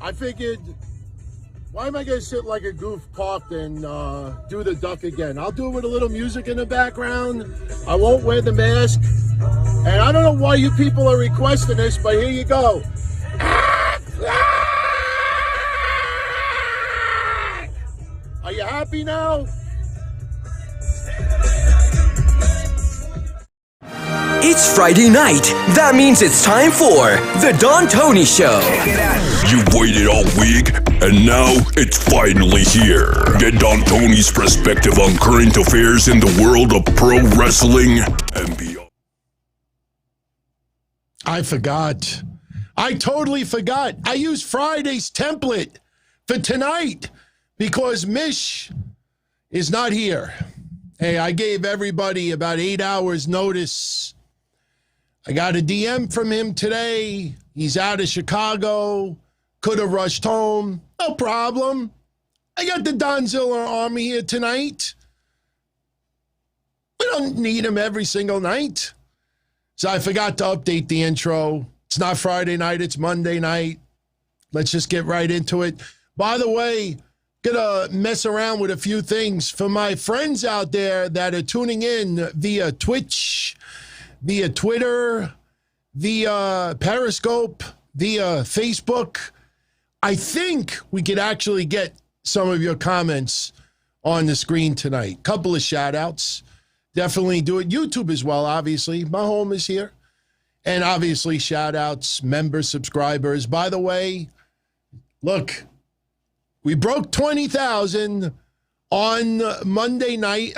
I figured, why am I going to sit like a goof parked and do the duck again? I'll do it with a little music in the background. I won't wear the mask. And I don't know why you people are requesting this, but here you go. Are you happy now? It's Friday night. That means it's time for The Don Tony Show. You waited all week, and now it's finally here. Get Don Tony's perspective on current affairs in the world of pro wrestling and beyond. I forgot. I totally forgot. I used Friday's template for tonight because Mish is not here. Hey, I gave everybody about 8 hours notice. I got a DM from him today. He's out of Chicago. Could have rushed home. No problem. I got the Donzilla Army here tonight. We don't need him every single night. So I forgot to update the intro. It's not Friday night. It's Monday night. Let's just get right into it. By the way, gonna mess around with a few things for my friends out there that are tuning in via Twitch, via Twitter, via Periscope, via Facebook. I think we could actually get some of your comments on the screen tonight. Couple of shout outs. Definitely do it. YouTube as well, obviously. My home is here. And obviously shout outs, members, subscribers. By the way, look, we broke 20,000 on Monday night.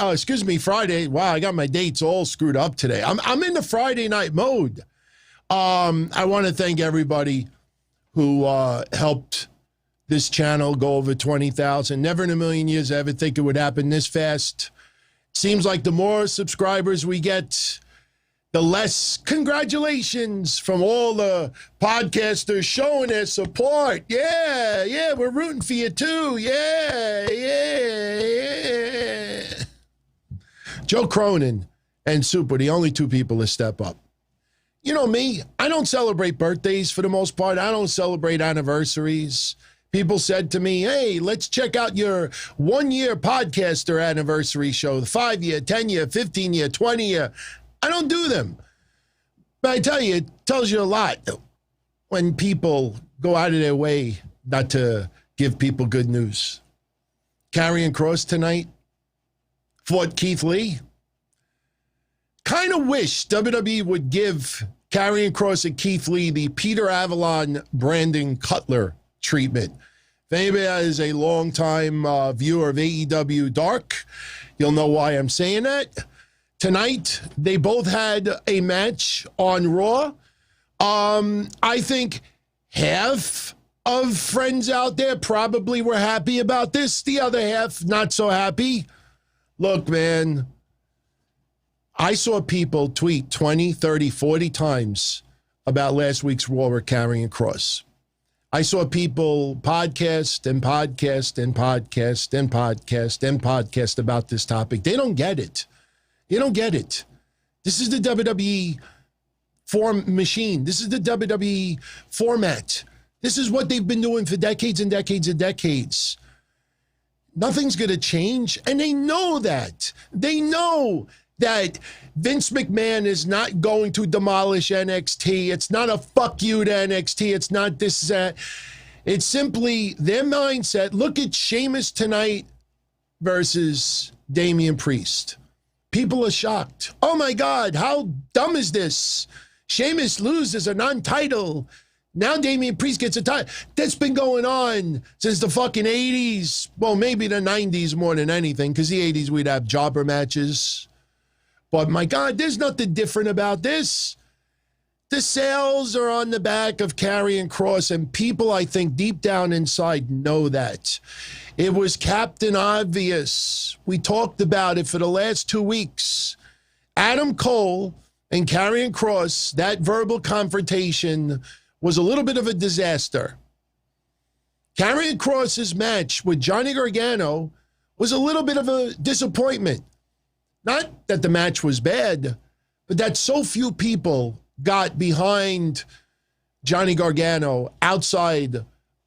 Friday. Wow, I got my dates all screwed up today. I'm in the Friday night mode. I want to thank everybody who helped this channel go over 20,000. Never in a million years I ever think it would happen this fast. Seems like the more subscribers we get, the less congratulations from all the podcasters showing their support. Yeah, we're rooting for you too. Yeah. Joe Cronin and Super, the only two people to step up. You know me, I don't celebrate birthdays for the most part. I don't celebrate anniversaries. People said to me, hey, let's check out your 1-year podcaster anniversary show, the 5-year, 10-year, 15-year, 20-year. I don't do them. But I tell you, it tells you a lot when people go out of their way not to give people good news. Karrion Kross tonight fought Keith Lee. Kind of wish WWE would give Karrion Kross and Keith Lee the Peter Avalon Brandon Cutler treatment. If anybody is a longtime viewer of AEW Dark, you'll know why I'm saying that. Tonight, they both had a match on Raw. I think half of friends out there probably were happy about this. The other half, not so happy. Look, man, I saw people tweet 20, 30, 40 times about last week's Raw with Karrion Kross. I saw people podcast about this topic. They don't get it. You don't get it. This is the WWE form machine. This is the WWE format. This is what they've been doing for decades and decades and decades. Nothing's going to change. And they know that. They know that Vince McMahon is not going to demolish NXT. It's not a fuck you to NXT. It's not this. It's simply their mindset. Look at Sheamus tonight versus Damian Priest. People are shocked. Oh my God, how dumb is this? Sheamus loses a non-title. Now Damian Priest gets a title. That's been going on since the fucking 80s. Well, maybe the 90s more than anything, because the 80s we'd have jobber matches. But my God, there's nothing different about this. The sales are on the back of Karrion Kross, and people, I think, deep down inside know that. It was Captain Obvious. We talked about it for the last 2 weeks. Adam Cole and Karrion Kross, that verbal confrontation was a little bit of a disaster. Karrion Kross's match with Johnny Gargano was a little bit of a disappointment. Not that the match was bad, but that so few people got behind Johnny Gargano outside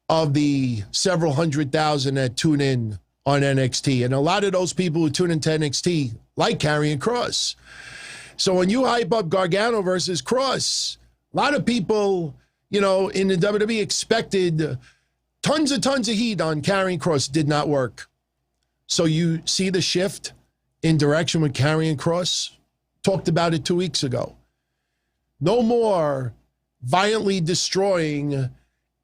of the several 100,000 that tune in on NXT. And a lot of those people who tune into NXT like Karrion Kross. So when you hype up Gargano versus Kross, a lot of people, in the WWE expected tons of heat on Karrion Kross. Did not work. So you see the shift in direction with Karrion Kross. Talked about it 2 weeks ago. No more violently destroying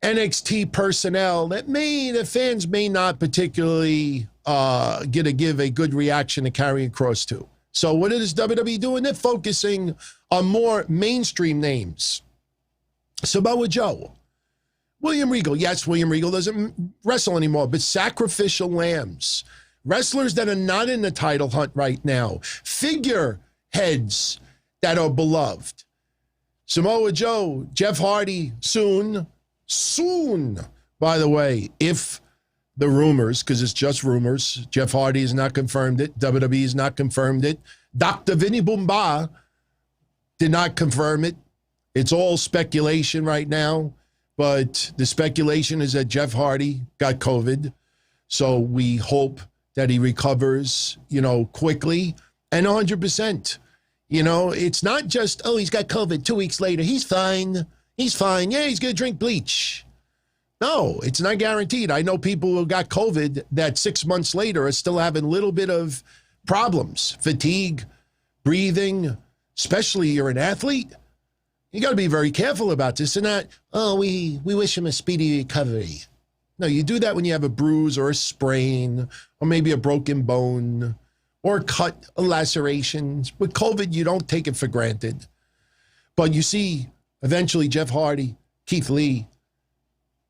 NXT personnel that the fans may not particularly get to give a good reaction to Karrion Kross to. So what is WWE doing? They're focusing on more mainstream names. Samoa Joe, William Regal. Yes, William Regal doesn't wrestle anymore, but sacrificial lambs. Wrestlers that are not in the title hunt right now. Figure heads that are beloved. Samoa Joe, Jeff Hardy, soon, by the way, if the rumors, because it's just rumors, Jeff Hardy has not confirmed it, WWE has not confirmed it, Dr. Vinny Boomba did not confirm it. It's all speculation right now, but the speculation is that Jeff Hardy got COVID, so we hope that he recovers, quickly and 100%. It's not just, he's got COVID 2 weeks later. He's fine. Yeah, he's going to drink bleach. No, it's not guaranteed. I know people who got COVID that 6 months later are still having a little bit of problems, fatigue, breathing, especially you're an athlete. You got to be very careful about this and not, we wish him a speedy recovery. No, you do that when you have a bruise or a sprain or maybe a broken bone or a cut, a laceration. With COVID, you don't take it for granted. But you see, eventually, Jeff Hardy, Keith Lee,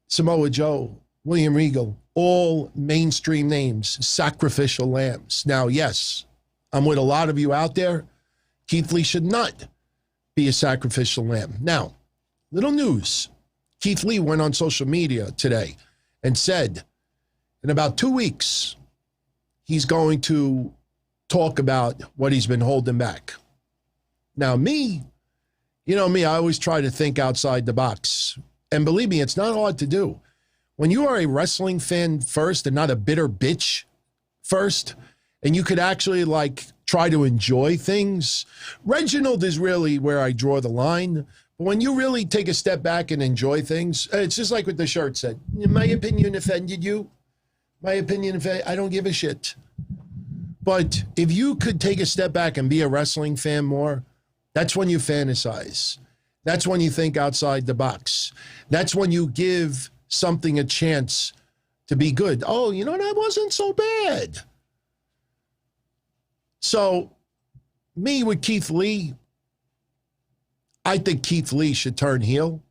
Samoa Joe, William Regal, all mainstream names, sacrificial lambs. Now, yes, I'm with a lot of you out there. Keith Lee should not be a sacrificial lamb. Now, little news. Keith Lee went on social media today and said in about 2 weeks, he's going to talk about what he's been holding back. Now, me, I always try to think outside the box. And believe me, it's not hard to do. When you are a wrestling fan first and not a bitter bitch first, and you could actually try to enjoy things, Reginald is really where I draw the line. But when you really take a step back and enjoy things, it's just like what the shirt said. My opinion offended you. My opinion offended, I don't give a shit. But if you could take a step back and be a wrestling fan more, that's when you fantasize. That's when you think outside the box. That's when you give something a chance to be good. Oh, that wasn't so bad. So, me with Keith Lee, I think Keith Lee should turn heel.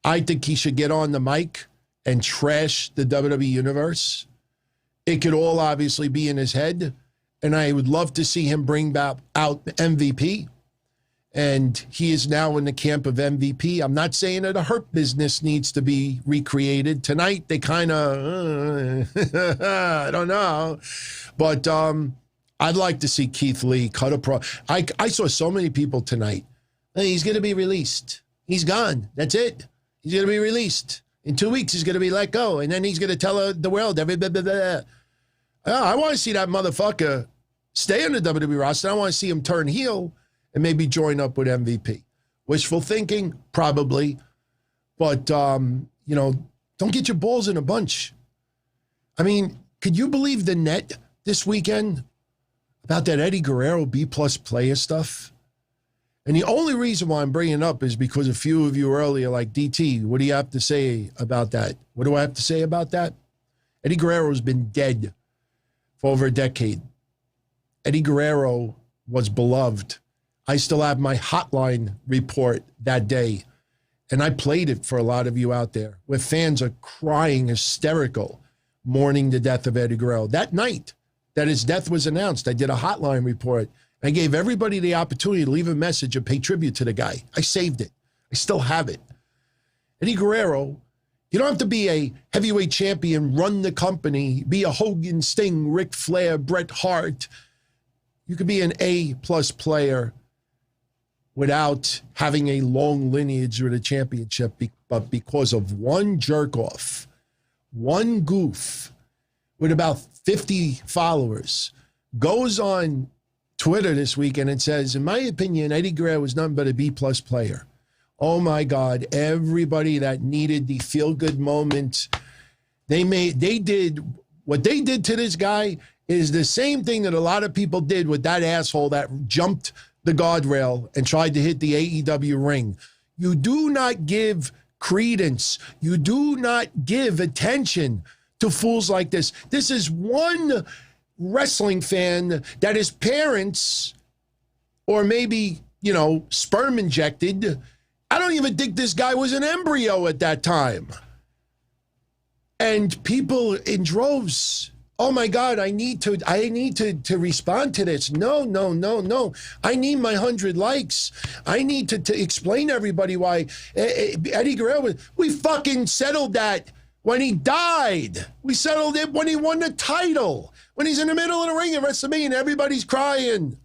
I think he should get on the mic and trash the WWE Universe. It could all obviously be in his head. And I would love to see him bring out MVP. And he is now in the camp of MVP. I'm not saying that a Hurt Business needs to be recreated. Tonight, they kind of, I don't know. But I'd like to see Keith Lee cut a pro. I saw so many people tonight. Hey, he's going to be released. He's gone. That's it. He's going to be released. In 2 weeks, he's going to be let go. And then he's going to tell the world, I want to see that motherfucker stay on the WWE roster. I want to see him turn heel and maybe join up with MVP. Wishful thinking, probably. But, don't get your balls in a bunch. I mean, could you believe the net this weekend about that Eddie Guerrero B-plus player stuff? And the only reason why I'm bringing it up is because a few of you earlier, like DT, what do you have to say about that? What do I have to say about that? Eddie Guerrero's been dead for over a decade. Eddie Guerrero was beloved. I still have my hotline report that day, and I played it for a lot of you out there, where fans are crying hysterical, mourning the death of Eddie Guerrero. That night that his death was announced, I did a hotline report. I gave everybody the opportunity to leave a message and pay tribute to the guy. I saved it. I still have it. Eddie Guerrero, you don't have to be a heavyweight champion, run the company, be a Hogan, Sting, Ric Flair, Bret Hart. You could be an A-plus player without having a long lineage with a championship, but because of one jerk-off, one goof with about 50 followers, goes on Twitter this weekend and says, in my opinion, Eddie Guerrero was nothing but a B-plus player. Oh, my God, everybody that needed the feel-good moment, what they did to this guy is the same thing that a lot of people did with that asshole that jumped the guardrail and tried to hit the AEW ring. You do not give credence. You do not give attention to fools like this. This is one wrestling fan that his parents, or maybe, sperm injected. I don't even think this guy was an embryo at that time. And people in droves, oh my God, I need to respond to this. No. I need my 100 likes. I need to explain to everybody why Eddie Guerrero, we fucking settled that when he died. We settled it when he won the title. When he's in the middle of the ring at WrestleMania, everybody's crying.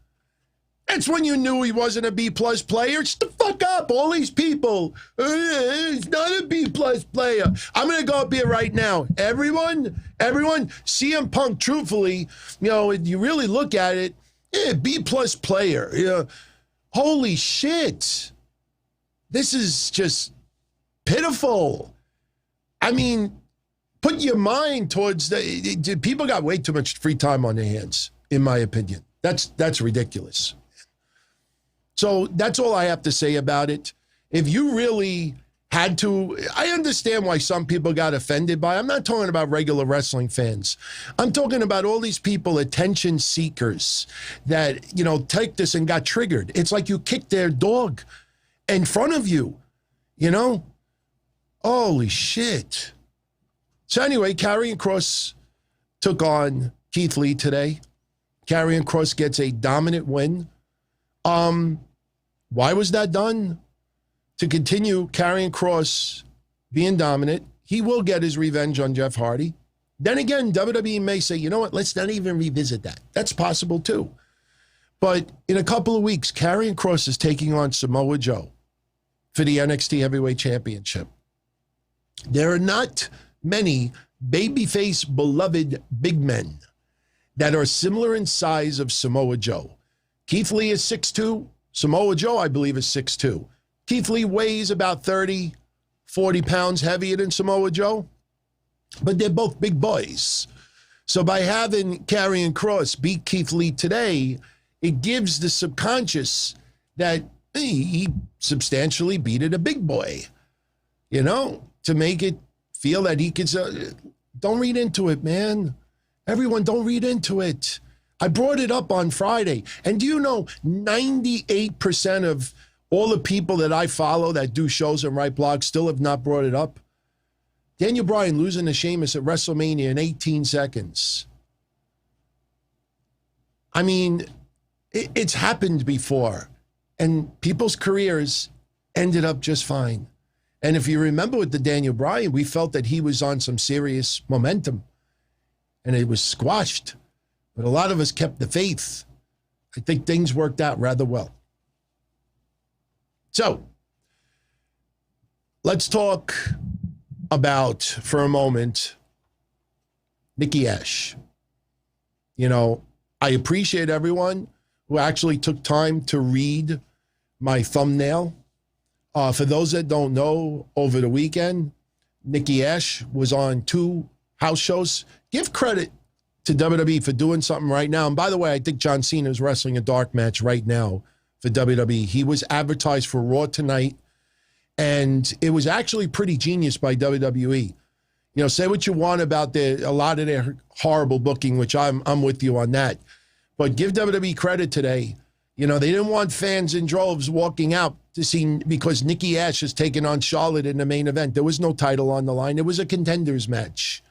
That's when you knew he wasn't a B-plus player. Shut the fuck up, all these people. He's not a B-plus player. I'm going to go up here right now. Everyone, CM Punk, truthfully, you really look at it, B-plus player. Yeah. Holy shit. This is just pitiful. I mean, put your mind towards people got way too much free time on their hands, in my opinion. That's ridiculous. So that's all I have to say about it. If you really had to, I understand why some people got offended by it. I'm not talking about regular wrestling fans. I'm talking about all these people, attention seekers, that, take this and got triggered. It's like you kicked their dog in front of you, Holy shit. So anyway, Karrion Kross took on Keith Lee today. Karrion Kross gets a dominant win. Why was that done? To continue Karrion Kross being dominant. He will get his revenge on Jeff Hardy. Then again, WWE may say, you know what, let's not even revisit that. That's possible too. But in a couple of weeks, Karrion Kross is taking on Samoa Joe for the NXT Heavyweight Championship. There are not many babyface beloved big men that are similar in size of Samoa Joe. Keith Lee is 6'2". Samoa Joe, I believe, is 6'2". Keith Lee weighs about 30, 40 pounds heavier than Samoa Joe, but they're both big boys. So by having Karrion Kross beat Keith Lee today, it gives the subconscious that he substantially beat a big boy, to make it feel that he could. Don't read into it, man. Everyone, don't read into it. I brought it up on Friday. And do you know 98% of all the people that I follow that do shows and write blogs still have not brought it up? Daniel Bryan losing to Sheamus at WrestleMania in 18 seconds. I mean, it's happened before. And people's careers ended up just fine. And if you remember with the Daniel Bryan, we felt that he was on some serious momentum. And it was squashed. But a lot of us kept the faith. I think things worked out rather well. So, let's talk about, for a moment, Nikki A.S.H. I appreciate everyone who actually took time to read my thumbnail. For those that don't know, over the weekend, Nikki A.S.H. was on 2 house shows. Give credit to WWE for doing something right now. And by the way, I think John Cena is wrestling a dark match right now for WWE. He was advertised for Raw tonight, and it was actually pretty genius by WWE. Say what you want about a lot of their horrible booking, which I'm with you on that. But give WWE credit today. They didn't want fans in droves walking out to see, because Nikki A.S.H. is taking on Charlotte in the main event. There was no title on the line. It was a contenders match.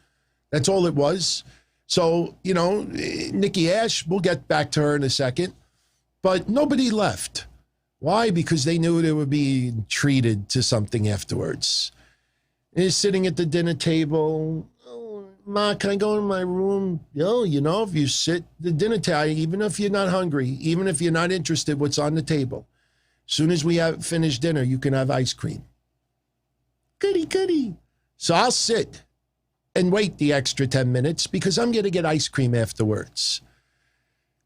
That's all it was. So, Nikki A.S.H., we'll get back to her in a second. But nobody left. Why? Because they knew they were being treated to something afterwards. They're sitting at the dinner table. Oh, Ma, can I go in my room? If you sit the dinner table, even if you're not hungry, even if you're not interested what's on the table, as soon as we have finished dinner, you can have ice cream. Goody. So I'll sit and wait the extra 10 minutes because I'm going to get ice cream afterwards.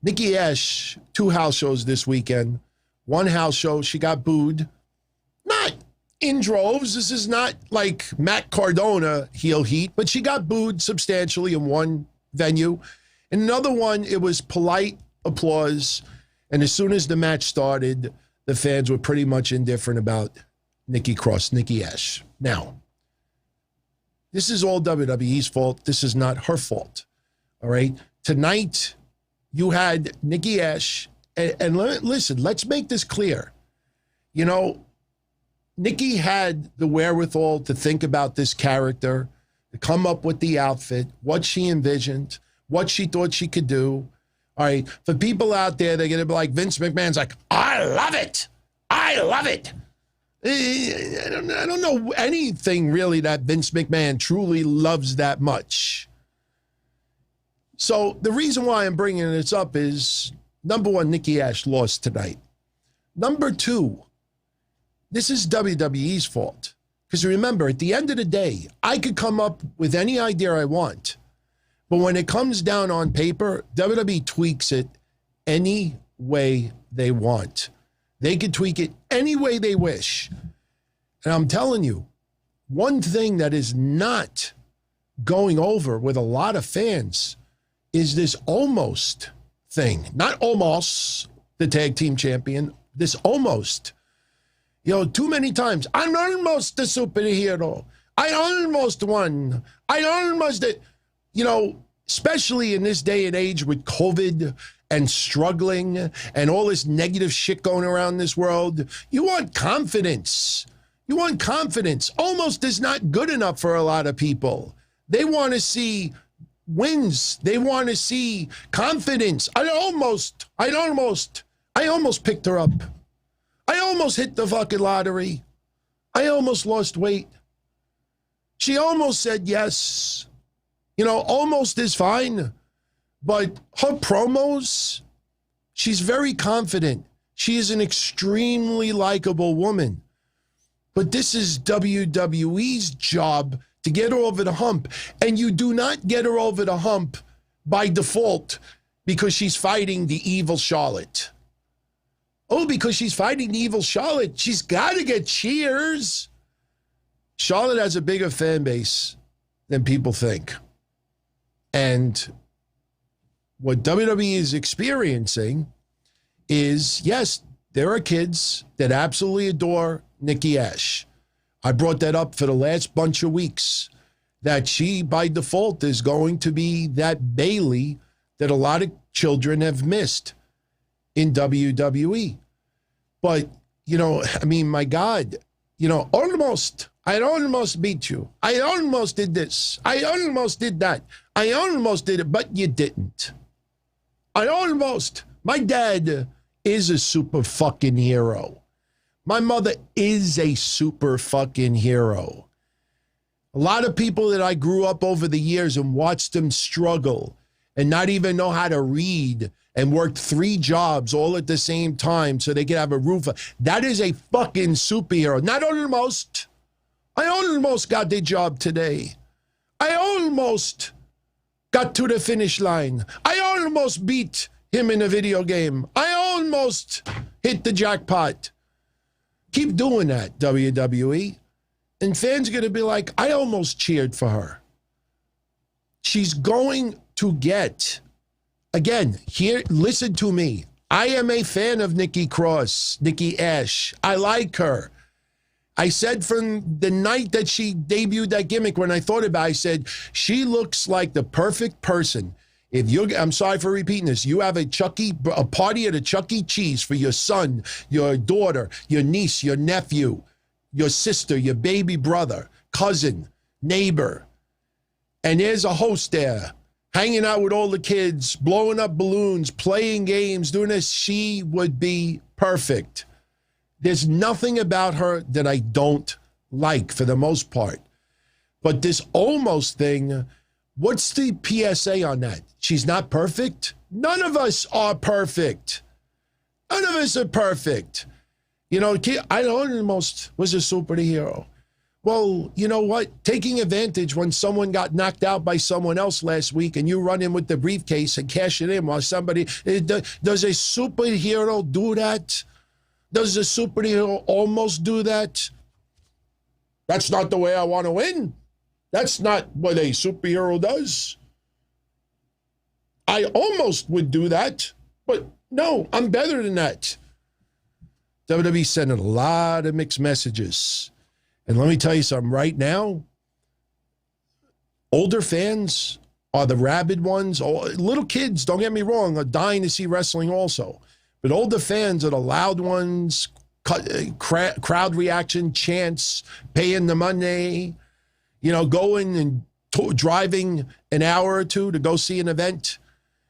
Nikki A.S.H, 2 house shows this weekend. 1 house show, she got booed. Not in droves. This is not like Matt Cardona heel heat, but she got booed substantially in 1 venue. In another one, it was polite applause. And as soon as the match started, the fans were pretty much indifferent about Nikki A.S.H. Now, this is all WWE's fault. This is not her fault. All right? Tonight, you had Nikki A.S.H. And listen, let's make this clear. Nikki had the wherewithal to think about this character, to come up with the outfit, what she envisioned, what she thought she could do. All right. For people out there, they're going to be like, Vince McMahon's like, I love it. I love it. I don't know anything really that Vince McMahon truly loves that much. So the reason why I'm bringing this up is, number 1, Nikki A.S.H lost tonight. Number 2, this is WWE's fault. Because remember, at the end of the day, I could come up with any idea I want. But when it comes down on paper, WWE tweaks it any way they want. They can tweak it any way they wish. And I'm telling you, one thing that is not going over with a lot of fans is this almost thing. Not Omos, the tag team champion, this almost. Too many times, I'm almost a superhero. I almost won. I almost did. Especially in this day and age with COVID and struggling and all this negative shit going around this world, you want confidence. You want confidence. Almost is not good enough for a lot of people. They want to see wins. They want to see confidence. I almost picked her up. I almost hit the fucking lottery. I almost lost weight. She almost said yes. Almost is fine. But her promos, she's very confident. She is an extremely likable woman. But this is WWE's job to get her over the hump. And you do not get her over the hump by default because she's fighting the evil Charlotte. Oh, because she's fighting the evil Charlotte, she's got to get cheers. Charlotte has a bigger fan base than people think. And what WWE is experiencing is, yes, there are kids that absolutely adore Nikki A.S.H. I brought that up for the last bunch of weeks, that she, by default, is going to be that Bayley that a lot of children have missed in WWE. But, my God, almost, I almost beat you. I almost did this. I almost did that. I almost did it, but you didn't. My dad is a super fucking hero. My mother is a super fucking hero. A lot of people that I grew up over the years and watched them struggle and not even know how to read and worked 3 jobs all at the same time so they could have a roof. That is a fucking superhero. Not almost. I almost got the job today. I almost got to the finish line. I almost beat him in a video game. I almost hit the jackpot. Keep doing that, WWE. And fans are going to be like, I almost cheered for her. She's going to get, again, here, listen to me. I am a fan of Nikki Kross, Nikki A.S.H. I like her. I said from the night that she debuted that gimmick, when I thought about it, I said, she looks like the perfect person. If you're, I'm sorry for repeating this, you have a party at a Chuck E. Cheese for your son, your daughter, your niece, your nephew, your sister, your baby brother, cousin, neighbor, and there's a host there hanging out with all the kids, blowing up balloons, playing games, doing this, she would be perfect. There's nothing about her that I don't like for the most part. But this almost thing What's the PSA on that? She's not perfect? None of us are perfect. None of us are perfect. You know, I almost was a superhero. Well, you know what? Taking advantage when someone got knocked out by someone else last week and you run in with the briefcase and cash it in while somebody... Does a superhero do that? Does a superhero almost do that? That's not the way I want to win. That's not what a superhero does. I almost would do that, but no, I'm better than that. WWE sending a lot of mixed messages. And let me tell you something right now. Older fans are the rabid ones. Little kids, don't get me wrong, are dying to see wrestling also. But older fans are the loud ones, crowd reaction, chants, paying the money, you know, going and driving an hour or two to go see an event.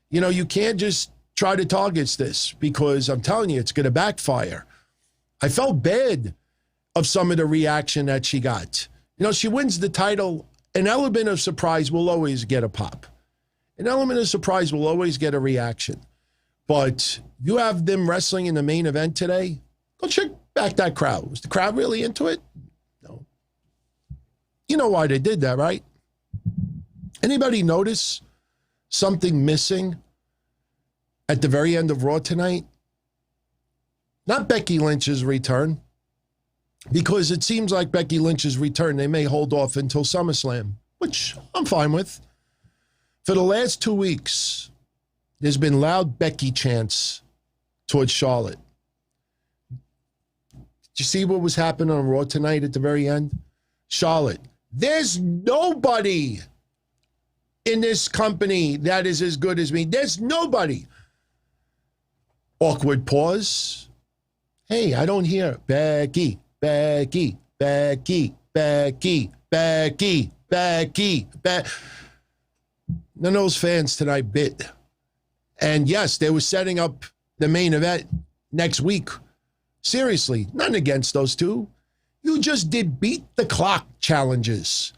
You know, you can't just try to target this because I'm telling you, it's going to backfire. I felt bad of some of the reaction that she got. You know, she wins the title. An element of surprise will always get a pop. An element of surprise will always get a reaction. But you have them wrestling in the main event today. Go check back that crowd. Was the crowd really into it? No. You know why they did that, right? Anybody notice something missing at the very end of Raw tonight? Not Becky Lynch's return, because it seems like Becky Lynch's return, they may hold off until SummerSlam, which I'm fine with. For the last 2 weeks, there's been loud Becky chants towards Charlotte. Did you see what was happening on Raw tonight at the very end? Charlotte, there's nobody in this company that is as good as me. There's nobody. Awkward pause. Hey, I don't hear Becky, Becky, Becky, Becky, Becky, Becky, Becky. None of those fans tonight bit. And yes, they were setting up the main event next week. Seriously, nothing against those two. You just did beat the clock challenges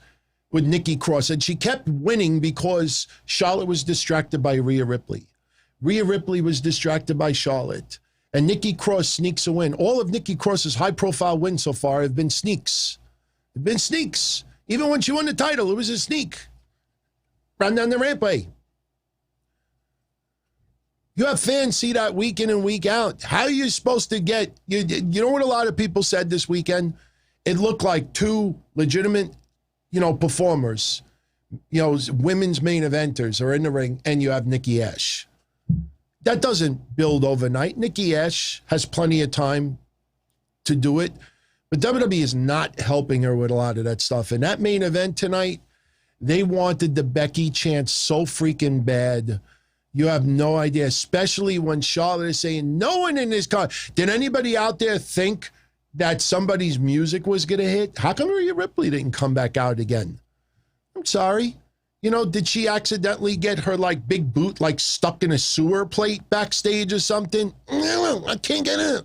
with Nikki A.S.H. And she kept winning because Charlotte was distracted by Rhea Ripley. Rhea Ripley was distracted by Charlotte. And Nikki A.S.H. sneaks a win. All of Nikki A.S.H.'s high-profile wins so far have been sneaks. They've been sneaks. Even when she won the title, it was a sneak. Run down the rampway. You have fans see that week in and week out. How are you supposed to get... You know what a lot of people said this weekend? It looked like two legitimate, performers, women's main eventers are in the ring, and you have Nikki A.S.H. That doesn't build overnight. Nikki A.S.H. has plenty of time to do it, but WWE is not helping her with a lot of that stuff. And that main event tonight, they wanted the Becky chant so freaking bad. You have no idea, especially when Charlotte is saying, no one in this car. Did anybody out there think that somebody's music was going to hit? How come Rhea Ripley didn't come back out again? I'm sorry. Did she accidentally get her, big boot, stuck in a sewer plate backstage or something? No, I can't get in.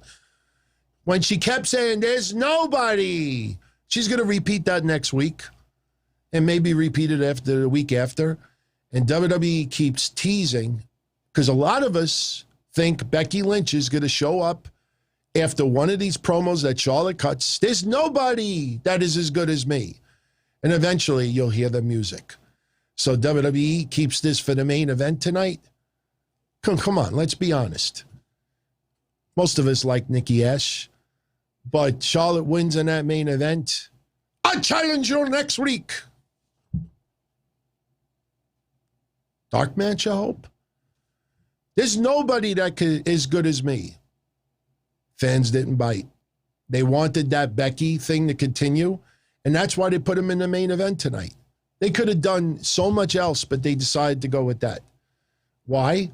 When she kept saying, there's nobody, she's going to repeat that next week and maybe repeat it after the week after. And WWE keeps teasing because a lot of us think Becky Lynch is going to show up after one of these promos that Charlotte cuts. There's nobody that is as good as me. And eventually you'll hear the music. So WWE keeps this for the main event tonight. Come on, let's be honest. Most of us like Nikki A.S.H., but Charlotte wins in that main event. I challenge you next week. Dark match, I hope. There's nobody that is good as me. Fans didn't bite. They wanted that Becky thing to continue, and that's why they put him in the main event tonight. They could have done so much else, but they decided to go with that. Why?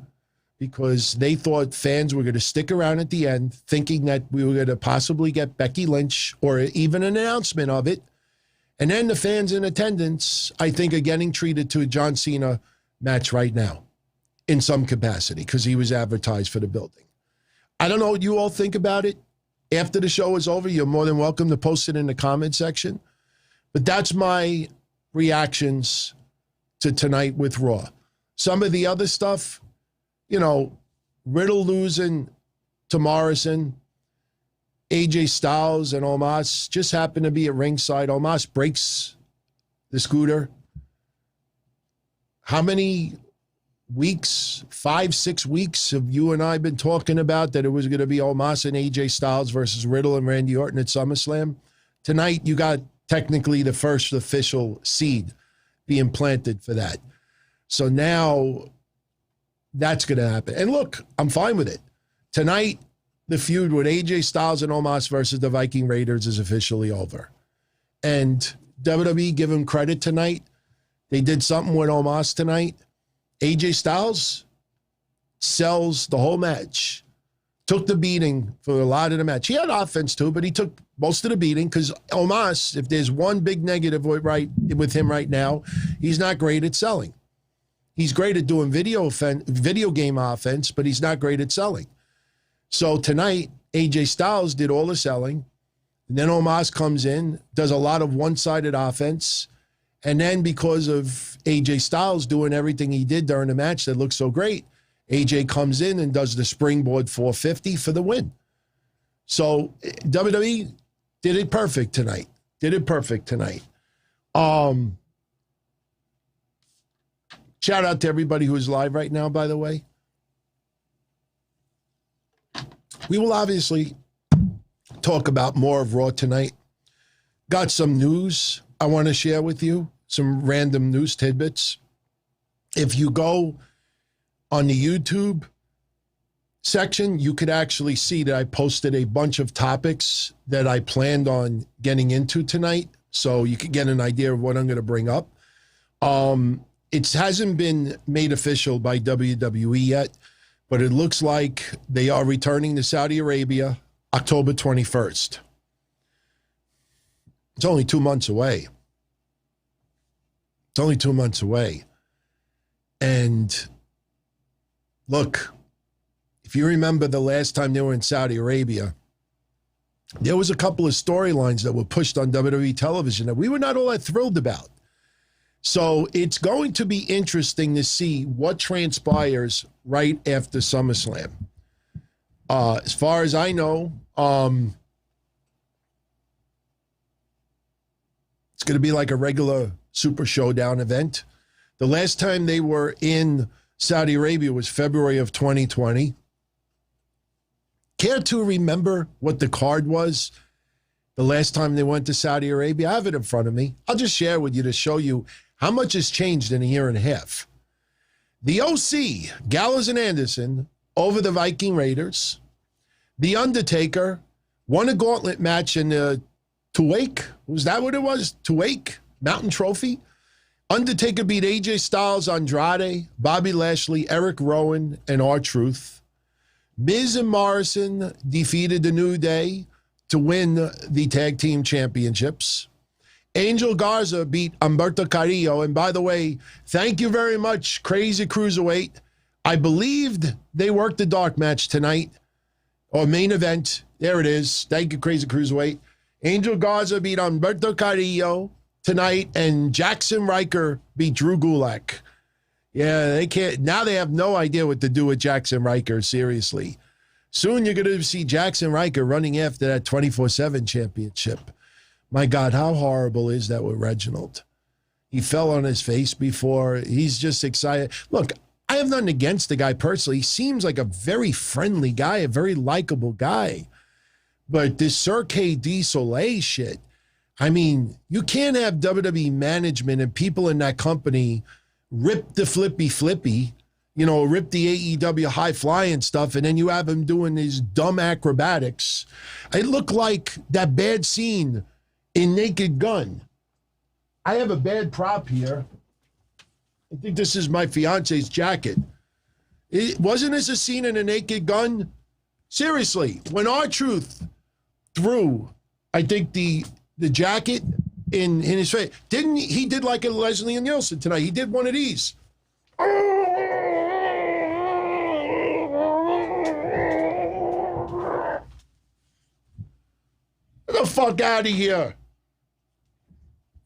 Because they thought fans were going to stick around at the end, thinking that we were going to possibly get Becky Lynch or even an announcement of it. And then the fans in attendance, I think, are getting treated to a John Cena match right now in some capacity because he was advertised for the building. I don't know what you all think about it. After the show is over, you're more than welcome to post it in the comment section. But that's my reactions to tonight with Raw. Some of the other stuff, Riddle losing to Morrison, AJ Styles and Omos just happened to be at ringside. Omos breaks the scooter. How many weeks, 5-6 weeks, have you and I been talking about that it was going to be Omos and AJ Styles versus Riddle and Randy Orton at SummerSlam? Tonight, you got technically the first official seed being planted for that. So now that's going to happen. And look, I'm fine with it. Tonight, the feud with AJ Styles and Omos versus the Viking Raiders is officially over. And WWE, give them credit tonight. They did something with Omos tonight. AJ Styles sells the whole match. Took the beating for a lot of the match. He had offense too, but he took most of the beating because Omos, if there's one big negative with him right now, he's not great at selling. He's great at doing video game offense, but he's not great at selling. So tonight, AJ Styles did all the selling. And then Omos comes in, does a lot of one-sided offense. And then because of AJ Styles doing everything he did during the match that looked so great, AJ comes in and does the springboard 450 for the win. So WWE did it perfect tonight. Shout out to everybody who's live right now, by the way. We will obviously talk about more of Raw tonight. Got some news I want to share with you, some random news tidbits. If you go on the YouTube section, you could actually see that I posted a bunch of topics that I planned on getting into tonight, so you could get an idea of what I'm going to bring up. It hasn't been made official by WWE yet, but it looks like they are returning to Saudi Arabia October 21st. It's only 2 months away. And look, if you remember the last time they were in Saudi Arabia, there was a couple of storylines that were pushed on WWE television that we were not all that thrilled about. So it's going to be interesting to see what transpires right after SummerSlam. As far as I know, it's going to be like a regular Super Showdown event. The last time they were in Saudi Arabia was February of 2020. Care to remember what the card was the last time they went to Saudi Arabia? I have it in front of me. I'll just share with you to show you how much has changed in a year and a half. The OC, Gallows and Anderson, over the Viking Raiders. The Undertaker won a gauntlet match in the Tuwaiq. Was that what it was? Tuwaiq Mountain Trophy. Undertaker beat AJ Styles, Andrade, Bobby Lashley, Eric Rowan, and R-Truth. Miz and Morrison defeated the New Day to win the tag team championships. Angel Garza beat Humberto Carrillo. And by the way, thank you very much, Crazy Cruiserweight. I believed they worked the dark match tonight, or main event. There it is. Thank you, Crazy Cruiserweight. Angel Garza beat Humberto Carrillo tonight, and Jaxson Ryker beat Drew Gulak. Yeah, they can't. Now they have no idea what to do with Jaxson Ryker, seriously. Soon you're going to see Jaxson Ryker running after that 24/7 championship. My God, how horrible is that with Reginald? He fell on his face before. He's just excited. Look, I have nothing against the guy personally. He seems like a very friendly guy, a very likable guy. But this Cirque du Soleil shit, I mean, you can't have WWE management and people in that company rip the flippy, rip the AEW high flying stuff, and then you have him doing these dumb acrobatics. It looked like that bad scene in Naked Gun. I have a bad prop here. I think this is my fiance's jacket. Wasn't this a scene in a Naked Gun? Seriously, when R-Truth threw, I think the jacket in his face, didn't he did like a Leslie and Nielsen tonight. He did one of these. Get the fuck out of here.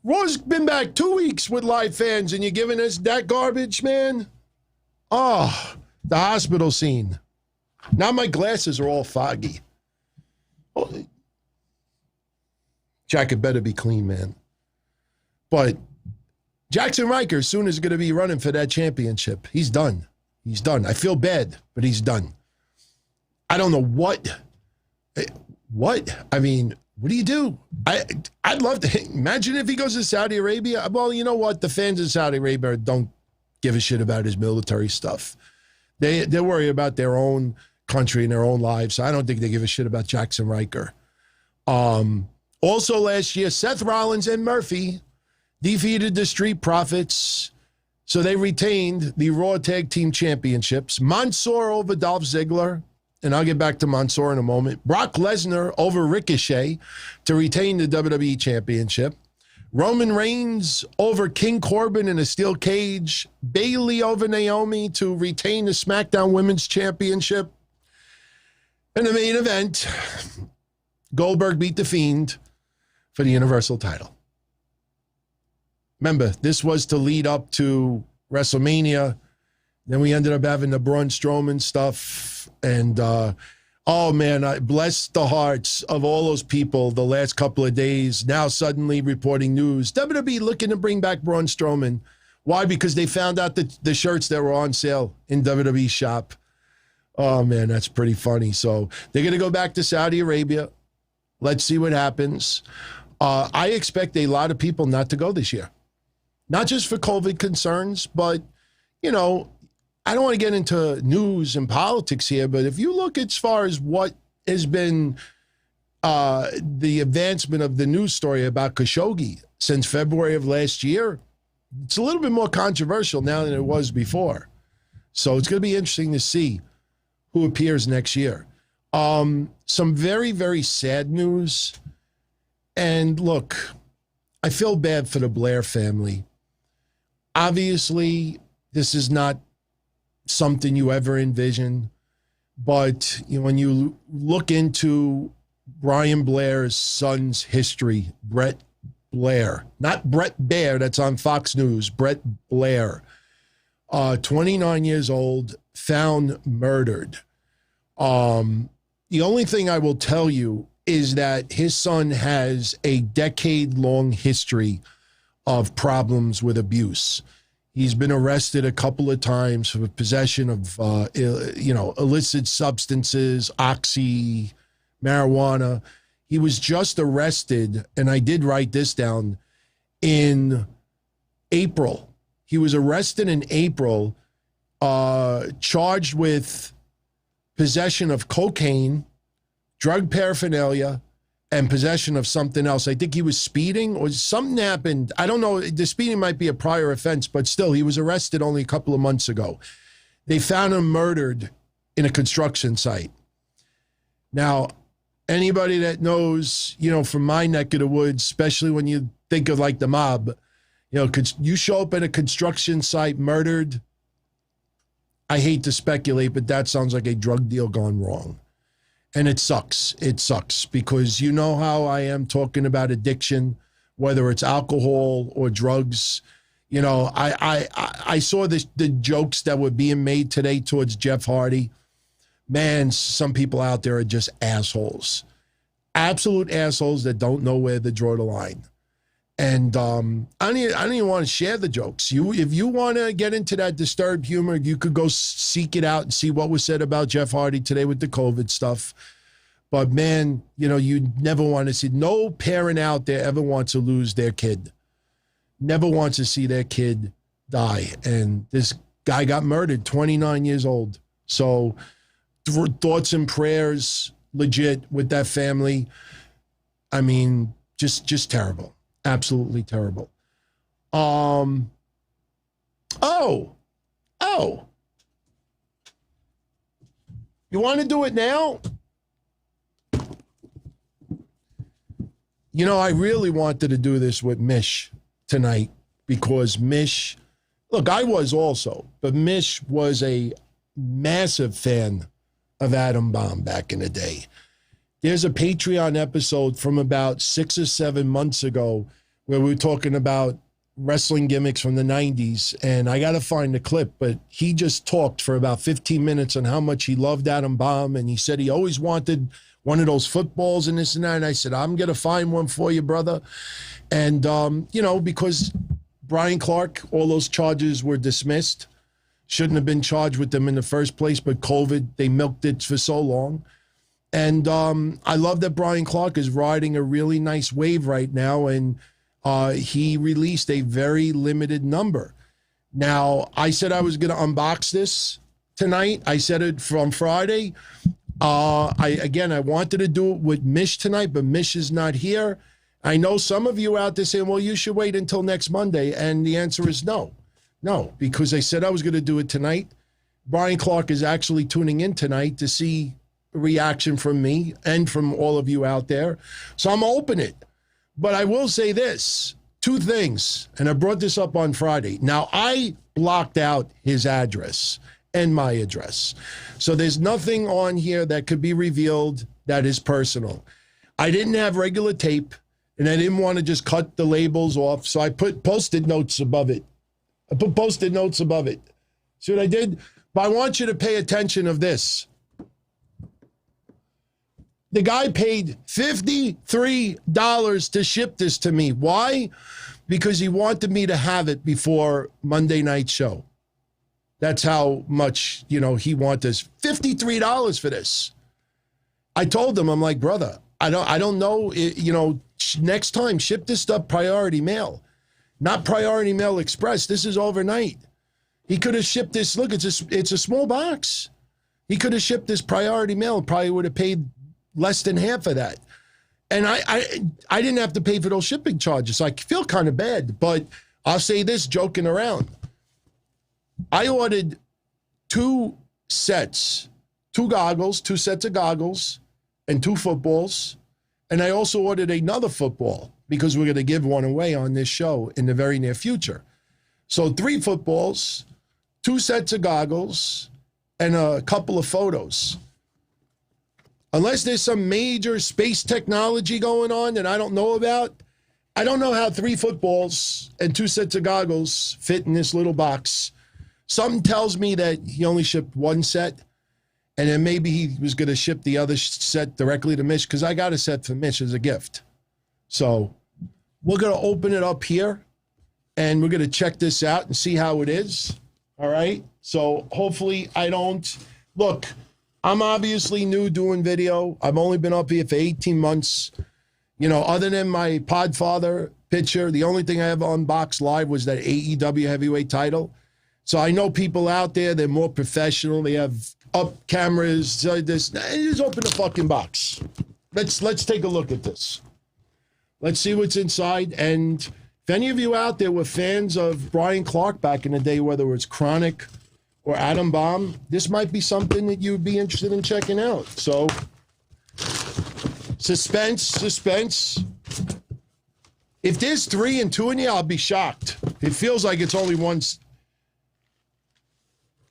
Raw's been back 2 weeks with live fans, and you're giving us that garbage, man? Oh, the hospital scene. Now my glasses are all foggy. Oh, jacket better be clean, man. But Jaxson Ryker soon is going to be running for that championship. He's done. He's done. I feel bad, but he's done. I don't know what. I mean, what do you do? I'd love to imagine if he goes to Saudi Arabia. Well, you know what? The fans in Saudi Arabia don't give a shit about his military stuff. They're worried about their own country and their own lives. So I don't think they give a shit about Jaxson Ryker. Also last year, Seth Rollins and Murphy defeated the Street Profits, so they retained the Raw Tag Team Championships. Mansoor over Dolph Ziggler, and I'll get back to Mansoor in a moment. Brock Lesnar over Ricochet to retain the WWE Championship. Roman Reigns over King Corbin in a steel cage. Bayley over Naomi to retain the SmackDown Women's Championship. In the main event, Goldberg beat The Fiend for the Universal title. Remember, this was to lead up to WrestleMania. Then we ended up having the Braun Strowman stuff. And, oh, man, I bless the hearts of all those people the last couple of days. Now suddenly reporting news. WWE looking to bring back Braun Strowman. Why? Because they found out the shirts that were on sale in WWE shop. Oh, man, that's pretty funny. So they're going to go back to Saudi Arabia. Let's see what happens. I expect a lot of people not to go this year. Not just for COVID concerns, but, you know, I don't want to get into news and politics here, but if you look as far as what has been the advancement of the news story about Khashoggi since February of last year, it's a little bit more controversial now than it was before. So it's going to be interesting to see who appears next year. Some very, very sad news. And look, I feel bad for the Blair family. Obviously, this is not something you ever envisioned, but when you look into Brian Blair's son's history, Brett Blair, not Brett Baer, that's on Fox News, Brett Blair, 29 years old, found murdered. The only thing I will tell you is that his son has a decade-long history of problems with abuse. He's been arrested a couple of times for possession of, illicit substances, oxy, marijuana. He was just arrested, and I did write this down, in April. He was arrested in April, charged with possession of cocaine, drug paraphernalia, and possession of something else. I think he was speeding or something happened. I don't know. The speeding might be a prior offense, but still, he was arrested only a couple of months ago. They found him murdered in a construction site. Now, anybody that knows, from my neck of the woods, especially when you think of like the mob, you show up at a construction site murdered. I hate to speculate, but that sounds like a drug deal gone wrong. And it sucks. It sucks because you know how I am talking about addiction, whether it's alcohol or drugs. I saw the jokes that were being made today towards Jeff Hardy. Man, some people out there are just assholes. Absolute assholes that don't know where to draw the line. And I don't even want to share the jokes. If you want to get into that disturbed humor, you could go seek it out and see what was said about Jeff Hardy today with the COVID stuff. But man, you never want to see, no parent out there ever wants to lose their kid. Never wants to see their kid die. And this guy got murdered, 29 years old. So thoughts and prayers, legit, with that family. I mean, just terrible. Absolutely terrible. Oh. You want to do it now? I really wanted to do this with Mish tonight because Mish, look, I was also, but Mish was a massive fan of Adam Bomb back in the day. There's a Patreon episode from about 6 or 7 months ago where we were talking about wrestling gimmicks from the 90s, and I got to find the clip, but he just talked for about 15 minutes on how much he loved Adam Bomb, and he said he always wanted one of those footballs and this and that, and I said, I'm going to find one for you, brother. And, because Bryan Clark, all those charges were dismissed, shouldn't have been charged with them in the first place, but COVID, they milked it for so long. And I love that Bryan Clark is riding a really nice wave right now, and he released a very limited number. Now, I said I was going to unbox this tonight. I said it from Friday. I wanted to do it with Mish tonight, but Mish is not here. I know some of you out there saying, well, you should wait until next Monday. And the answer is no. No, because I said I was going to do it tonight. Bryan Clark is actually tuning in tonight to see a reaction from me and from all of you out there. So I'm open it. But I will say this, two things, and I brought this up on Friday. Now, I blocked out his address and my address. So there's nothing on here that could be revealed that is personal. I didn't have regular tape, and I didn't want to just cut the labels off, so I put Post-it notes above it. See what I did? But I want you to pay attention of this. The guy paid $53 to ship this to me. Why? Because he wanted me to have it before Monday night show. That's how much, he wanted this. $53 for this. I told him, I'm like, brother, I don't know, next time ship this stuff priority mail, not priority mail express. This is overnight. He could have shipped this. Look, it's a small box. He could have shipped this priority mail and probably would have paid less than half of that. And I didn't have to pay for those shipping charges. So I feel kind of bad, but I'll say this, joking around. I ordered two sets of goggles and 2 footballs. And I also ordered another football because we're going to give one away on this show in the very near future. So 3 footballs, 2 sets of goggles, and a couple of photos. Unless there's some major space technology going on that I don't know about, I don't know how 3 footballs and 2 sets of goggles fit in this little box. Something tells me that he only shipped 1 set, and then maybe he was going to ship the other set directly to Mitch, because I got a set for Mitch as a gift. So we're going to open it up here, and we're going to check this out and see how it is. All right? So hopefully I don't... Look... I'm obviously new doing video. I've only been up here for 18 months. Other than my Podfather picture, the only thing I ever unboxed live was that AEW Heavyweight Title. So I know people out there, they're more professional. They have up cameras. So just open the fucking box. Let's take a look at this. Let's see what's inside. And if any of you out there were fans of Bryan Clark back in the day, whether it was Chronic or Adam Bomb, this might be something that you would be interested in checking out. So, suspense. If there's 3 and 2 in here, I'll be shocked. It feels like it's only one.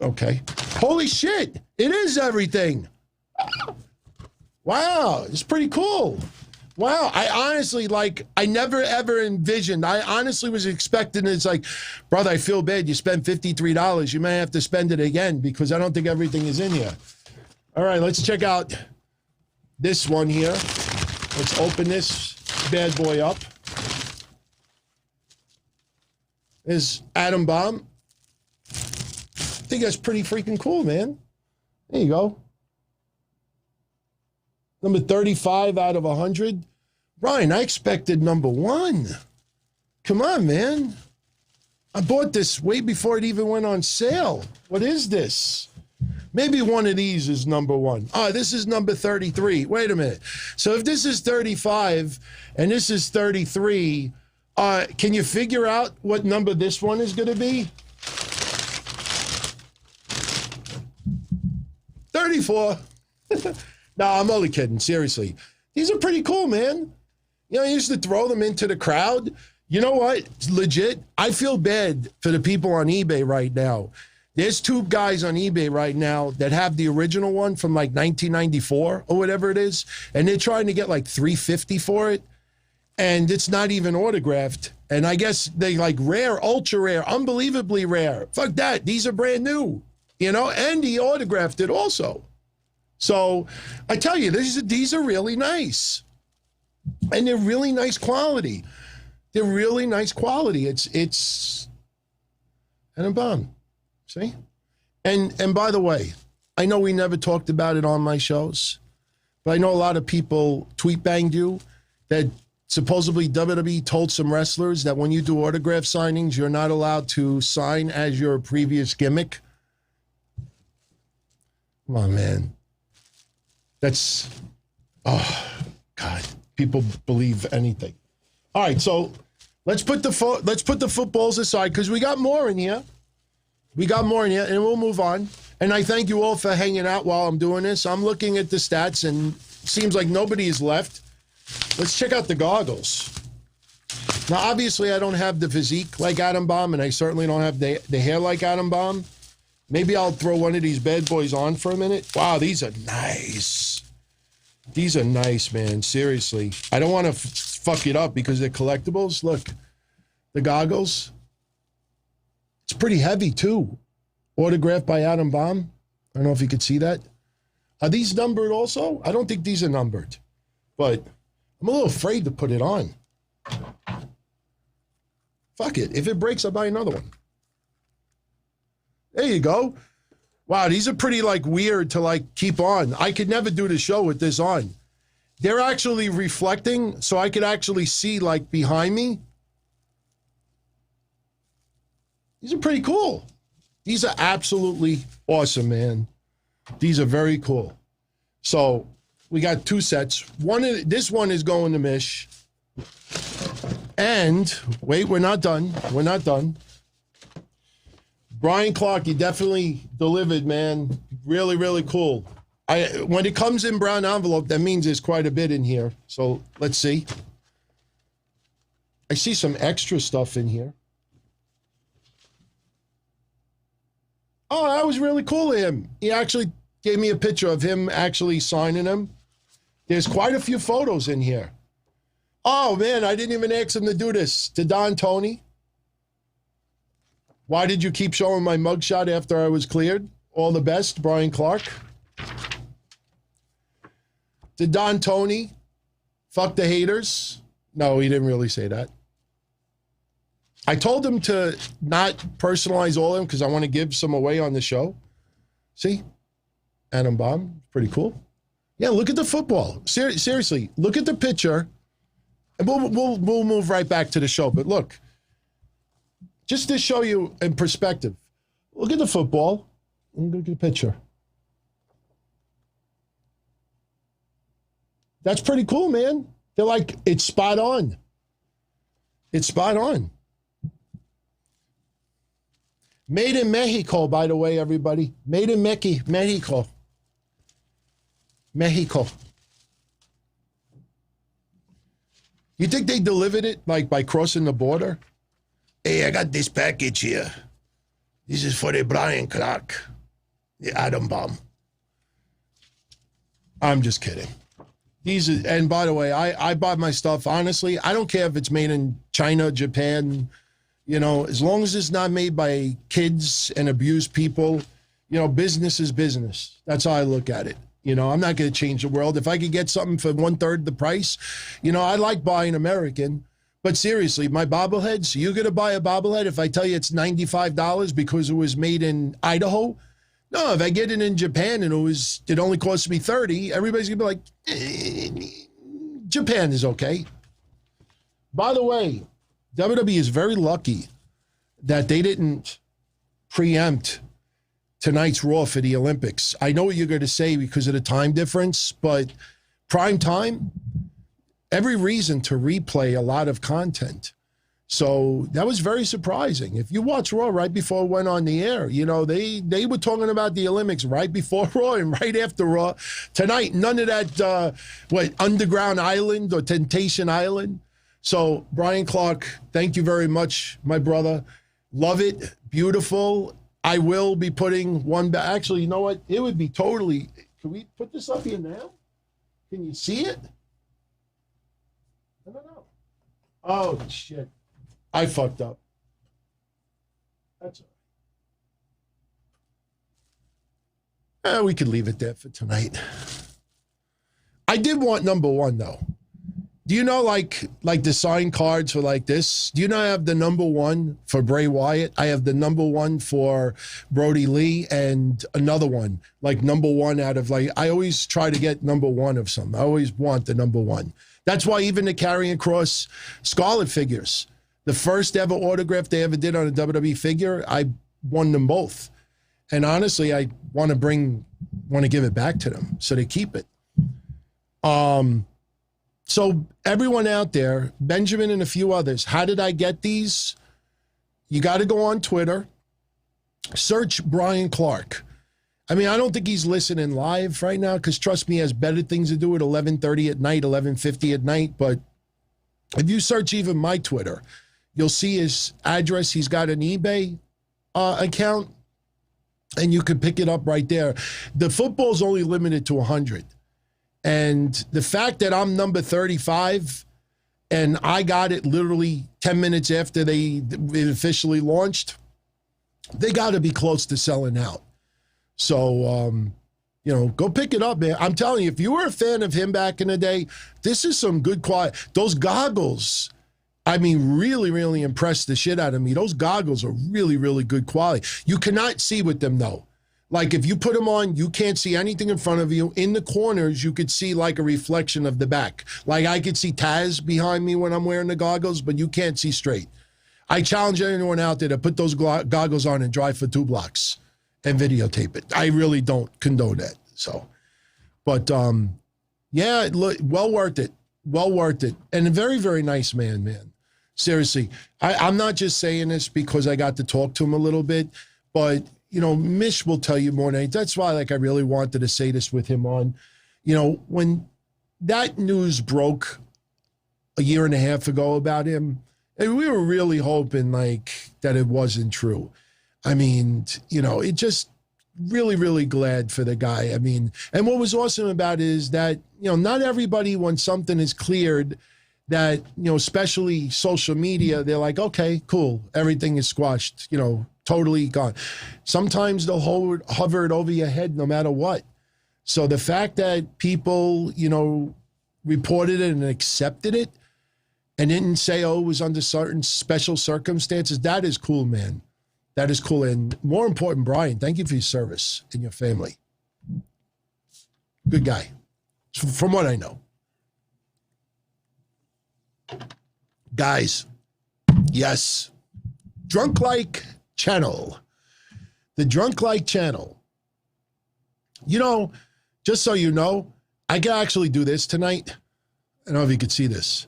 Okay. Holy shit. It is everything. Wow. It's pretty cool. Wow, I honestly, I never ever envisioned. I honestly was expecting it's like, brother, I feel bad. You spent $53. You may have to spend it again because I don't think everything is in here. All right, let's check out this one here. Let's open this bad boy up. There's Adam Bomb. I think that's pretty freaking cool, man. There you go. Number 35 out of 100. Brian, I expected number 1. Come on, man. I bought this way before it even went on sale. What is this? Maybe one of these is number 1. Oh, this is number 33. Wait a minute. So if this is 35 and this is 33, can you figure out what number this one is going to be? 34. No, I'm only kidding. Seriously. These are pretty cool, man. I used to throw them into the crowd. You know what? It's legit. I feel bad for the people on eBay right now. There's 2 guys on eBay right now that have the original one from 1994 or whatever it is, and they're trying to get $350 for it. and it's not even autographed. And I guess they like rare, ultra rare, unbelievably rare. Fuck that. These are brand new, you know, and he autographed it also. So I tell you, these are really nice. And they're really nice quality. They're really nice quality. It's and a bomb. See? And by the way, I know we never talked about it on my shows, but I know a lot of people tweet banged you that supposedly WWE told some wrestlers that when you do autograph signings, you're not allowed to sign as your previous gimmick. Come on, man. That's, oh, God. People believe anything. All right, so let's put the footballs aside because we got more in here. And we'll move on. And I thank you all for hanging out while I'm doing this. I'm looking at the stats, and it seems like nobody is left. Let's check out the goggles. Now, obviously, I don't have the physique like Adam Bomb, and I certainly don't have the hair like Adam Bomb. Maybe I'll throw one of these bad boys on for a minute. Wow, these are nice. These are nice, man. Seriously. I don't want to fuck it up because they're collectibles. Look, the goggles. It's pretty heavy, too. Autographed by Adam Bomb. I don't know if you could see that. Are these numbered also? I don't think these are numbered. But I'm a little afraid to put it on. Fuck it. If it breaks, I'll buy another one. There you go. Wow, these are pretty, like, weird to, like, keep on. I could never do the show with this on. They're actually reflecting, so I could actually see, like, behind me. These are pretty cool. These are absolutely awesome, man. These are very cool. So we got two sets. This one is going to Mish. And, wait, we're not done. We're not done. Bryan Clark, you definitely delivered, man. Really, really cool. When it comes in brown envelope, that means there's quite a bit in here. So let's see. I see some extra stuff in here. Oh, that was really cool of him. He actually gave me a picture of him actually signing them. There's quite a few photos in here. Oh, man, I didn't even ask him to do this. To Don Tony. Why did you keep showing my mugshot after I was cleared? All the best, Bryan Clark. To Don Tony. Fuck the haters. No, he didn't really say that. I told him to not personalize all of them because I want to give some away on the show. See? Adam Bomb. Pretty cool. Yeah, look at the football. Seriously, look at the picture. And we'll move right back to the show. But look, just to show you in perspective, look at the football. Look at the picture. That's pretty cool, man. They're like, it's spot on. It's spot on. Made in Mexico, by the way, everybody. Made in Mexico. Mexico. You think they delivered it, like, by crossing the border? Hey, I got this package here. This is for the Bryan Clark, the Adam Bomb. I'm just kidding. And by the way, I bought my stuff, honestly. I don't care if it's made in China, Japan, you know, as long as it's not made by kids and abused people, you know, business is business. That's how I look at it. You know, I'm not going to change the world. If I could get something for 1/3 the price, you know, I like buying American. But seriously, my bobbleheads, you're going to buy a bobblehead if I tell you it's $95 because it was made in Idaho? No, if I get it in Japan and it only cost me $30, everybody's going to be like, Japan is okay. By the way, WWE is very lucky that they didn't preempt tonight's Raw for the Olympics. I know what you're going to say because of the time difference, but prime time, every reason to replay a lot of content. So that was very surprising. If you watch Raw right before it went on the air, you know, they were talking about the Olympics right before Raw and right after Raw. Tonight, none of that, Underground Island or Temptation Island. So, Bryan Clark, thank you very much, my brother. Love it. Beautiful. I will be putting one back. Actually, you know what? It would be totally... Can we put this up here now? Can you see it? I don't know. Oh, shit. I fucked up. That's all right. We could leave it there for tonight. I did want number one, though. Do you know, like the signed cards for like this? Do you know I have the number one for Bray Wyatt? I have the number one for Brody Lee and another one, like number one out of like, I always try to get number one of something. I always want the number one. That's why even the Karrion Kross Scarlet figures, the first ever autograph they ever did on a WWE figure, I won them both. And honestly, I want to give it back to them so they keep it. So everyone out there, Benjamin and a few others, how did I get these? You got to go on Twitter, search Bryan Clark. I mean, I don't think he's listening live right now because trust me, he has better things to do at 11:30 at night, 11:50 at night. But if you search even my Twitter, you'll see his address. He's got an eBay account, and you can pick it up right there. The football's only limited to 100. And the fact that I'm number 35 and I got it literally 10 minutes after it officially launched, they got to be close to selling out. So, go pick it up, man. I'm telling you, if you were a fan of him back in the day, this is some good quality. Those goggles, I mean, really, really impressed the shit out of me. Those goggles are really, really good quality. You cannot see with them, though. Like, if you put them on, you can't see anything in front of you. In the corners, you could see, like, a reflection of the back. Like, I could see Taz behind me when I'm wearing the goggles, but you can't see straight. I challenge anyone out there to put those goggles on and drive for 2 blocks and videotape it. I really don't condone that. So, but, yeah, look, well worth it. Well worth it. And a very, very nice man. Seriously. I'm not just saying this because I got to talk to him a little bit, but Mish will tell you more than anything. That's why, I really wanted to say this with him on. When that news broke a year and a half ago about him, and we were really hoping, that it wasn't true. I mean, it just really, really glad for the guy. I mean, and what was awesome about it is that, not everybody, when something is cleared, that, especially social media, they're like, okay, cool, everything is squashed, totally gone. Sometimes they'll hover it over your head no matter what. So the fact that people, reported it and accepted it and didn't say, oh, it was under certain special circumstances, that is cool, man. That is cool. And more important, Brian, thank you for your service and your family. Good guy, from what I know. Guys, yes, Drunk Like channel. The Drunk Like channel. Just so you know, I could actually do this tonight. I don't know if you could see this.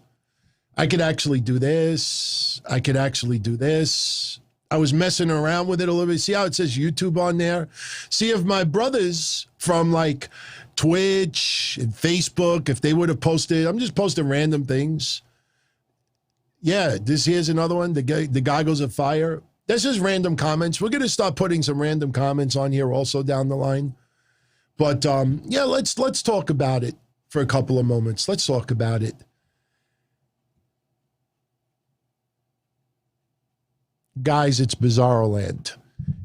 I could actually do this. I could actually do this. I was messing around with it a little bit. See how it says YouTube on there? See if my brothers from Twitch and Facebook, if they would have posted, I'm just posting random things. Yeah, here's another one. The goggles of fire. This is random comments. We're going to start putting some random comments on here also down the line. But, yeah, let's talk about it for a couple of moments. Let's talk about it. Guys, it's Bizarro Land.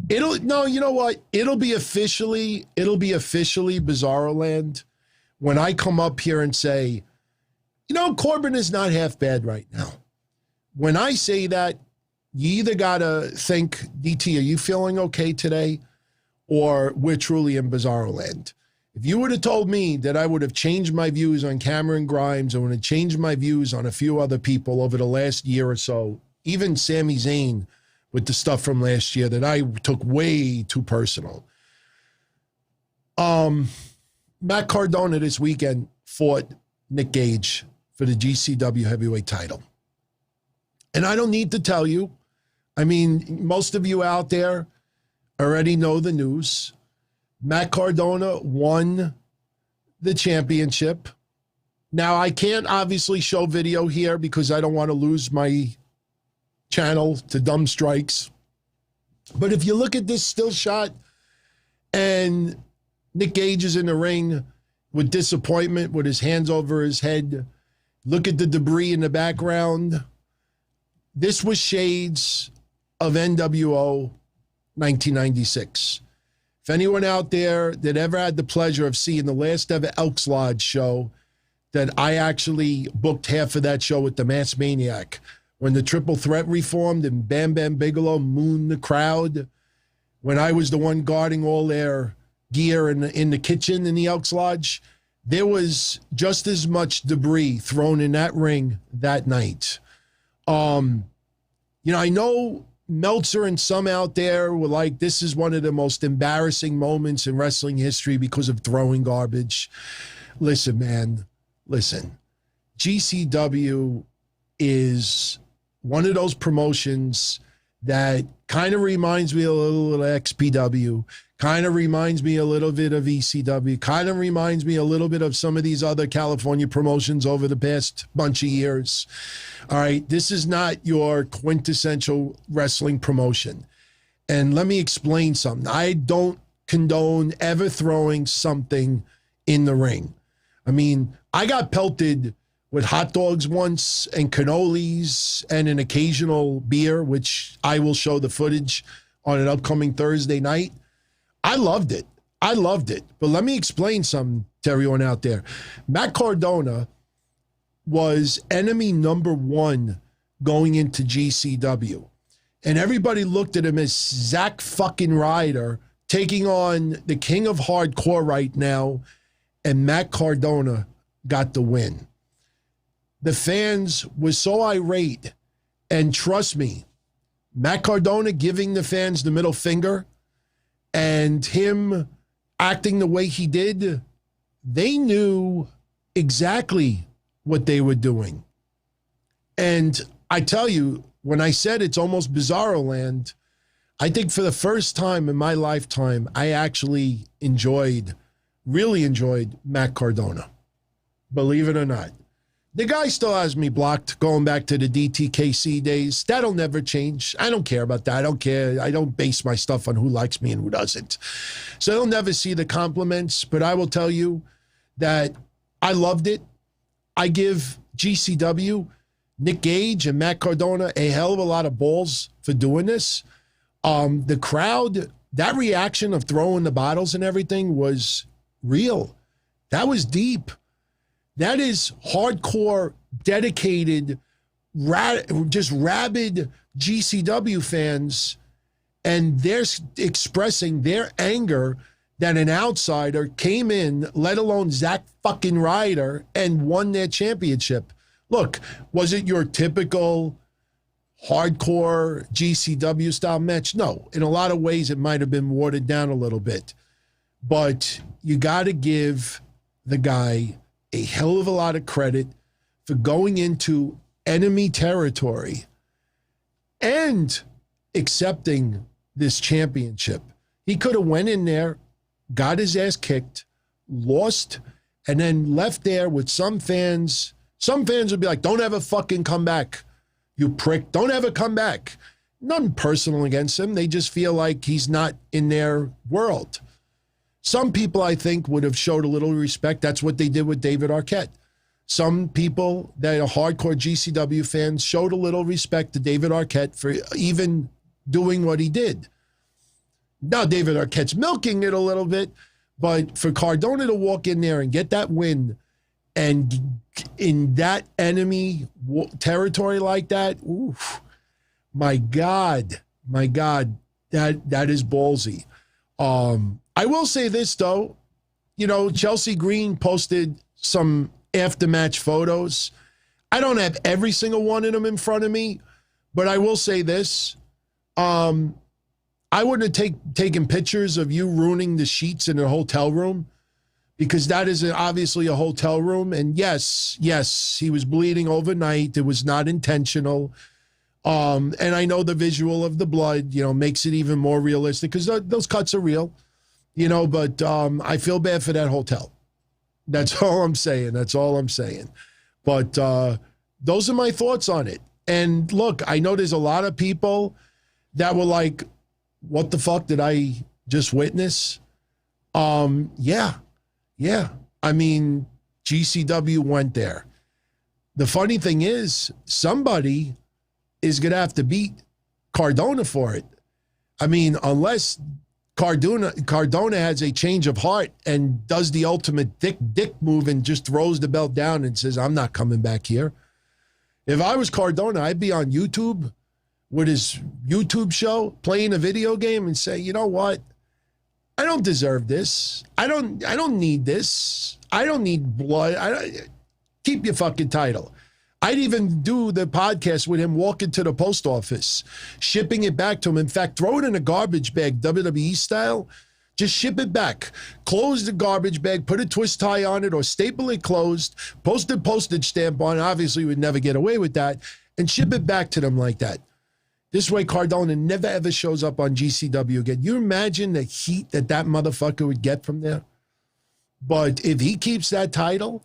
You know what? It'll be officially Bizarro Land when I come up here and say, Corbin is not half bad right now. When I say that, you either got to think, DT, are you feeling okay today? Or we're truly in Bizarro Land. If you would have told me that I would have changed my views on Cameron Grimes, I would have changed my views on a few other people over the last year or so, even Sami Zayn with the stuff from last year that I took way too personal. Matt Cardona this weekend fought Nick Gage for the GCW Heavyweight Title. And I don't need to tell you. I mean, most of you out there already know the news. Matt Cardona won the championship. Now, I can't obviously show video here because I don't want to lose my channel to dumb strikes. But if you look at this still shot and Nick Gage is in the ring with disappointment with his hands over his head, look at the debris in the background. this was shades of NWO 1996. If anyone out there that ever had the pleasure of seeing the last ever Elks Lodge show, that I actually booked half of that show with the Mass Maniac, when the Triple Threat reformed and Bam Bam Bigelow mooned the crowd, when I was the one guarding all their gear in the kitchen in the Elks Lodge, there was just as much debris thrown in that ring that night. I know Meltzer and some out there were like, this is one of the most embarrassing moments in wrestling history because of throwing garbage. Listen, man, listen. GCW is one of those promotions that kind of reminds me a little of XPW, kind of reminds me a little bit of ECW, kind of reminds me a little bit of some of these other California promotions over the past bunch of years. All right, this is not your quintessential wrestling promotion. And let me explain something. I don't condone ever throwing something in the ring. I mean, I got pelted with hot dogs once and cannolis and an occasional beer, which I will show the footage on an upcoming Thursday night. I loved it. But let me explain something to everyone out there. Matt Cardona was enemy number one going into GCW. And everybody looked at him as Zack fucking Ryder taking on the king of hardcore right now. And Matt Cardona got the win. The fans were so irate. And trust me, Matt Cardona giving the fans the middle finger and him acting the way he did, they knew exactly what they were doing. And I tell you, when I said it's almost Bizarro Land, I think for the first time in my lifetime, I actually really enjoyed Matt Cardona. Believe it or not. The guy still has me blocked going back to the DTKC days. That'll never change. I don't care about that. I don't care. I don't base my stuff on who likes me and who doesn't. So they'll never see the compliments, but I will tell you that I loved it. I give GCW, Nick Gage and Matt Cardona a hell of a lot of balls for doing this. The crowd, that reaction of throwing the bottles and everything was real. That was deep. That is hardcore, dedicated, just rabid GCW fans, and they're expressing their anger that an outsider came in, let alone Zack fucking Ryder, and won their championship. Look, was it your typical hardcore GCW style match? No. In a lot of ways, it might have been watered down a little bit. But you got to give the guy a hell of a lot of credit for going into enemy territory and accepting this championship. He could have went in there, got his ass kicked, lost, and then left there with some fans. Some fans would be like, don't ever fucking come back, you prick. Don't ever come back. Nothing personal against him. They just feel like he's not in their world. Some people, I think, would have showed a little respect. That's what they did with David Arquette. Some people that are hardcore GCW fans showed a little respect to David Arquette for even doing what he did. Now, David Arquette's milking it a little bit, but for Cardona to walk in there and get that win and in that enemy territory like that, oof, my God, that is ballsy. I will say this, though. You know, Chelsea Green posted some after-match photos. I don't have every single one of them in front of me, but I will say this. I wouldn't have taken pictures of you ruining the sheets in a hotel room, because that is obviously a hotel room. And yes, he was bleeding overnight. It was not intentional. And I know the visual of the blood, makes it even more realistic, because those cuts are real. But I feel bad for that hotel. That's all I'm saying. But those are my thoughts on it. And look, I know there's a lot of people that were like, what the fuck did I just witness? Yeah. I mean, GCW went there. The funny thing is, somebody is going to have to beat Cardona for it. I mean, unless Cardona has a change of heart and does the ultimate dick move and just throws the belt down and says, I'm not coming back here. If I was Cardona, I'd be on YouTube with his YouTube show playing a video game and say, you know what? I don't deserve this. I don't need this. I don't need blood. Keep your fucking title. I'd even do the podcast with him walking to the post office, shipping it back to him. In fact, throw it in a garbage bag, WWE style. Just ship it back. Close the garbage bag, put a twist tie on it or staple it closed, post a postage stamp on it. Obviously, we'd never get away with that. And ship it back to them like that. This way, Cardona never ever shows up on GCW again. You imagine the heat that motherfucker would get from there? But if he keeps that title,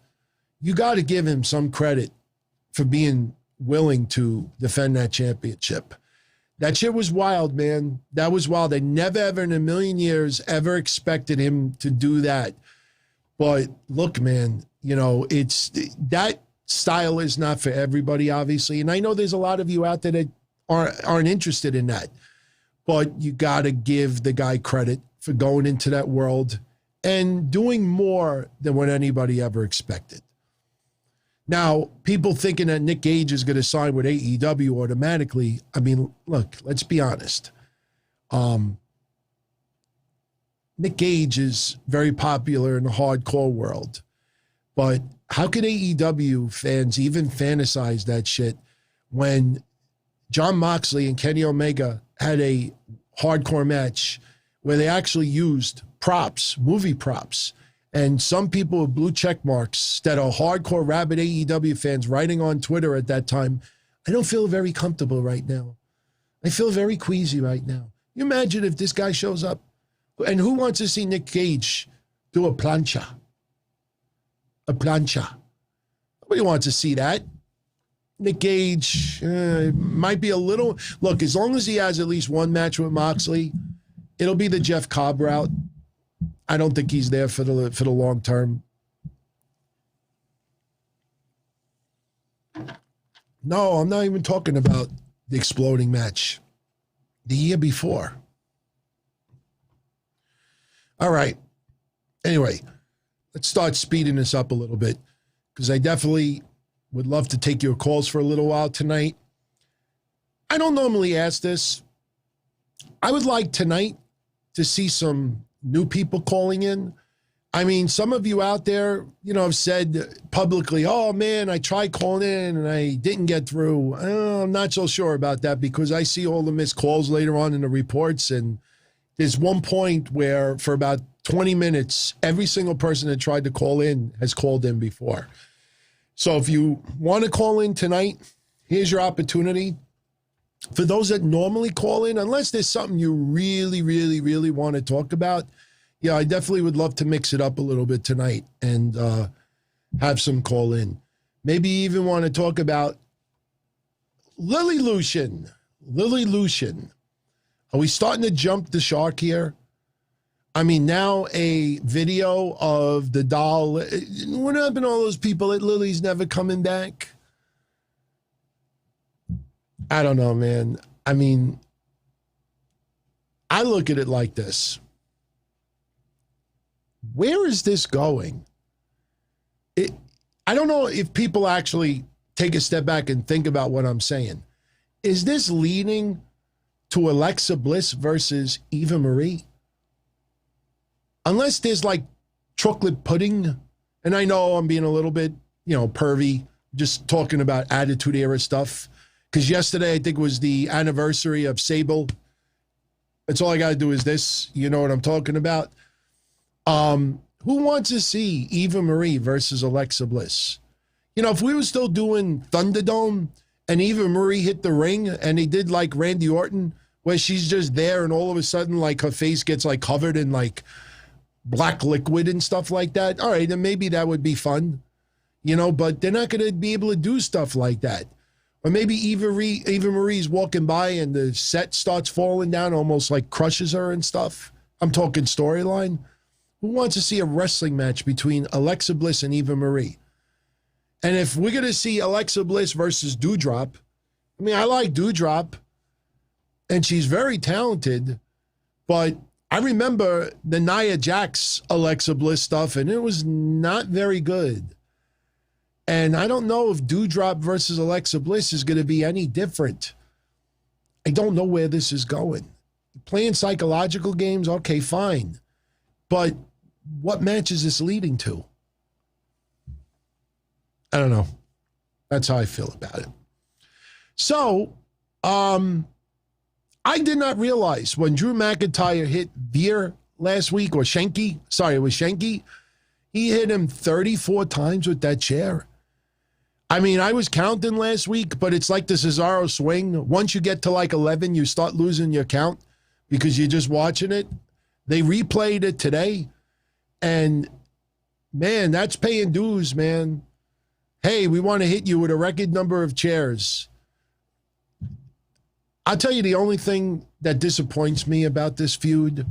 you got to give him some credit for being willing to defend that championship. That shit was wild, man. That was wild. They never, ever in a million years ever expected him to do that. But look, man, you know, it's that style is not for everybody, obviously. And I know there's a lot of you out there that aren't interested in that. But you got to give the guy credit for going into that world and doing more than what anybody ever expected. Now, people thinking that Nick Gage is going to sign with AEW automatically. I mean, look, let's be honest. Nick Gage is very popular in the hardcore world. But how could AEW fans even fantasize that shit when Jon Moxley and Kenny Omega had a hardcore match where they actually used props, movie props? And some people with blue check marks that are hardcore rabid AEW fans writing on Twitter at that time, I don't feel very comfortable right now. I feel very queasy right now. You imagine if this guy shows up, and who wants to see Nick Gage do a plancha? A plancha. Nobody wants to see that. Nick Gage might be a little, look, as long as he has at least one match with Moxley, it'll be the Jeff Cobb route. I don't think he's there for the long term. No, I'm not even talking about the exploding match. The year before. All right. Anyway, let's start speeding this up a little bit because I definitely would love to take your calls for a little while tonight. I don't normally ask this. I would like tonight to see some new people calling in. I mean, some of you out there, you know, have said publicly, oh man, I tried calling in and I didn't get through. I'm not so sure about that because I see all the missed calls later on in the reports. And there's one point where for about 20 minutes, every single person that tried to call in has called in before. So if you want to call in tonight, here's your opportunity. For those that normally call in, unless there's something you really, really, really want to talk about, yeah, I definitely would love to mix it up a little bit tonight and have some call in. Maybe even want to talk about Lily Lucian. Lily Lucian. Are we starting to jump the shark here? I mean, now a video of the doll. What happened to all those people that Lily's never coming back? I don't know, man. I mean, I look at it like this. Where is this going? I don't know if people actually take a step back and think about what I'm saying. Is this leading to Alexa Bliss versus Eva Marie? Unless there's like chocolate pudding, and I know I'm being a little bit, you know, pervy, just talking about Attitude Era stuff. Because yesterday, I think, was the anniversary of Sable. That's all I got to do is this. You know what I'm talking about? Who wants to see Eva Marie versus Alexa Bliss? You know, if we were still doing Thunderdome and Eva Marie hit the ring and they did like Randy Orton, where she's just there and all of a sudden, like, her face gets, like, covered in, like, black liquid and stuff like that. All right, then maybe that would be fun. You know, but they're not going to be able to do stuff like that. Or maybe Eva Marie's walking by and the set starts falling down, almost like crushes her and stuff. I'm talking storyline. Who wants to see a wrestling match between Alexa Bliss and Eva Marie? And if we're going to see Alexa Bliss versus Doudrop, I mean, I like Doudrop, and she's very talented, but I remember the Nia Jax Alexa Bliss stuff, and it was not very good. And I don't know if Doudrop versus Alexa Bliss is going to be any different. I don't know where this is going. Playing psychological games, okay, fine. But what match is this leading to? I don't know. That's how I feel about it. So, I did not realize when Drew McIntyre hit Veer last week, or Shanky, sorry, it was Shanky, he hit him 34 times with that chair. I mean, I was counting last week, but it's like the Cesaro swing. Once you get to like 11, you start losing your count because you're just watching it. They replayed it today, and man, that's paying dues, man. Hey, we want to hit you with a record number of chairs. I'll tell you the only thing that disappoints me about this feud,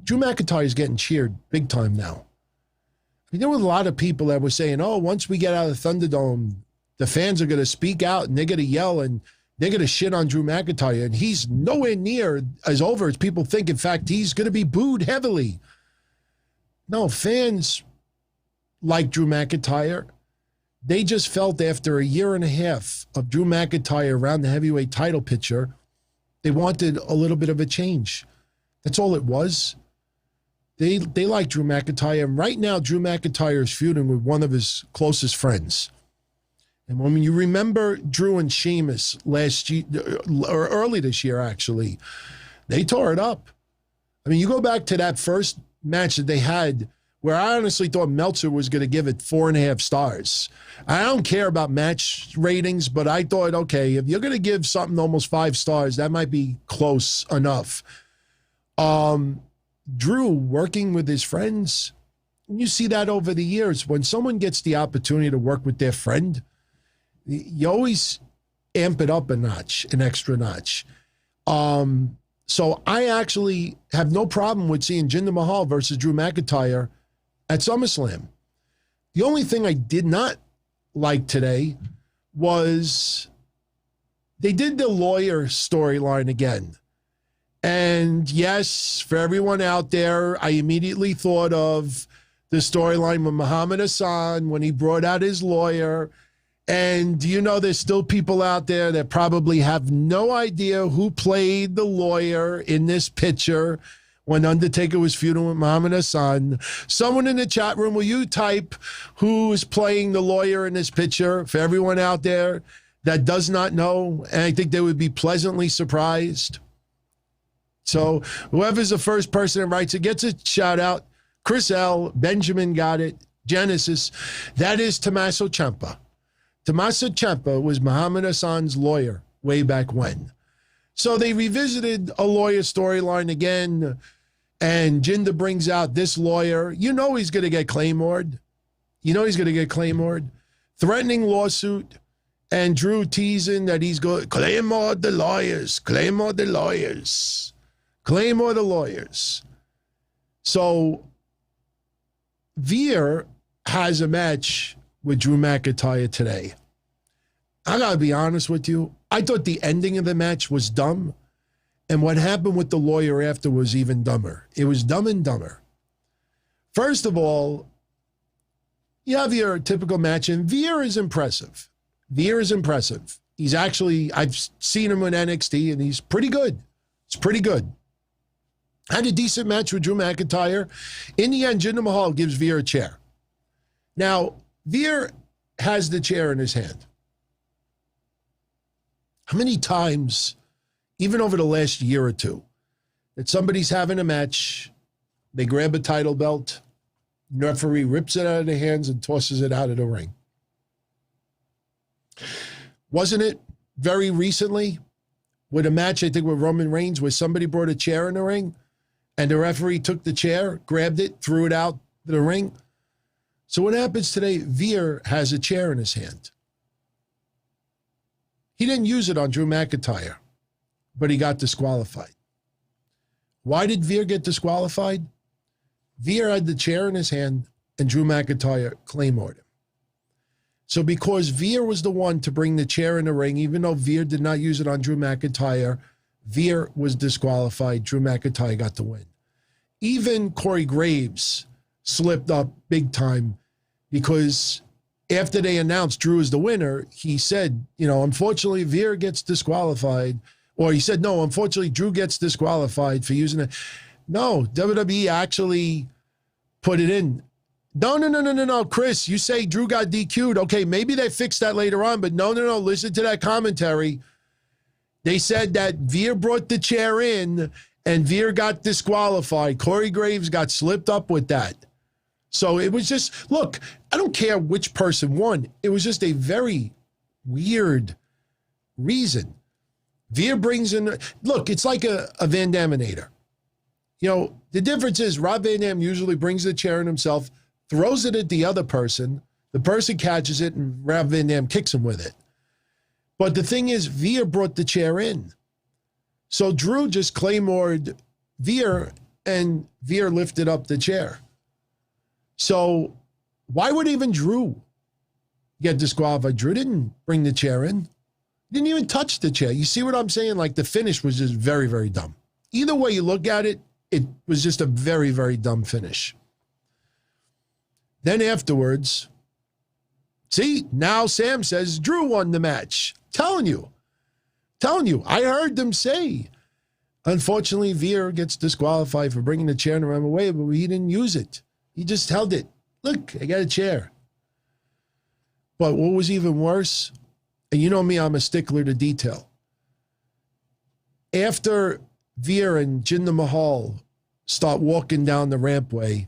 Drew McIntyre is getting cheered big time now. I mean, there were a lot of people that were saying, oh, once we get out of the Thunderdome, the fans are going to speak out and they're going to yell and they're going to shit on Drew McIntyre. And he's nowhere near as over as people think. In fact, he's going to be booed heavily. No, fans like Drew McIntyre. They just felt after a year and a half of Drew McIntyre around the heavyweight title picture, they wanted a little bit of a change. That's all it was. They like Drew McIntyre. And right now, Drew McIntyre is feuding with one of his closest friends. And when you remember Drew and Sheamus last year, or early this year, actually, they tore it up. I mean, you go back to that first match that they had where I honestly thought Meltzer was going to give it 4.5 stars. I don't care about match ratings, but I thought, okay, if you're going to give something almost 5 stars, that might be close enough. Drew working with his friends, you see that over the years. When someone gets the opportunity to work with their friend, you always amp it up a notch, an extra notch. So I actually have no problem with seeing Jinder Mahal versus Drew McIntyre at SummerSlam. The only thing I did not like today was they did the lawyer storyline again. And yes, for everyone out there, I immediately thought of the storyline with Muhammad Hassan when he brought out his lawyer. And you know, there's still people out there that probably have no idea who played the lawyer in this picture when Undertaker was feuding with Muhammad Hassan. Someone in the chat room, will you type who's playing the lawyer in this picture for everyone out there that does not know? And I think they would be pleasantly surprised. So whoever's the first person that writes it gets a shout out. Chris L., Benjamin got it, Genesis. That is Tommaso Ciampa. Tommaso Ciampa was Muhammad Hassan's lawyer way back when. So they revisited a lawyer storyline again, and Jinder brings out this lawyer. You know he's going to get Claymored. You know he's going to get Claymored. Threatening lawsuit, and Drew teasing that he's going, Claymore the lawyers, Claymore the lawyers, Claymore the lawyers. So Veer has a match with Drew McIntyre today. I got to be honest with you. I thought the ending of the match was dumb. And what happened with the lawyer after was even dumber. It was dumb and dumber. First of all, you have your typical match, and Veer is impressive. Veer is impressive. He's actually, I've seen him in NXT, and he's pretty good. It's pretty good. Had a decent match with Drew McIntyre. In the end, Jinder Mahal gives Veer a chair. Now, Veer has the chair in his hand. How many times, even over the last year or two, that somebody's having a match, they grab a title belt, the referee rips it out of their hands and tosses it out of the ring? Wasn't it very recently with a match, I think, with Roman Reigns, where somebody brought a chair in the ring and the referee took the chair, grabbed it, threw it out the ring? So what happens today? Veer has a chair in his hand. He didn't use it on Drew McIntyre, but he got disqualified. Why did Veer get disqualified? Veer had the chair in his hand, and Drew McIntyre claymored him. So because Veer was the one to bring the chair in the ring, even though Veer did not use it on Drew McIntyre, Veer was disqualified. Drew McIntyre got the win. Even Corey Graves slipped up big time because after they announced Drew as the winner, he said, unfortunately, Veer gets disqualified. Or he said, no, unfortunately, Drew gets disqualified for using it. No, WWE actually put it in. No, Chris, you say Drew got DQ'd. Okay, maybe they fixed that later on, but no, listen to that commentary. They said that Veer brought the chair in and Veer got disqualified. Corey Graves got slipped up with that. So it was just, look, I don't care which person won. It was just a very weird reason. Veer brings in, look, it's like a Van Daminator. The difference is Rob Van Dam usually brings the chair in himself, throws it at the other person, the person catches it, and Rob Van Dam kicks him with it. But the thing is, Veer brought the chair in. So Drew just claymored Veer, and Veer lifted up the chair. So why would even Drew get disqualified? Drew didn't bring the chair in. Didn't even touch the chair. You see what I'm saying? Like, the finish was just very, very dumb. Either way you look at it, it was just a very, very dumb finish. Then afterwards, see, now Sam says Drew won the match. Telling you. I heard them say, unfortunately, Veer gets disqualified for bringing the chair and ran away, but he didn't use it. He just held it. Look, I got a chair. But what was even worse, and you know me, I'm a stickler to detail. After Veer and Jinder Mahal start walking down the rampway,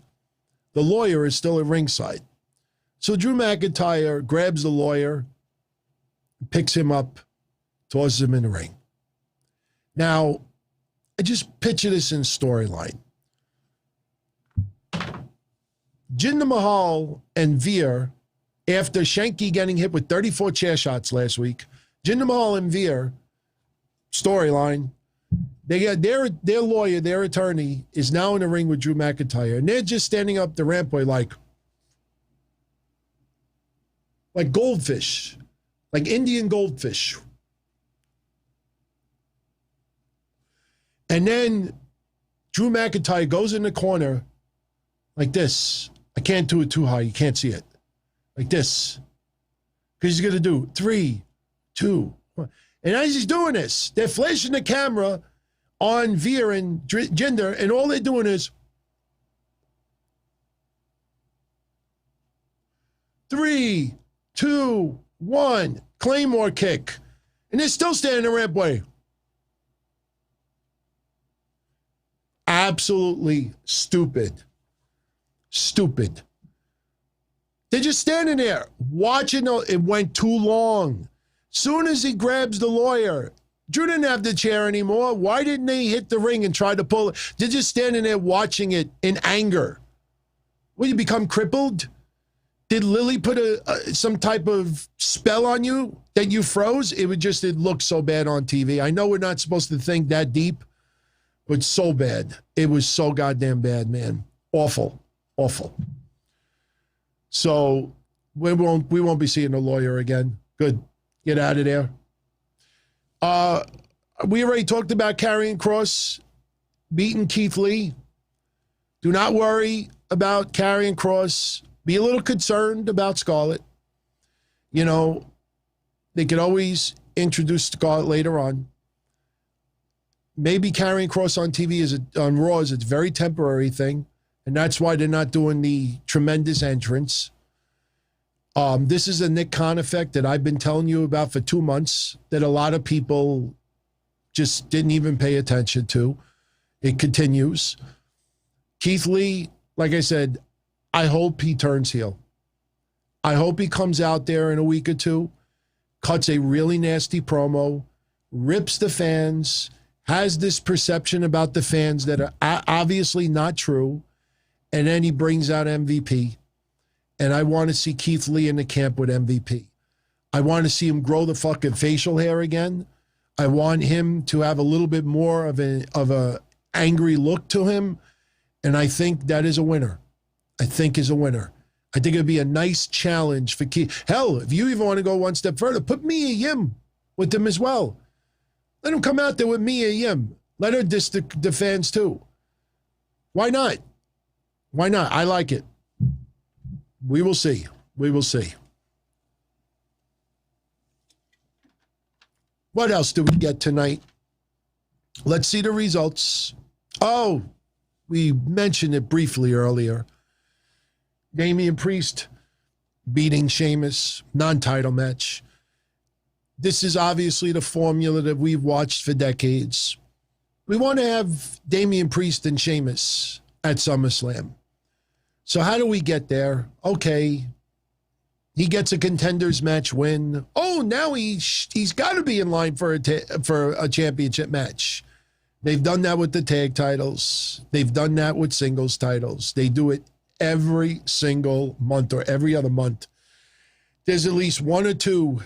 the lawyer is still at ringside. So Drew McIntyre grabs the lawyer, picks him up, tosses him in the ring. Now, I just picture this in storyline. Jinder Mahal and Veer, after Shanky getting hit with 34 chair shots last week, Jinder Mahal and Veer, storyline, they got their lawyer, their attorney, is now in the ring with Drew McIntyre, and they're just standing up the rampway like goldfish, like Indian goldfish. And then Drew McIntyre goes in the corner like this. I can't do it too high. You can't see it. Like this. Because he's going to do 3, 2, 1. And as he's doing this, they're flashing the camera on Veer and Jinder, and all they're doing is 3, 2, 1, Claymore kick. And they're still standing the rampway. Absolutely stupid. Stupid. They're just standing there watching. It went too long. Soon as he grabs the lawyer, Drew didn't have the chair anymore. Why didn't they hit the ring and try to pull it? They're just standing there watching it in anger. Will you become crippled? Did Lily put some type of spell on you that you froze? It looked so bad on TV. I know we're not supposed to think that deep, but so bad. It was so goddamn bad, man. Awful. So we won't be seeing the lawyer again. Good. Get out of there. We already talked about Karrion Kross beating Keith Lee. Do not worry about Karrion Kross. Be a little concerned about Scarlett. They could always introduce Scarlett later on. Maybe Karrion Kross on TV on Raw is a very temporary thing, and that's why they're not doing the tremendous entrance. This is a Nick Khan effect that I've been telling you about for 2 months that a lot of people just didn't even pay attention to. It continues. Keith Lee, like I said, I hope he turns heel. I hope he comes out there in a week or two, cuts a really nasty promo, rips the fans, has this perception about the fans that are obviously not true, and then he brings out MVP. And I want to see Keith Lee in the camp with MVP. I want to see him grow the fucking facial hair again. I want him to have a little bit more of a angry look to him. And I think that is a winner. I I think it'd be a nice challenge for Keith. Hell, if you even want to go one step further, put Mia Yim with them as well. Let him come out there with Mia Yim. Let her diss the fans too. Why not? Why not? I like it. We will see. We will see. What else do we get tonight? Let's see the results. Oh, we mentioned it briefly earlier. Damian Priest beating Sheamus, non-title match. This is obviously the formula that we've watched for decades. We want to have Damian Priest and Sheamus at SummerSlam. So how do we get there? Okay, he gets a contenders match win. Oh, now he's got to be in line for a championship match. They've done that with the tag titles. They've done that with singles titles. They do it every single month or every other month. There's at least one or two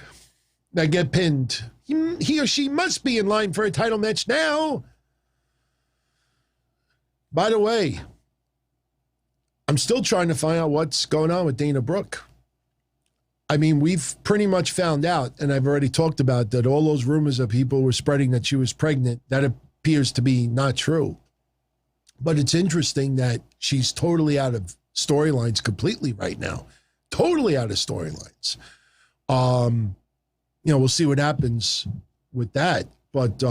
that get pinned. He or she must be in line for a title match now. By the way, I'm still trying to find out what's going on with Dana Brooke. I mean, we've pretty much found out, and I've already talked about that all those rumors that people were spreading that she was pregnant, that appears to be not true. But it's interesting that she's totally out of storylines completely right now. Totally out of storylines. We'll see what happens with that. But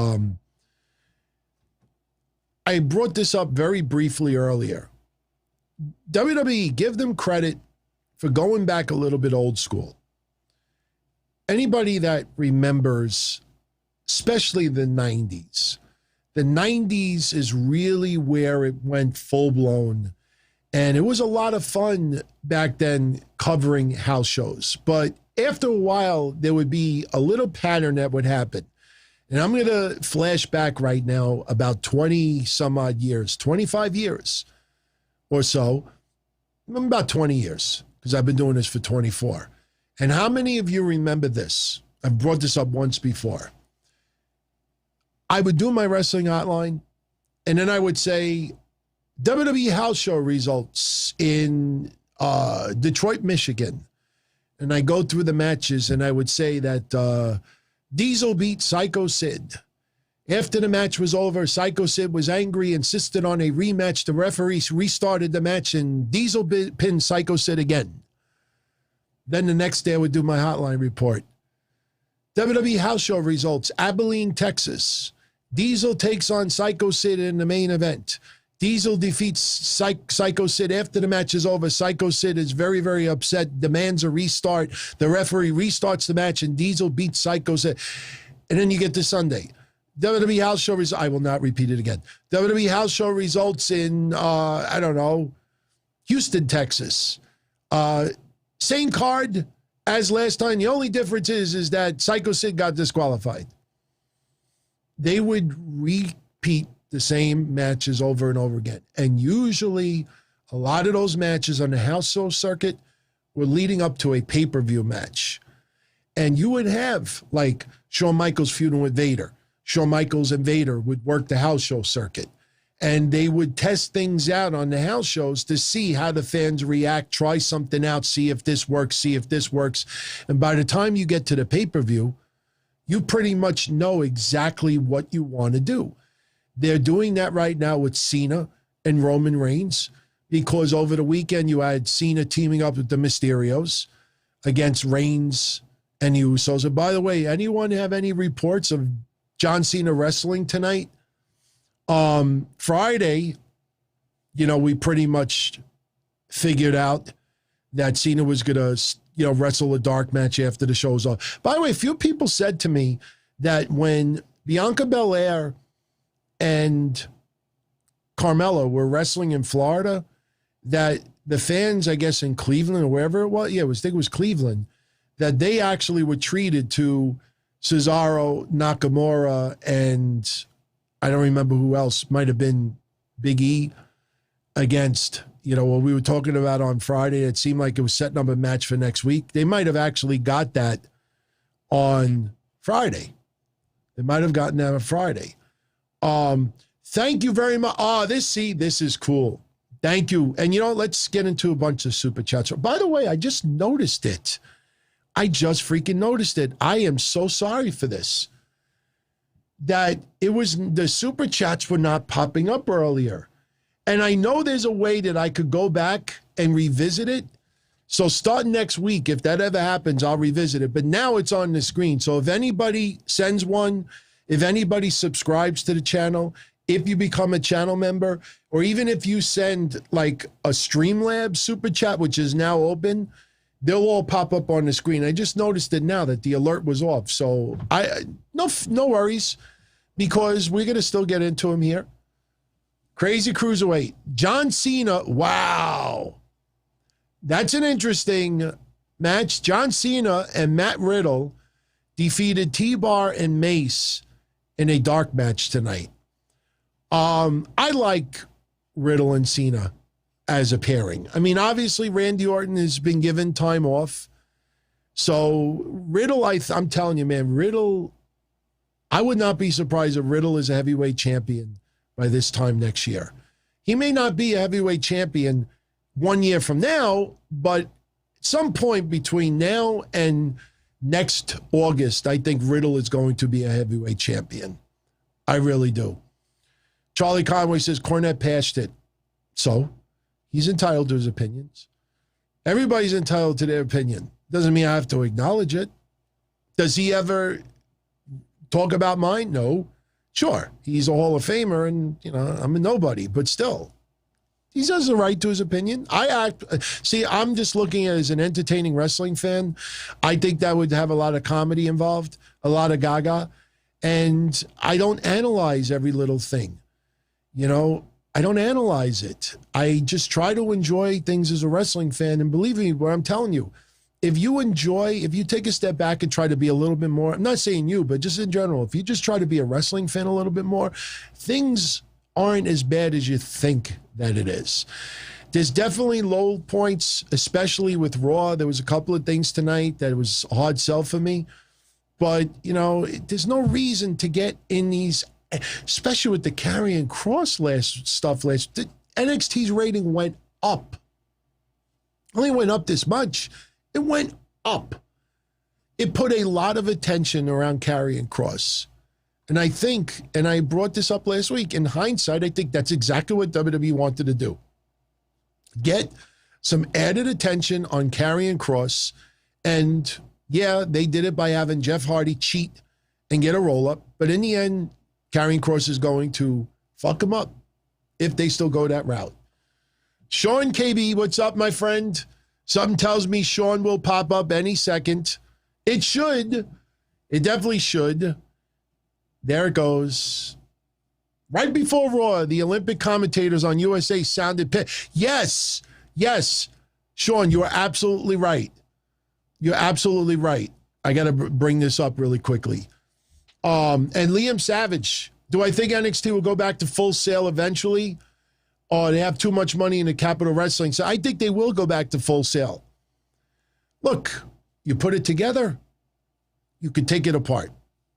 I brought this up very briefly earlier. WWE, give them credit for going back a little bit old school. Anybody that remembers, especially the 90s, the 90s is really where it went full-blown. And it was a lot of fun back then covering house shows. But after a while, there would be a little pattern that would happen. And I'm going to flash back right now about 20 some odd years, 25 years or so, about 20 years, because I've been doing this for 24. And how many of you remember this? I've brought this up once before. I would do my wrestling hotline, and then I would say, WWE house show results in Detroit, Michigan. And I go through the matches, and I would say that Diesel beat Psycho Sid. After the match was over, Psycho Sid was angry, insisted on a rematch. The referee restarted the match, and Diesel pinned Psycho Sid again. Then the next day, I would do my hotline report. WWE house show results, Abilene, Texas. Diesel takes on Psycho Sid in the main event. Diesel defeats Psycho Sid after the match is over. Psycho Sid is very, very upset, demands a restart. The referee restarts the match, and Diesel beats Psycho Sid. And then you get to Sunday. WWE house show results. I will not repeat it again. WWE house show results in, Houston, Texas. Same card as last time. The only difference is that Psycho Sid got disqualified. They would repeat the same matches over and over again. And usually a lot of those matches on the house show circuit were leading up to a pay-per-view match. And you would have like Shawn Michaels feuding with Vader. Shawn Michaels and Vader would work the house show circuit. And they would test things out on the house shows to see how the fans react, try something out, see if this works, see if this works. And by the time you get to the pay-per-view, you pretty much know exactly what you want to do. They're doing that right now with Cena and Roman Reigns, because over the weekend you had Cena teaming up with the Mysterios against Reigns and the Usos. And by the way, anyone have any reports of John Cena wrestling tonight? Friday, we pretty much figured out that Cena was going to, wrestle a dark match after the show's off. By the way, a few people said to me that when Bianca Belair and Carmella were wrestling in Florida, that the fans, I guess in Cleveland or wherever it was, I think it was Cleveland, that they actually were treated to Cesaro, Nakamura, and I don't remember who else, might have been Big E against, what we were talking about on Friday. It seemed like it was setting up a match for next week. They might have actually got that on Friday. They might have gotten that on Friday. Thank you very much. This is cool. Thank you. And let's get into a bunch of super chats. By the way, I just noticed it. I just freaking noticed it. I am so sorry for this. That the super chats were not popping up earlier. And I know there's a way that I could go back and revisit it. So starting next week, if that ever happens, I'll revisit it. But now it's on the screen. So if anybody sends one, if anybody subscribes to the channel, if you become a channel member, or even if you send like a Streamlabs super chat, which is now open, they'll all pop up on the screen. I just noticed it now that the alert was off. So no worries, because we're going to still get into him here. Crazy Cruiserweight. John Cena. Wow. That's an interesting match. John Cena and Matt Riddle defeated T-Bar and Mace in a dark match tonight. I like Riddle and Cena as a pairing. I mean, obviously, Randy Orton has been given time off. So Riddle, I'm telling you, man, Riddle, I would not be surprised if Riddle is a heavyweight champion by this time next year. He may not be a heavyweight champion 1 year from now, but at some point between now and next August, I think Riddle is going to be a heavyweight champion. I really do. Charlie Conway says Cornette passed it. So he's entitled to his opinions. Everybody's entitled to their opinion. Doesn't mean I have to acknowledge it. Does he ever talk about mine? No. Sure, he's a Hall of Famer, and I'm a nobody, but still, he has the right to his opinion. I'm just looking at it as an entertaining wrestling fan. I think that would have a lot of comedy involved, a lot of gaga, and I don't analyze every little thing. I don't analyze it. I just try to enjoy things as a wrestling fan, and believe me, what I'm telling you, if you take a step back and try to be a little bit more, I'm not saying you, but just in general, if you just try to be a wrestling fan a little bit more, things aren't as bad as you think that it is. There's definitely low points, especially with Raw. There was a couple of things tonight that was a hard sell for me. But, there's no reason to get in these, especially with the Karrion Kross last. NXT's rating went up. Only went up this much. It went up. It put a lot of attention around Karrion Kross. And I think, and I brought this up last week, in hindsight, I think that's exactly what WWE wanted to do. Get some added attention on Karrion Kross. And yeah, they did it by having Jeff Hardy cheat and get a roll-up. But in the end, Karrion Kross is going to fuck him up if they still go that route. Sean KB, what's up, my friend? Something tells me Sean will pop up any second. It should. It definitely should. There it goes. Right before Raw, the Olympic commentators on USA sounded pissed. Yes. Sean, you are absolutely right. You're absolutely right. I got to bring this up really quickly. And Liam Savage, do I think NXT will go back to Full Sail eventually? Or they have too much money in the Capital Wrestling? So I think they will go back to Full Sail. Look, you put it together, you can take it apart.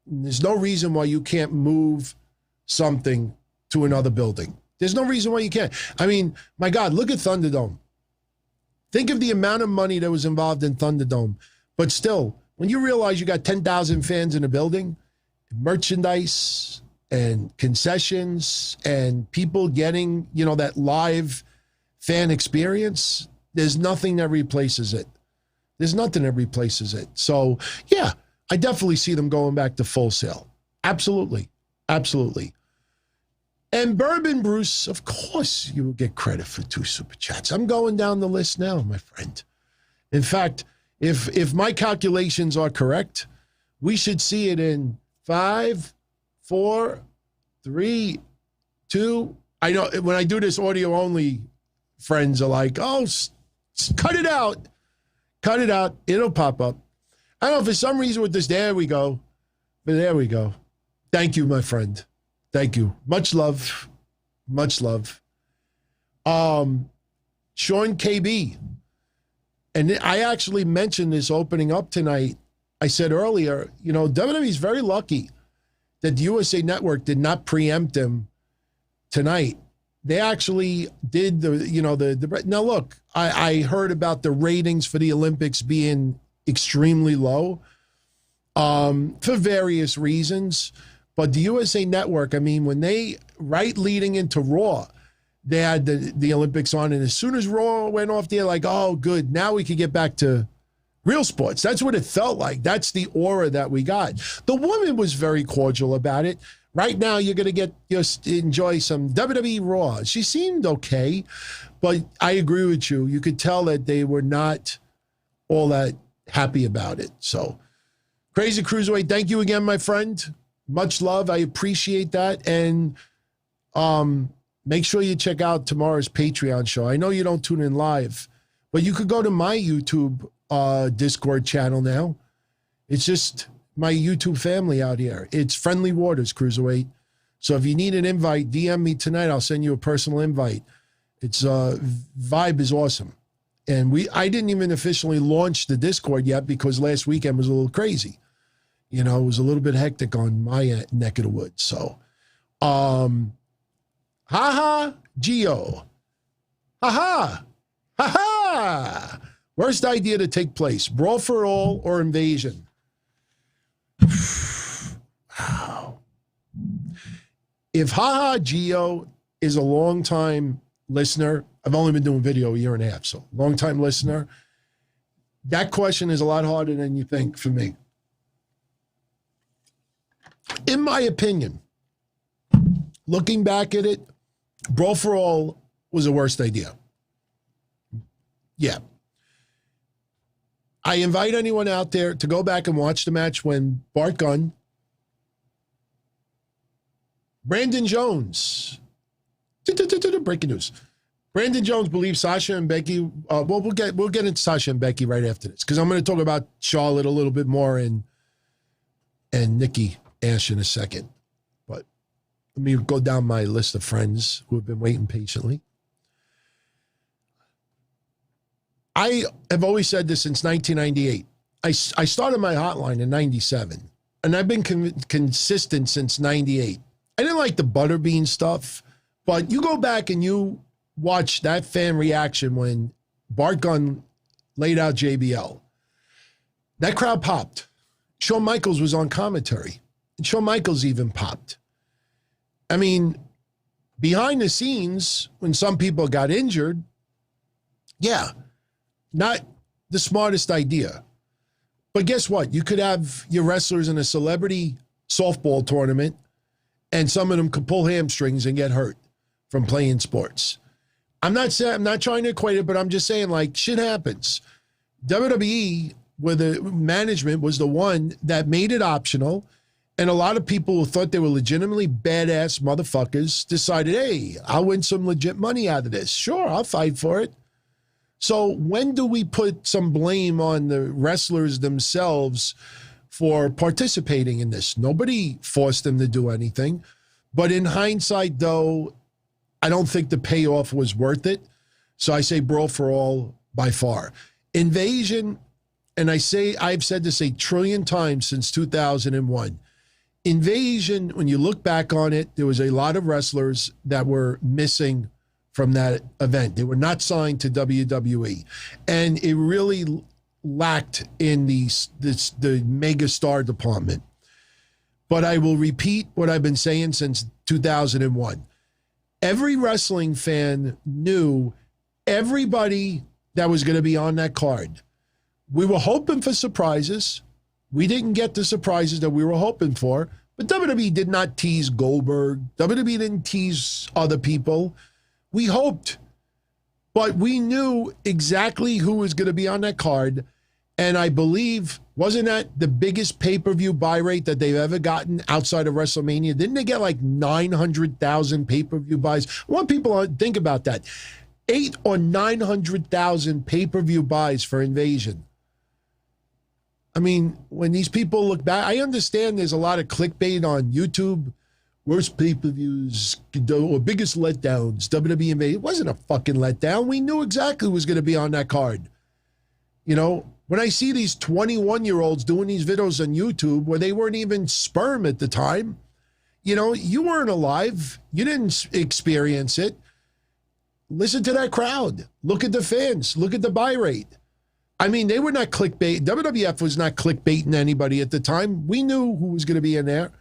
There's no reason why you can't move something to another building. There's no reason why you can't. I mean, my God, look at Thunderdome. Think of the amount of money that was involved in Thunderdome. But still, when you realize you got 10,000 fans in a building, merchandise and concessions and people getting, that live fan experience, there's nothing that replaces it. There's nothing that replaces it. So, yeah, I definitely see them going back to Full Sail. Absolutely. Absolutely. And Bourbon Bruce, of course, you will get credit for 2 super chats. I'm going down the list now, my friend. In fact, if my calculations are correct, we should see it in 5, 4, 3, 2. I know when I do this audio only, friends are like, oh, cut it out. Cut it out. It'll pop up. I don't know, for some reason with this, there we go. But there we go. Thank you, my friend. Thank you. Much love. Much love. Sean KB. And I actually mentioned this opening up tonight. I said earlier, WWE is very lucky that the USA Network did not preempt him tonight They actually did the now look, I heard about the ratings for the Olympics being extremely low for various reasons. But the USA Network, I mean, when they, right leading into Raw, they had the Olympics on, and as soon as Raw went off, they're like, oh, good, now we can get back to real sports. That's what it felt like. That's the aura that we got. The woman was very cordial about it. Right now, you're going to enjoy some WWE Raw. She seemed okay, but I agree with you. You could tell that they were not all that happy about it. So, Crazy Cruiserweight, thank you again, my friend. Much love. I appreciate that. And make sure you check out tomorrow's Patreon show. I know you don't tune in live, but you could go to my YouTube Discord channel now. It's just my YouTube family out here. It's Friendly Waters Cruiserweight. So if you need an invite, DM me tonight. I'll send you a personal invite. It's vibe is awesome. And I didn't even officially launch the Discord yet because last weekend was a little crazy. You know, it was a little bit hectic on my neck of the woods. So, Gio. Worst idea to take place, Brawl for All or Invasion? Wow. If Gio is a long-time listener, I've only been doing video a year and a half, so long-time listener, that question is a lot harder than you think for me. In my opinion, looking back at it, Brawl for All was the worst idea. Yeah. I invite anyone out there to go back and watch the match when Bart Gunn, Brandon Jones, breaking news. Brandon Jones believes Sasha and Becky, we'll get into Sasha and Becky right after this, because I'm going to talk about Charlotte a little bit more and Nikki A.S.H in a second. But let me go down my list of friends who have been waiting patiently. I have always said this since 1998. I started my hotline in 97, and I've been consistent since 98. I didn't like the butterbean stuff, but you go back and you watch that fan reaction when Bart Gunn laid out JBL. That crowd popped. Shawn Michaels was on commentary, and Shawn Michaels even popped. I mean, behind the scenes, when some people got injured, yeah, not the smartest idea. But guess what? You could have your wrestlers in a celebrity softball tournament, and some of them could pull hamstrings and get hurt from playing sports. I'm not trying to equate it, but I'm just saying, like, shit happens. WWE, where the management was the one that made it optional, and a lot of people who thought they were legitimately badass motherfuckers decided, hey, I'll win some legit money out of this. Sure, I'll fight for it. So when do we put some blame on the wrestlers themselves for participating in this? Nobody forced them to do anything. But in hindsight, though, I don't think the payoff was worth it. So I say Brawl for All by far. Invasion, and I've said this 1 trillion times since 2001. Invasion, when you look back on it, there was a lot of wrestlers that were missing from that event. They were not signed to WWE. And it really lacked in the mega star department. But I will repeat what I've been saying since 2001. Every wrestling fan knew everybody that was going to be on that card. We were hoping for surprises. We didn't get the surprises that we were hoping for. But WWE did not tease Goldberg. WWE didn't tease other people. We hoped, but we knew exactly who was going to be on that card. And I believe, wasn't that the biggest pay-per-view buy rate that they've ever gotten outside of WrestleMania? Didn't they get like 900,000 pay-per-view buys? I want people to think about that. 800,000 or 900,000 pay-per-view buys for Invasion. I mean, when these people look back, I understand there's a lot of clickbait on YouTube. Worst pay-per-views or biggest letdowns, WWE Invasion. It wasn't a fucking letdown. We knew exactly who was going to be on that card. You know, when I see these 21-year-olds doing these videos on YouTube where they weren't even sperm at the time, you know, you weren't alive. You didn't experience it. listen to that crowd. Look at the fans. Look at the buy rate. I mean, they were not clickbait. WWF was not clickbaiting anybody at the time. We knew who was going to be in there.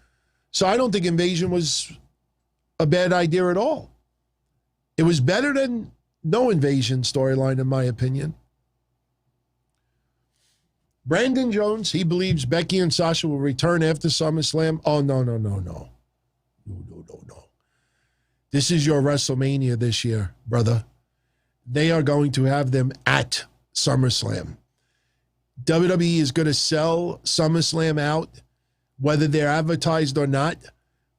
So I don't think Invasion was a bad idea at all. It was better than no Invasion storyline, in my opinion. Brandon Jones, he believes Becky and Sasha will return after SummerSlam. Oh, no. No. This is your WrestleMania this year, brother. They are going to have them at SummerSlam. WWE is going to sell SummerSlam out, whether they're advertised or not.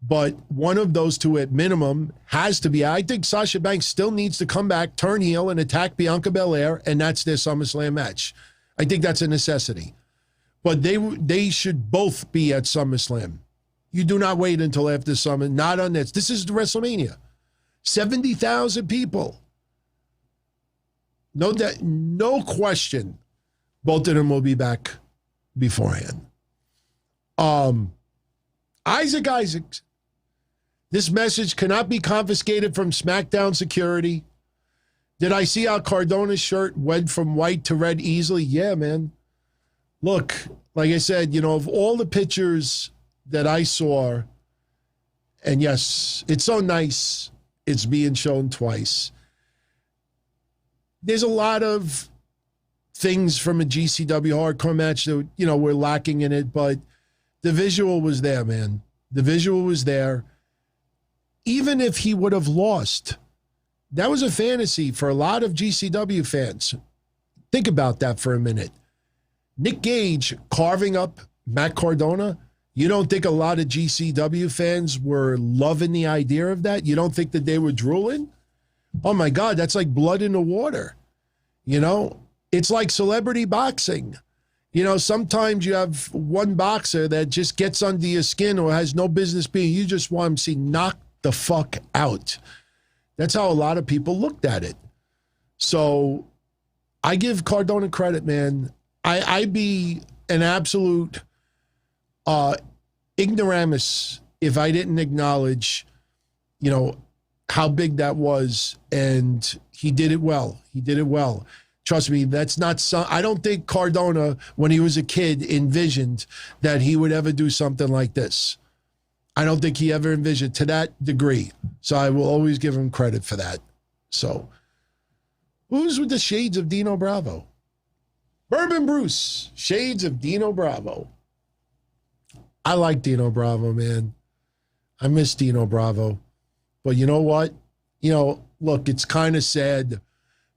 But one of those two at minimum has to be. I think Sasha Banks still needs to come back, turn heel, and attack Bianca Belair, and that's their SummerSlam match. I think that's a necessity. But they should both be at SummerSlam. You do not wait until after Summer. Not on this. This is WrestleMania. 70,000 people. No question. Both of them will be back beforehand. Isaac. This message cannot be confiscated from SmackDown security. Did I see how Cardona's shirt went from white to red easily? Yeah, man. Look, like I said, of all the pictures that I saw, and yes, it's so nice it's being shown twice. There's a lot of things from a GCW hardcore match that, we're lacking in it, but the visual was there, man. The visual was there. Even if he would have lost, that was a fantasy for a lot of GCW fans. Think about that for a minute. Nick Gage carving up Matt Cardona. You don't think a lot of GCW fans were loving the idea of that? You don't think that they were drooling? Oh my God, that's like blood in the water. It's like celebrity boxing. Sometimes you have one boxer that just gets under your skin or has no business being. You just want him to see knocked the fuck out. That's how a lot of people looked at it. So I give Cardona credit, man. I'd be an absolute ignoramus if I didn't acknowledge, how big that was. And he did it well. Trust me, that's not I don't think Cardona, when he was a kid, envisioned that he would ever do something like this. I don't think he ever envisioned to that degree. So I will always give him credit for that. So who's with the shades of Dino Bravo? Bourbon Bruce, shades of Dino Bravo. I like Dino Bravo, man. I miss Dino Bravo. But you know what? Look, it's kind of sad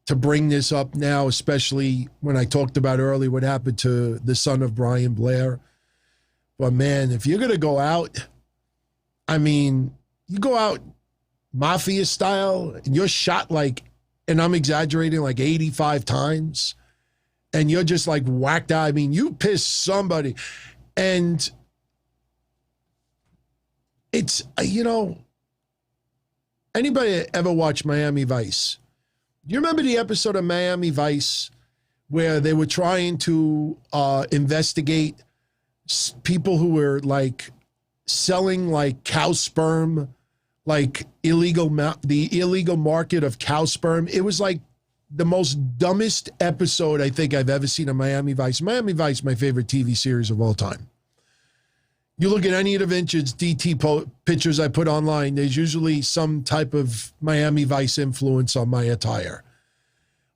to bring this up now, especially when I talked about earlier what happened to the son of Brian Blair. But man, if you're going to go out, you go out mafia style and you're shot and I'm exaggerating, 85 times. And you're just whacked out. You pissed somebody. And it's, anybody ever watch Miami Vice? Do you remember the episode of Miami Vice where they were trying to investigate people who were selling cow sperm, the illegal market of cow sperm? It was the most dumbest episode I think I've ever seen of Miami Vice. Miami Vice, my favorite TV series of all time. You look at any of the vintage DT pictures I put online, there's usually some type of Miami Vice influence on my attire.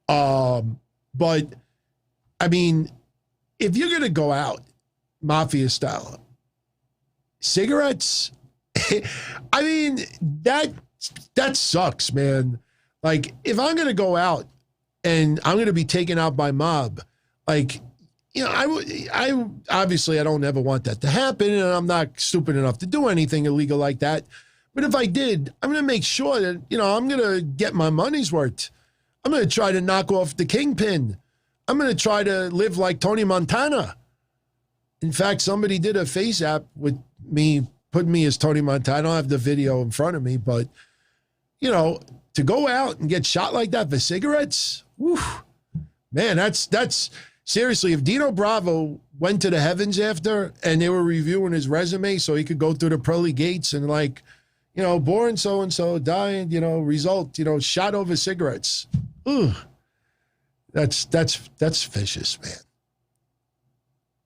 But, if you're going to go out mafia style, cigarettes, that sucks, man. If I'm going to go out and I'm going to be taken out by mob, I obviously I don't ever want that to happen, and I'm not stupid enough to do anything illegal like that. But if I did, I'm going to make sure that, I'm going to get my money's worth. I'm going to try to knock off the kingpin. I'm going to try to live like Tony Montana. In fact, somebody did a face app with me, putting me as Tony Montana. I don't have the video in front of me, but, to go out and get shot like that for cigarettes, whew, man, that's seriously, if Dino Bravo went to the heavens after and they were reviewing his resume so he could go through the pearly gates and born so-and-so, died, result, shot over cigarettes. Ugh. That's vicious, man.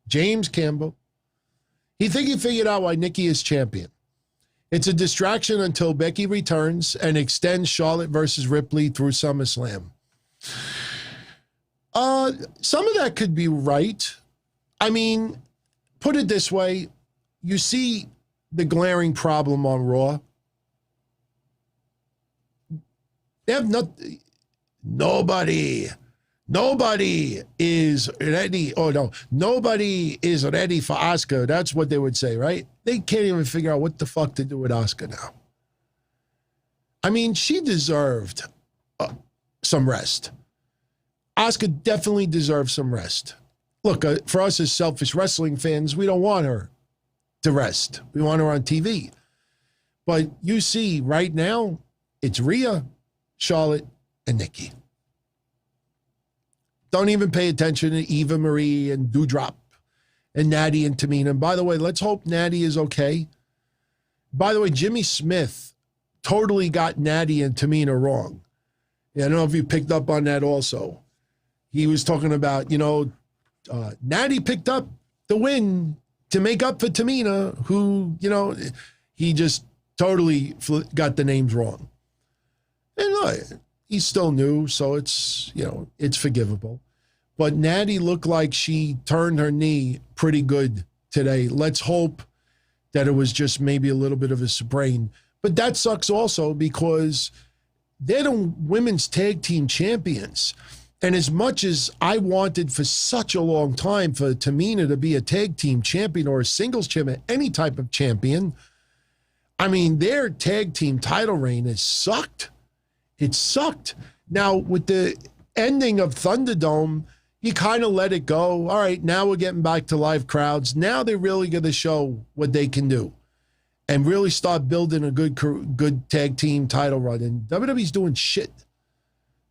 James Campbell. He figured out why Nikki is champion. It's a distraction until Becky returns and extends Charlotte versus Ripley through SummerSlam. Some of that could be right. I mean, put it this way. You see the glaring problem on Raw. They have nobody is ready. Oh, no. Nobody is ready for Asuka. That's what they would say, right? They can't even figure out what the fuck to do with Asuka now. I mean, she deserved some rest. Asuka definitely deserves some rest. Look, for us as selfish wrestling fans, we don't want her to rest. We want her on TV. But you see, right now, it's Rhea, Charlotte, and Nikki. Don't even pay attention to Eva Marie and Doudrop and Natty and Tamina. And by the way, let's hope Natty is okay. By the way, Jimmy Smith totally got Natty and Tamina wrong. Yeah, I don't know if you picked up on that also. He was talking about, Natty picked up the win to make up for Tamina, who, he just totally got the names wrong. And he's still new, so it's, it's forgivable. But Natty looked like she turned her knee pretty good today. Let's hope that it was just maybe a little bit of a sprain. But that sucks also because they're the women's tag team champions. And as much as I wanted for such a long time for Tamina to be a tag team champion or a singles champion, any type of champion, I mean, their tag team title reign has sucked. It sucked. Now, with the ending of Thunderdome, you kind of let it go. All right, now we're getting back to live crowds. Now they're really going to show what they can do and really start building a good tag team title run. And WWE's doing shit.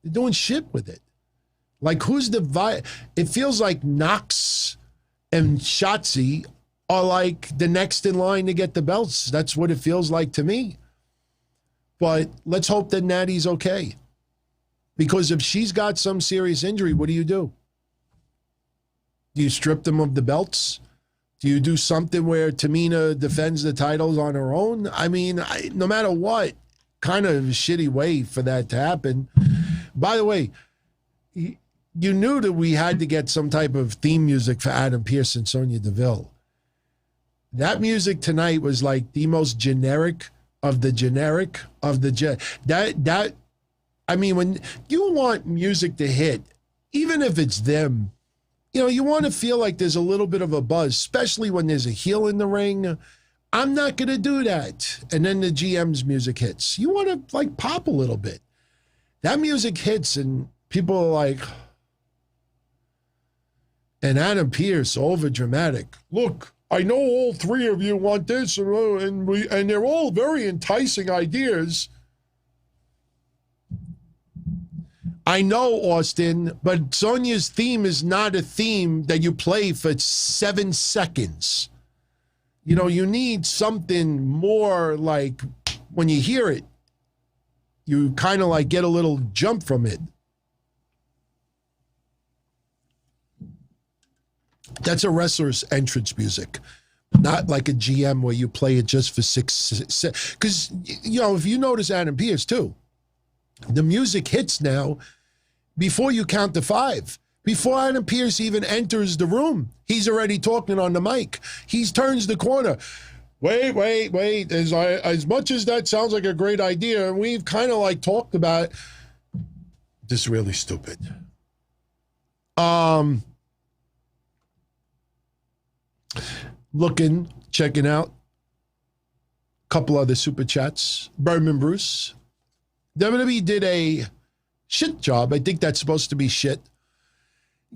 They're doing shit with it. Like, it feels like Knox and Shotzi are like the next in line to get the belts. That's what it feels like to me. But let's hope that Natty's okay. Because if she's got some serious injury, what do you do? Do you strip them of the belts? Do you do something where Tamina defends the titles on her own? I mean, no matter what, kind of a shitty way for that to happen. By the way, you knew that we had to get some type of theme music for Adam Pearce and Sonya Deville. That music tonight was like the most generic of the generic of the I mean, when you want music to hit, even if it's them, you want to feel like there's a little bit of a buzz, especially when there's a heel in the ring. I'm not going to do that. And then the GM's music hits. You want to like pop a little bit. That music hits and people are like, and Adam Pearce, over dramatic. Look, I know all three of you want this, and they're all very enticing ideas. I know, Austin, but Sonya's theme is not a theme that you play for 7 seconds. You need something more like when you hear it, you kind of like get a little jump from it. That's a wrestler's entrance music, not like a GM where you play it just for 6 seconds. Because, if you notice Adam Pearce too, the music hits now before you count to 5. Before Adam Pearce even enters the room, he's already talking on the mic. He turns the corner. Wait. As much as that sounds like a great idea, and we've kind of like talked about it, this is really stupid. Checking out a couple other super chats. Berman Bruce. WWE did a shit job. I think that's supposed to be shit.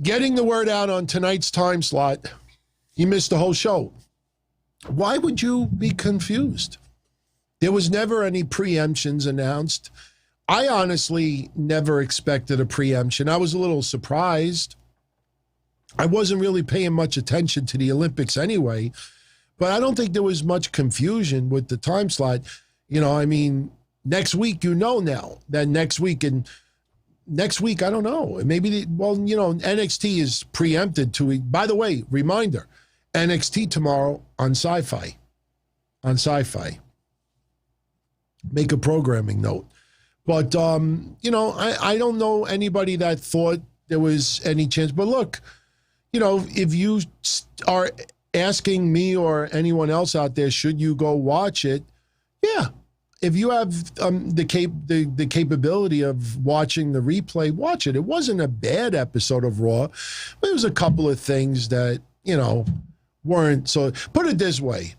Getting the word out on tonight's time slot. He missed the whole show. Why would you be confused? There was never any preemptions announced. I honestly never expected a preemption. I was a little surprised. I wasn't really paying much attention to the Olympics anyway, but I don't think there was much confusion with the time slot. I mean, next week, now that next week, and next week, I don't know. Maybe, NXT is preempted 2 weeks. By the way, reminder, NXT tomorrow on Sci-Fi. Make a programming note. But, I don't know anybody that thought there was any chance. But look, if you are asking me or anyone else out there, should you go watch it? Yeah. If you have the capability of watching the replay, watch it. It wasn't a bad episode of Raw, but there was a couple of things that, weren't. So put it this way.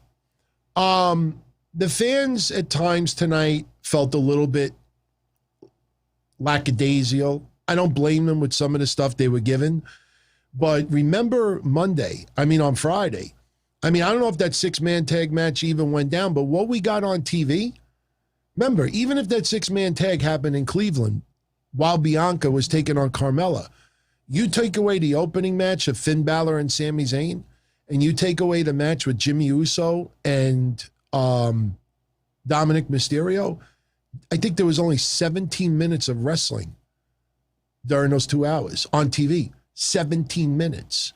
The fans at times tonight felt a little bit lackadaisical. I don't blame them with some of the stuff they were given. But remember on Friday, I don't know if that 6-man tag match even went down, but what we got on TV, remember, even if that 6-man tag happened in Cleveland while Bianca was taking on Carmella, you take away the opening match of Finn Balor and Sami Zayn, and you take away the match with Jimmy Uso and Dominic Mysterio, I think there was only 17 minutes of wrestling during those 2 hours on TV. 17 minutes.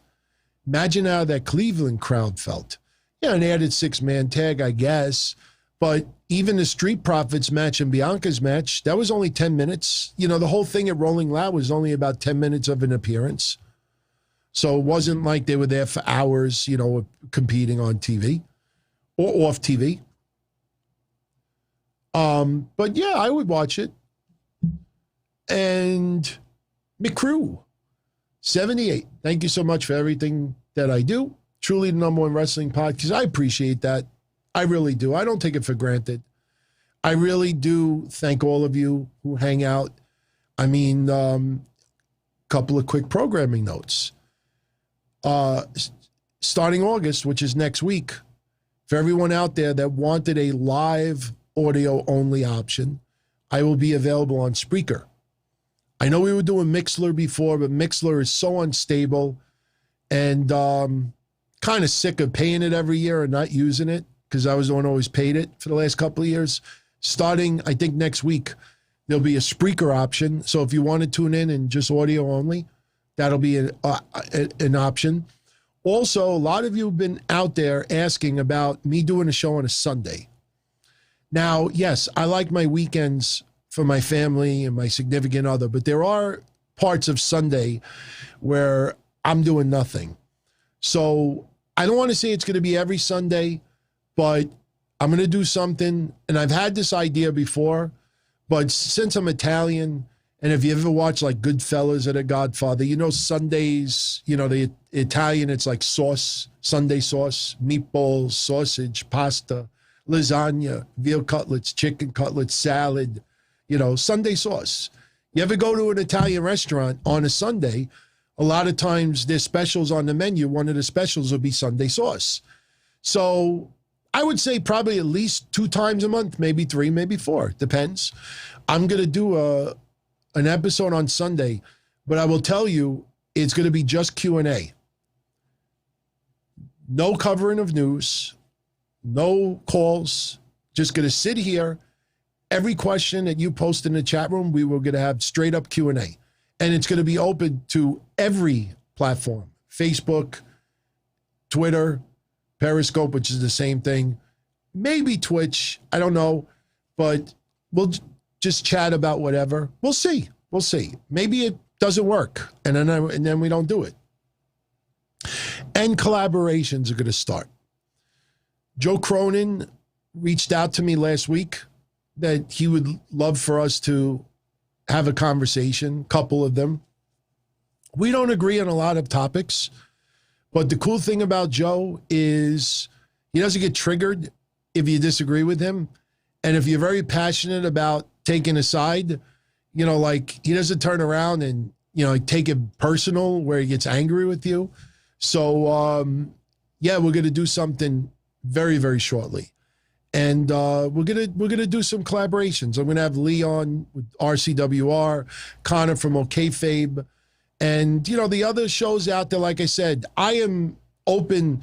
Imagine how that Cleveland crowd felt. Yeah, an added 6-man tag, I guess. But even the Street Profits match and Bianca's match, that was only 10 minutes. The whole thing at Rolling Loud was only about 10 minutes of an appearance. So it wasn't like they were there for hours, competing on TV or off TV. But yeah, I would watch it. And McCrew, 78. Thank you so much for everything that I do. Truly the number one wrestling podcast. I appreciate that. I really do. I don't take it for granted. I really do thank all of you who hang out. Couple of quick programming notes. Starting August, which is next week, for everyone out there that wanted a live audio-only option, I will be available on Spreaker. I know we were doing Mixlr before, but Mixlr is so unstable and kind of sick of paying it every year and not using it because I was the one who always paid it for the last couple of years. Starting, I think, next week, there'll be a Spreaker option. So if you want to tune in and just audio only, that'll be an option. Also, a lot of you have been out there asking about me doing a show on a Sunday. Now, yes, I like my weekends for my family and my significant other, but there are parts of Sunday where I'm doing nothing. So I don't want to say it's going to be every Sunday, but I'm going to do something. And I've had this idea before, but since I'm Italian, and if you ever watch like Goodfellas or The Godfather, Sundays, the Italian, it's like sauce, Sunday sauce, meatballs, sausage, pasta, lasagna, veal cutlets, chicken cutlets, salad, Sunday sauce. You ever go to an Italian restaurant on a Sunday, a lot of times there's specials on the menu. One of the specials will be Sunday sauce. So I would say probably at least 2 times a month, maybe 3, maybe 4, depends. I'm going to do an episode on Sunday, but I will tell you, it's going to be just Q&A. No covering of news, no calls, just going to sit here. Every question that you post in the chat room, we were going to have straight up Q&A. And it's going to be open to every platform, Facebook, Twitter, Periscope, which is the same thing, maybe Twitch, I don't know, but we'll just chat about whatever. We'll see. Maybe it doesn't work, and then we don't do it. And collaborations are going to start. Joe Cronin reached out to me last week that he would love for us to have a conversation, couple of them. We don't agree on a lot of topics, but the cool thing about Joe is he doesn't get triggered if you disagree with him. And if you're very passionate about taking a side, like he doesn't turn around and, take it personal where he gets angry with you. So, yeah, we're going to do something very, very shortly. And we're gonna do some collaborations. I'm gonna have Lee on with RCWR, Connor from OKFabe, and the other shows out there. Like I said, I am open.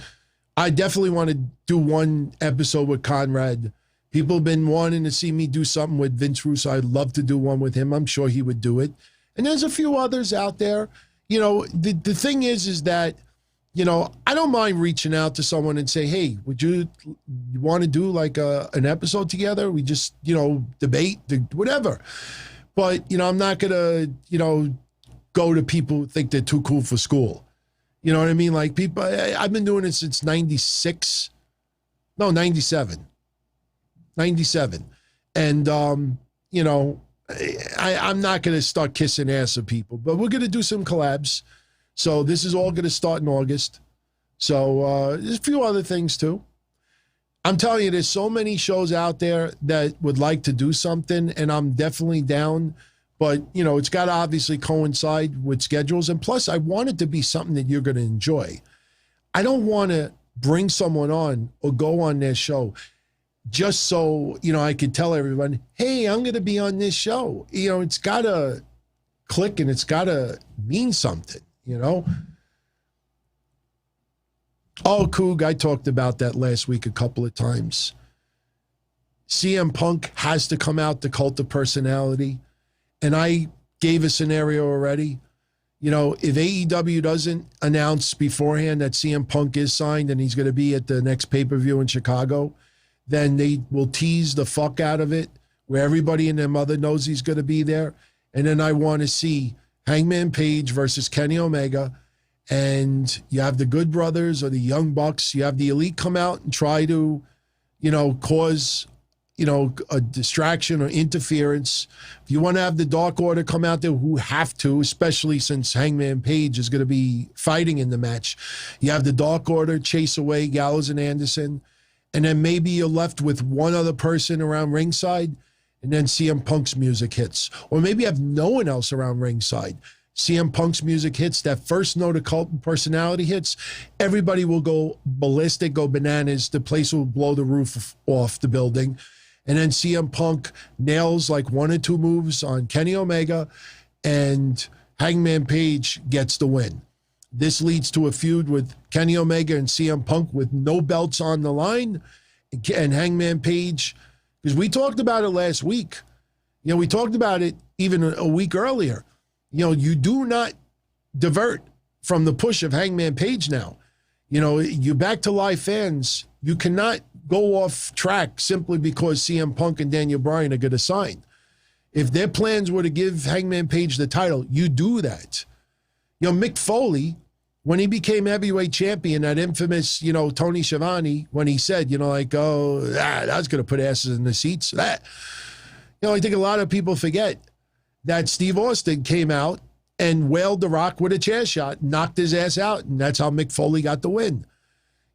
I definitely want to do one episode with Conrad People have been wanting to see me do something with Vince Russo. I'd love to do one with him. I'm sure he would do it. And there's a few others out there. You know, the thing is that, you know, I don't mind reaching out to someone and say, hey, would you want to do like an episode together? We just, you know, debate, whatever. But, you know, I'm not going to, you know, go to people who think they're too cool for school. You know what I mean? Like people, I've been doing it since 97. And, you know, I'm not going to start kissing ass of people, but we're going to do some collabs. So this is all going to start in August. So there's a few other things too. I'm telling you, there's so many shows out there that would like to do something, and I'm definitely down. But, you know, it's got to obviously coincide with schedules. And plus, I want it to be something that you're going to enjoy. I don't want to bring someone on or go on their show just so, you know, I could tell everyone, hey, I'm going to be on this show. You know, it's got to click and it's got to mean something, you know? Oh, Coog, I talked about that last week a couple of times. CM Punk has to come out, the cult of personality. And I gave a scenario already. You know, if AEW doesn't announce beforehand that CM Punk is signed and he's going to be at the next pay-per-view in Chicago, then they will tease the fuck out of it where everybody and their mother knows he's going to be there. And then I want to see Hangman Page versus Kenny Omega. And you have the Good Brothers or the Young Bucks. You have the Elite come out and try to, you know, cause, you know, a distraction or interference. If you want to have the Dark Order come out there, who have to, especially since Hangman Page is going to be fighting in the match, you have the Dark Order chase away Gallows and Anderson. And then maybe you're left with one other person around ringside, and then CM Punk's music hits. Or maybe you have no one else around ringside. CM Punk's music hits, that first note of cult personality hits, everybody will go ballistic, go bananas. The place will blow the roof off the building. And then CM Punk nails like one or two moves on Kenny Omega, and Hangman Page gets the win. This leads to a feud with Kenny Omega and CM Punk with no belts on the line. And Hangman Page, because we talked about it last week. You know, we talked about it even a week earlier. You know, you do not divert from the push of Hangman Page now. You know, you back to live fans. You cannot go off track simply because CM Punk and Daniel Bryan are going to sign. If their plans were to give Hangman Page the title, you do that. You know, Mick Foley, when he became heavyweight champion, that infamous, you know, Tony Schiavone, when he said, you know, like, oh, that's going to put asses in the seats. That, you know, I think a lot of people forget that Steve Austin came out and wailed The Rock with a chair shot, knocked his ass out, and that's how Mick Foley got the win.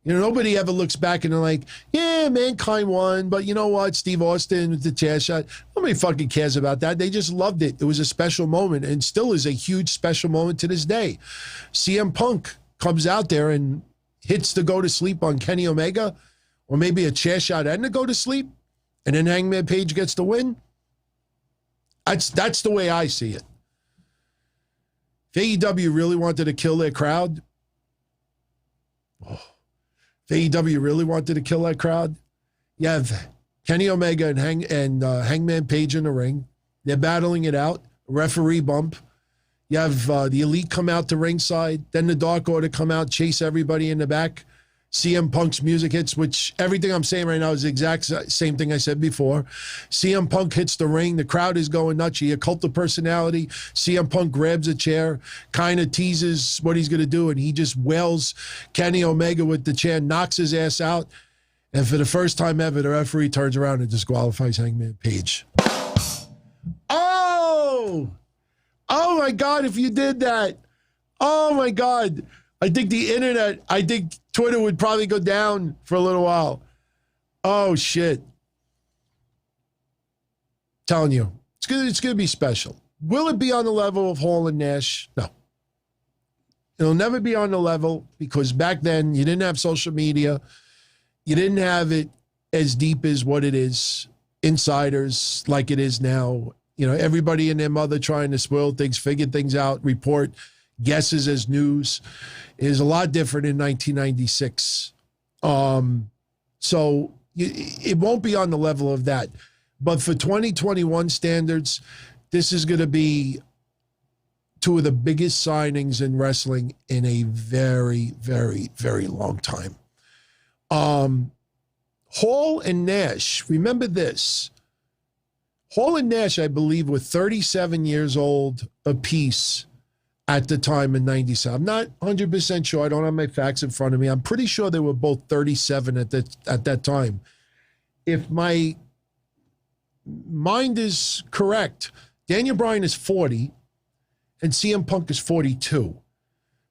You know, nobody ever looks back and they're like, yeah, Mankind won, but you know what? Steve Austin with the chair shot. Nobody fucking cares about that. They just loved it. It was a special moment and still is a huge special moment to this day. CM Punk comes out there and hits the go to sleep on Kenny Omega, or maybe a chair shot and a go to sleep, and then Hangman Page gets the win. That's the way I see it. If AEW really wanted to kill their crowd, if AEW really wanted to kill that crowd, you have Kenny Omega and Hangman Page in the ring. They're battling it out. Referee bump. You have the Elite come out to ringside. Then the Dark Order come out, chase everybody in the back. CM Punk's music hits, which everything I'm saying right now is the exact same thing I said before. CM Punk hits the ring. The crowd is going nuts. A cult of personality. CM Punk grabs a chair, kind of teases what he's going to do, and he just wails Kenny Omega with the chair, knocks his ass out. And for the first time ever, the referee turns around and disqualifies Hangman Page. Oh! Oh, my God, if you did that. Oh, my God. I think Twitter would probably go down for a little while. Oh, shit. Telling you, it's gonna be special. Will it be on the level of Hall and Nash? No. It'll never be on the level because back then you didn't have social media. You didn't have it as deep as what it is. Insiders like it is now. You know, everybody and their mother trying to spoil things, figure things out, report guesses as news. Is a lot different in 1996. So it won't be on the level of that. But for 2021 standards, this is going to be two of the biggest signings in wrestling in a very, very, very long time. Hall and Nash, remember this. Hall and Nash, I believe, were 37 years old apiece at the time in 97. I'm not 100% sure. I don't have my facts in front of me. I'm pretty sure they were both 37 at that time. If my mind is correct, Daniel Bryan is 40 and CM Punk is 42.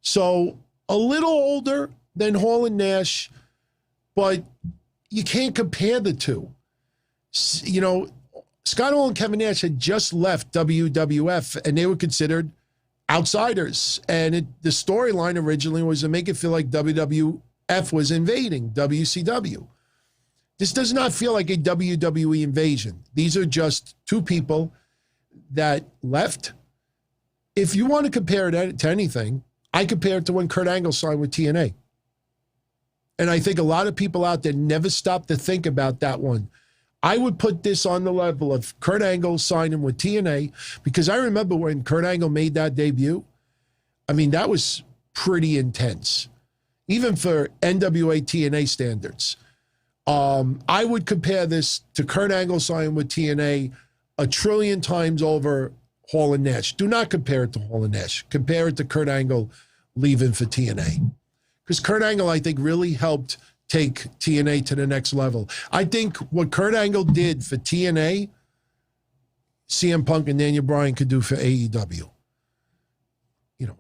So a little older than Hall and Nash, but you can't compare the two. You know, Scott Hall and Kevin Nash had just left WWF and they were considered outsiders. And the storyline originally was to make it feel like WWF was invading WCW. This does not feel like a WWE invasion. These are just two people that left. If you want to compare it to anything, I compare it to when Kurt Angle signed with TNA. And I think a lot of people out there never stop to think about that one. I would put this on the level of Kurt Angle signing with TNA, because I remember when Kurt Angle made that debut, I mean, that was pretty intense, even for NWA TNA standards. I would compare this to Kurt Angle signing with TNA a trillion times over Hall and Nash. Do not compare it to Hall and Nash. Compare it to Kurt Angle leaving for TNA. Because Kurt Angle, I think, really helped take TNA to the next level. I think what Kurt Angle did for TNA, CM Punk and Daniel Bryan could do for AEW. You know,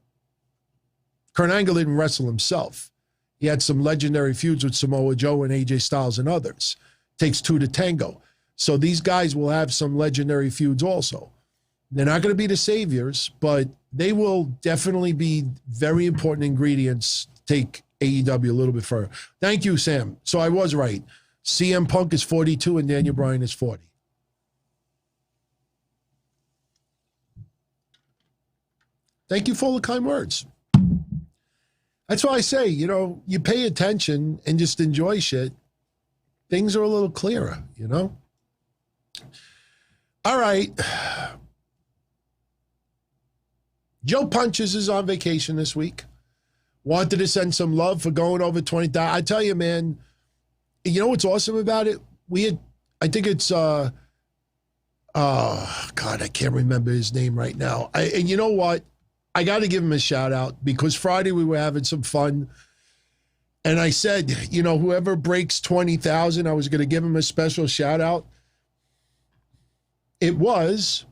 Kurt Angle didn't wrestle himself. He had some legendary feuds with Samoa Joe and AJ Styles and others. Takes two to tango. So these guys will have some legendary feuds also. They're not going to be the saviors, but they will definitely be very important ingredients to take AEW a little bit further. Thank you, Sam. So I was right. CM Punk is 42 and Daniel Bryan is 40. Thank you for all the kind words. That's why I say, you know, you pay attention and just enjoy shit. Things are a little clearer, you know? All right. Joe Punches is on vacation this week. Wanted to send some love for going over 20,000. I tell you, man, you know what's awesome about it? We had, I think it's, God, I can't remember his name right now. And you know what? I got to give him a shout out because Friday we were having some fun. And I said, you know, whoever breaks 20,000, I was going to give him a special shout out. It was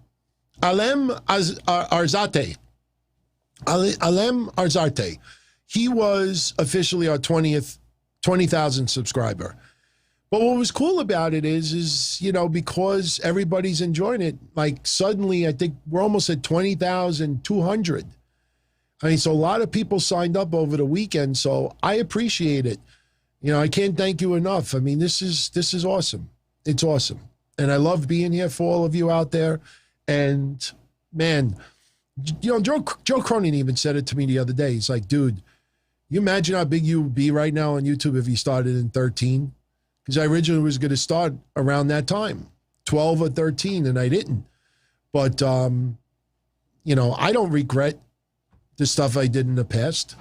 Alem Arzate. Alem Arzate. He was officially our 20,000 subscriber. But what was cool about it is, you know, because everybody's enjoying it, like suddenly I think we're almost at 20,200. I mean, so a lot of people signed up over the weekend, so I appreciate it. You know, I can't thank you enough. I mean, this is awesome. It's awesome. And I love being here for all of you out there. And man, you know, Joe Cronin even said it to me the other day. He's like, dude, you imagine how big you would be right now on YouTube if you started in 13? Because I originally was going to start around that time, 12 or 13, and I didn't. But, you know, I don't regret the stuff I did in the past.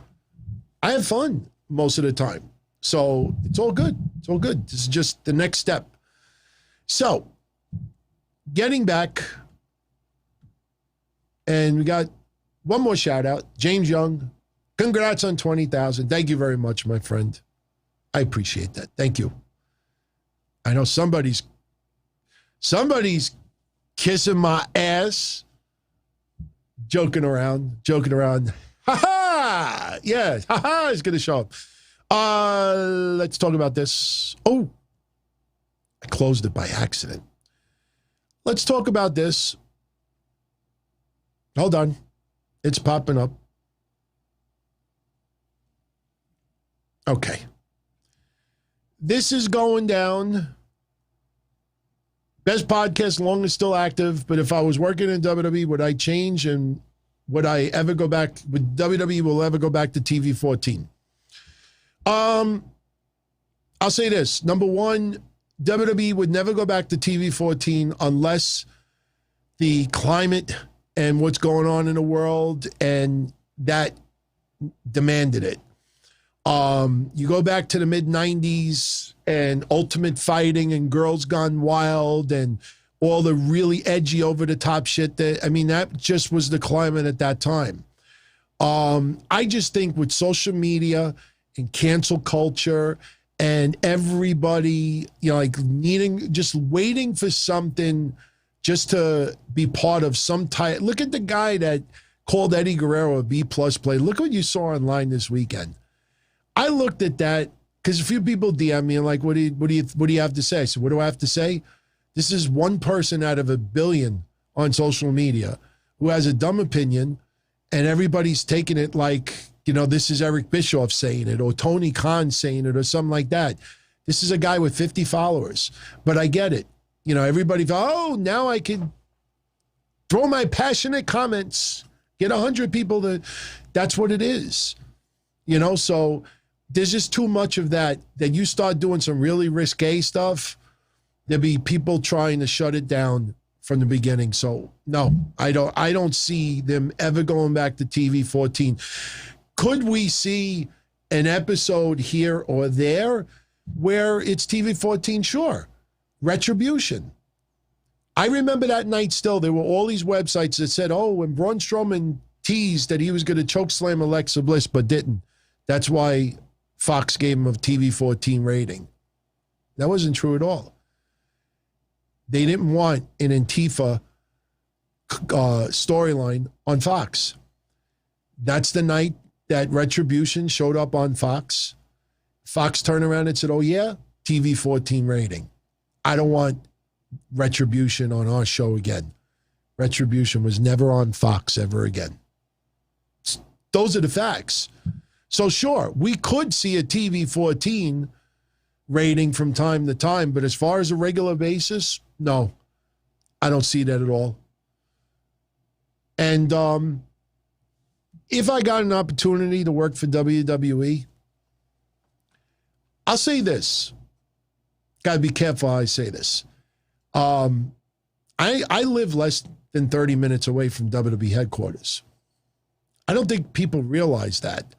I have fun most of the time. So it's all good. It's all good. This is just the next step. So, getting back, and we got one more shout out, James Young. Congrats on 20,000. Thank you very much, my friend. I appreciate that. Thank you. I know somebody's kissing my ass. Joking around. Ha-ha! Yeah, ha-ha is going to show up. Let's talk about this. Oh, I closed it by accident. Let's talk about this. Hold on. It's popping up. Okay. This is going down. Best podcast, longest still active. But if I was working in WWE, would I change and would I ever go back? Would WWE will ever go back to TV 14? I'll say this. Number one, WWE would never go back to TV 14 unless the climate and what's going on in the world and that demanded it. You go back to the mid-90s and Ultimate Fighting and Girls Gone Wild and all the really edgy over-the-top shit that just was the climate at that time. I just think with social media and cancel culture and everybody, just waiting for something just to be part of some type. Look at the guy that called Eddie Guerrero a B+ play. Look what you saw online this weekend. I looked at that because a few people DM me and like, what do you have to say? So what do I have to say? This is one person out of a billion on social media who has a dumb opinion, and everybody's taking it like, this is Eric Bischoff saying it or Tony Khan saying it or something like that. This is a guy with 50 followers, but I get it. Everybody, now I can throw my passionate comments, get 100 people that's what it is. So there's just too much of that you start doing some really risque stuff, there'll be people trying to shut it down from the beginning. So no, I don't see them ever going back to TV 14. Could we see an episode here or there where it's TV 14? Sure. Retribution. I remember that night still, there were all these websites that said, when Braun Strowman teased that he was going to chokeslam Alexa Bliss, but didn't. That's why Fox gave him a TV 14 rating. That wasn't true at all. They didn't want an Antifa storyline on Fox. That's the night that Retribution showed up on Fox. Fox turned around and said, TV 14 rating. I don't want Retribution on our show again. Retribution was never on Fox ever again. Those are the facts. So sure, we could see a TV 14 rating from time to time, but as far as a regular basis, no, I don't see that at all. And if I got an opportunity to work for WWE, I'll say this. Got to be careful how I say this. I live less than 30 minutes away from WWE headquarters. I don't think people realize that.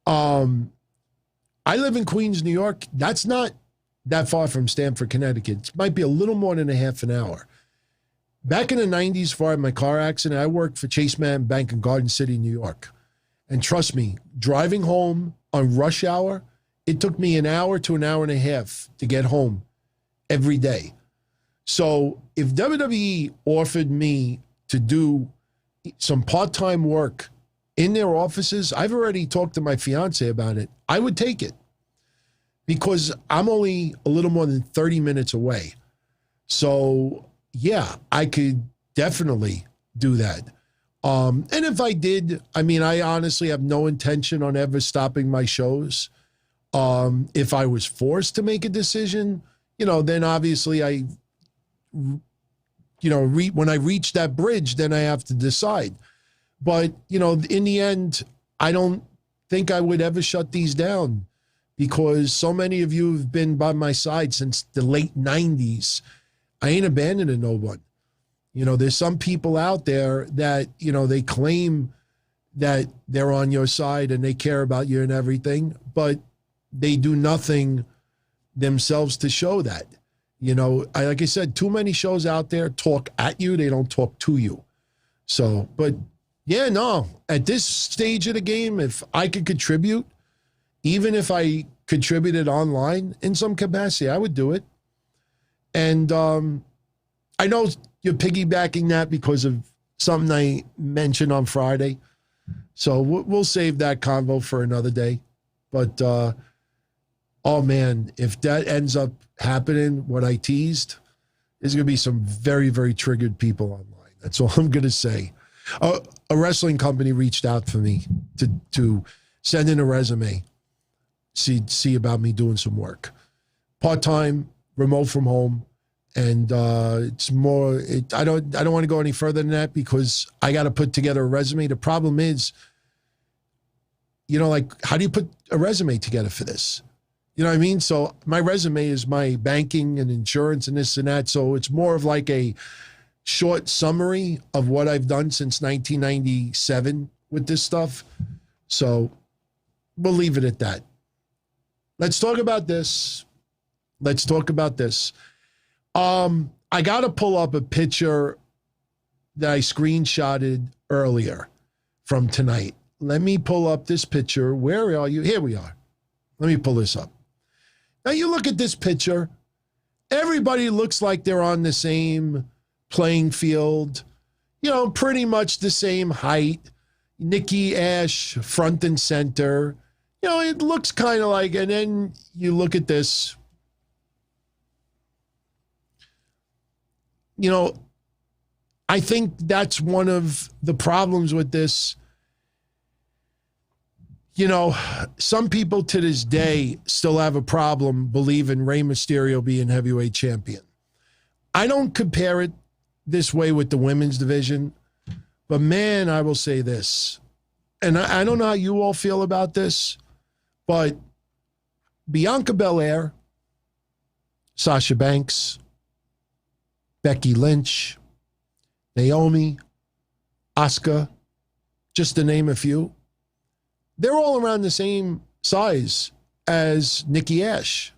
I live in Queens, New York. That's not that far from Stamford, Connecticut. It might be a little more than a half an hour. Back in the 90s, before I had my car accident, I worked for Chase Manhattan Bank in Garden City, New York. And trust me, driving home on rush hour, it took me an hour to an hour and a half to get home every day. So if WWE offered me to do some part-time work in their offices, I've already talked to my fiance about it. I would take it because I'm only a little more than 30 minutes away. So yeah, I could definitely do that. And if I did, I honestly have no intention on ever stopping my shows. If I was forced to make a decision, then obviously when I reach that bridge, then I have to decide. But, in the end, I don't think I would ever shut these down because so many of you have been by my side since the late 90s. I ain't abandoning no one. There's some people out there that, they claim that they're on your side and they care about you and everything, but they do nothing themselves to show that. Like I said, too many shows out there talk at you. They don't talk to you. So, but yeah, no, at this stage of the game, if I could contribute, even if I contributed online in some capacity, I would do it. And I know you're piggybacking that because of something I mentioned on Friday. So we'll save that convo for another day. But, oh man, if that ends up happening, what I teased, there's going to be some very, very triggered people online. That's all I'm going to say. A wrestling company reached out for me to send in a resume, see about me doing some work. Part-time, remote from home. And it's more, I don't want to go any further than that because I got to put together a resume. The problem is, how do you put a resume together for this? You know what I mean? So my resume is my banking and insurance and this and that. So it's more of like a short summary of what I've done since 1997 with this stuff. So we'll leave it at that. Let's talk about this. I got to pull up a picture that I screenshotted earlier from tonight. Let me pull up this picture. Where are you? Here we are. Let me pull this up. Now you look at this picture. Everybody looks like they're on the same playing field. You know, pretty much the same height. Nikki A.S.H, front and center. You know, it looks kind of like, and then you look at this. You know, I think that's one of the problems with this. You know, some people to this day still have a problem believing Rey Mysterio being heavyweight champion. I don't compare it this way with the women's division, but man, I will say this, and I don't know how you all feel about this, but Bianca Belair, Sasha Banks, Becky Lynch, Naomi, Asuka, just to name a few, they're all around the same size as Nikki A.S.H.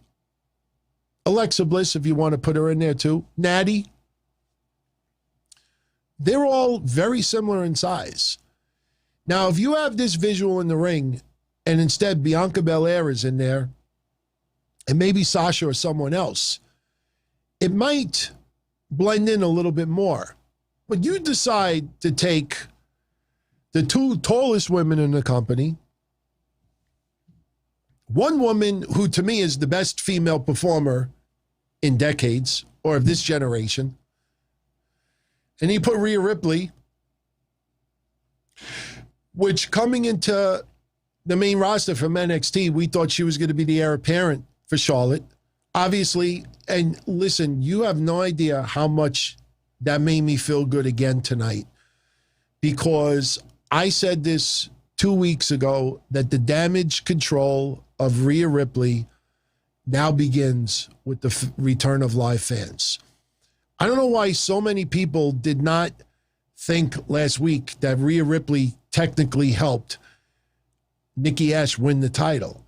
Alexa Bliss, if you want to put her in there too. Natty. They're all very similar in size. Now, if you have this visual in the ring, and instead Bianca Belair is in there, and maybe Sasha or someone else, it might blend in a little bit more. But you decide to take the two tallest women in the company, one woman who to me is the best female performer in decades, or of this generation, and you put Rhea Ripley, which coming into the main roster from NXT, we thought she was going to be the heir apparent for Charlotte. Obviously, and listen, you have no idea how much that made me feel good again tonight, because I said this 2 weeks ago that the damage control of Rhea Ripley now begins with the return of live fans. I don't know why so many people did not think last week that Rhea Ripley technically helped Nikki A.S.H win the title.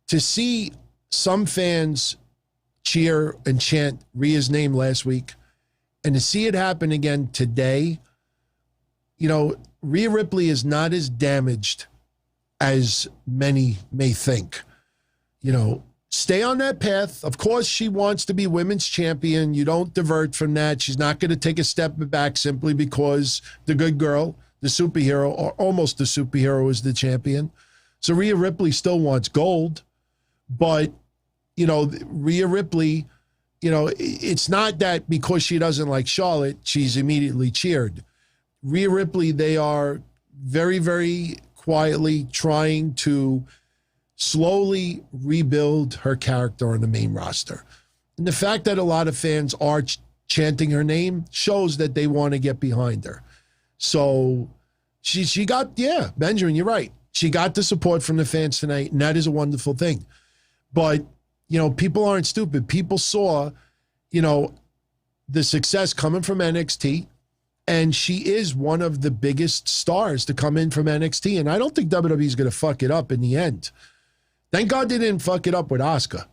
To see some fans cheer and chant Rhea's name last week, and to see it happen again today, you know, Rhea Ripley is not as damaged as many may think. You know, stay on that path. Of course, she wants to be women's champion. You don't divert from that. She's not going to take a step back simply because the good girl, the superhero, or almost the superhero, is the champion. So Rhea Ripley still wants gold. But, you know, Rhea Ripley, you know, it's not that because she doesn't like Charlotte, she's immediately cheered. Rhea Ripley, they are very, very quietly trying to slowly rebuild her character on the main roster. And the fact that a lot of fans are chanting her name shows that they want to get behind her. So she got, yeah, Benjamin, you're right. She got the support from the fans tonight, and that is a wonderful thing. But, you know, people aren't stupid. People saw, you know, the success coming from NXT, and she is one of the biggest stars to come in from NXT, and I don't think WWE is going to fuck it up in the end. Thank God they didn't fuck it up with Asuka,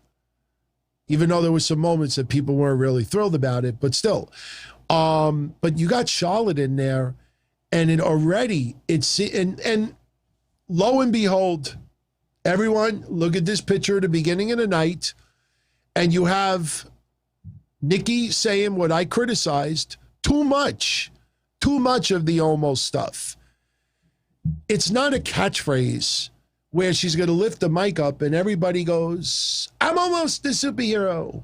even though there was some moments that people weren't really thrilled about it, but still. But you got Charlotte in there, and it already, and lo and behold, everyone, look at this picture at the beginning of the night, and you have Nikki saying what I criticized, too much of the Omos stuff. It's not a catchphrase where she's going to lift the mic up and everybody goes, I'm almost the superhero.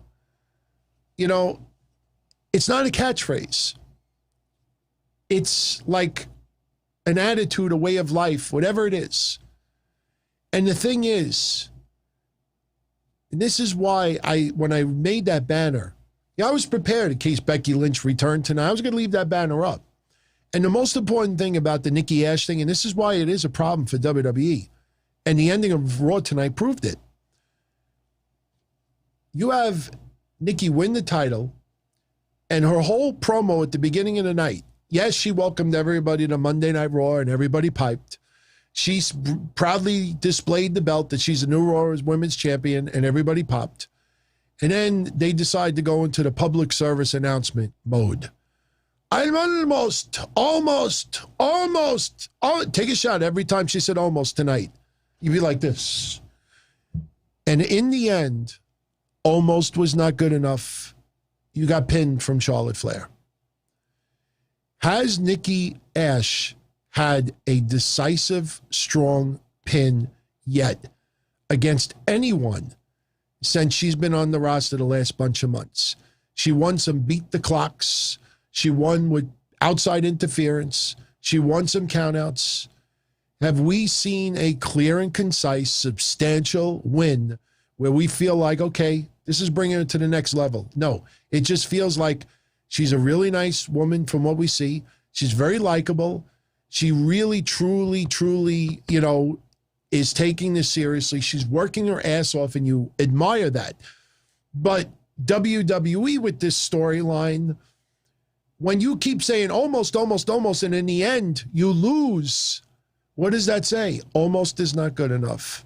You know, it's not a catchphrase. It's like an attitude, a way of life, whatever it is. And the thing is, and this is why when I made that banner, I was prepared in case Becky Lynch returned tonight. I was going to leave that banner up. And the most important thing about the Nikki A.S.H thing, and this is why it is a problem for WWE, and the ending of Raw tonight proved it. You have Nikki win the title, and her whole promo at the beginning of the night, yes, she welcomed everybody to Monday Night Raw and everybody piped. She proudly displayed the belt that she's a new Raw Women's Champion and everybody popped. And then they decide to go into the public service announcement mode. I'm almost. Take a shot every time she said almost tonight. You'd be like this. And in the end, almost was not good enough. You got pinned from Charlotte Flair. Has Nikki A.S.H had a decisive, strong pin yet against anyone since she's been on the roster the last bunch of months? She won some beat the clocks. She won with outside interference. She won some countouts. Have we seen a clear and concise, substantial win where we feel like, okay, this is bringing her to the next level? No, it just feels like she's a really nice woman from what we see. She's very likable. She really, truly, is taking this seriously. She's working her ass off, and you admire that. But WWE with this storyline, when you keep saying almost, and in the end, you lose, what does that say? Almost is not good enough.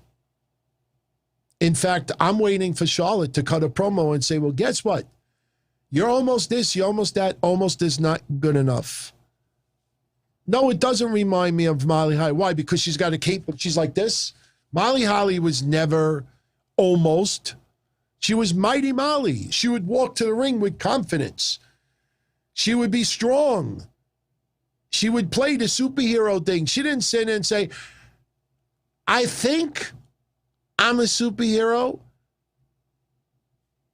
In fact, I'm waiting for Charlotte to cut a promo and say, well, guess what? You're almost this, you're almost that, almost is not good enough. No, it doesn't remind me of Molly Holly. Why? Because she's got a cape, but she's like this. Molly Holly was never almost. She was Mighty Molly. She would walk to the ring with confidence. She would be strong. She would play the superhero thing. She didn't sit in and say, I think I'm a superhero.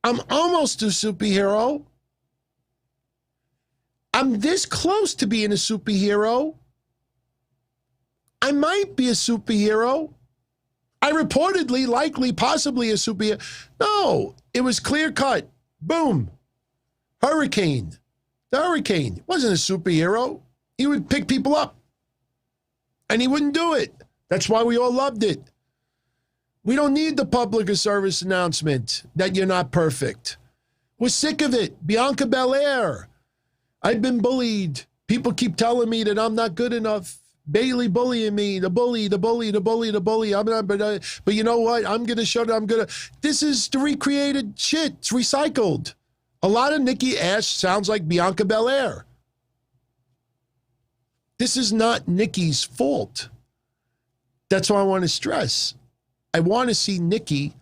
I'm almost a superhero. I'm this close to being a superhero. I might be a superhero. I reportedly, likely, possibly a superhero. No, it was clear cut. Boom. Hurricane. The Hurricane wasn't a superhero. He would pick people up. And he wouldn't do it. That's why we all loved it. We don't need the public service announcement that you're not perfect. We're sick of it. Bianca Belair. I've been bullied. People keep telling me that I'm not good enough. Bailey bullying me. The bully. I'm not, but you know what? I'm going to show that I'm going to. This is the recreated shit. It's recycled. A lot of Nikki A.S.H sounds like Bianca Belair. This is not Nikki's fault. That's what I want to stress. I want to see Nikki.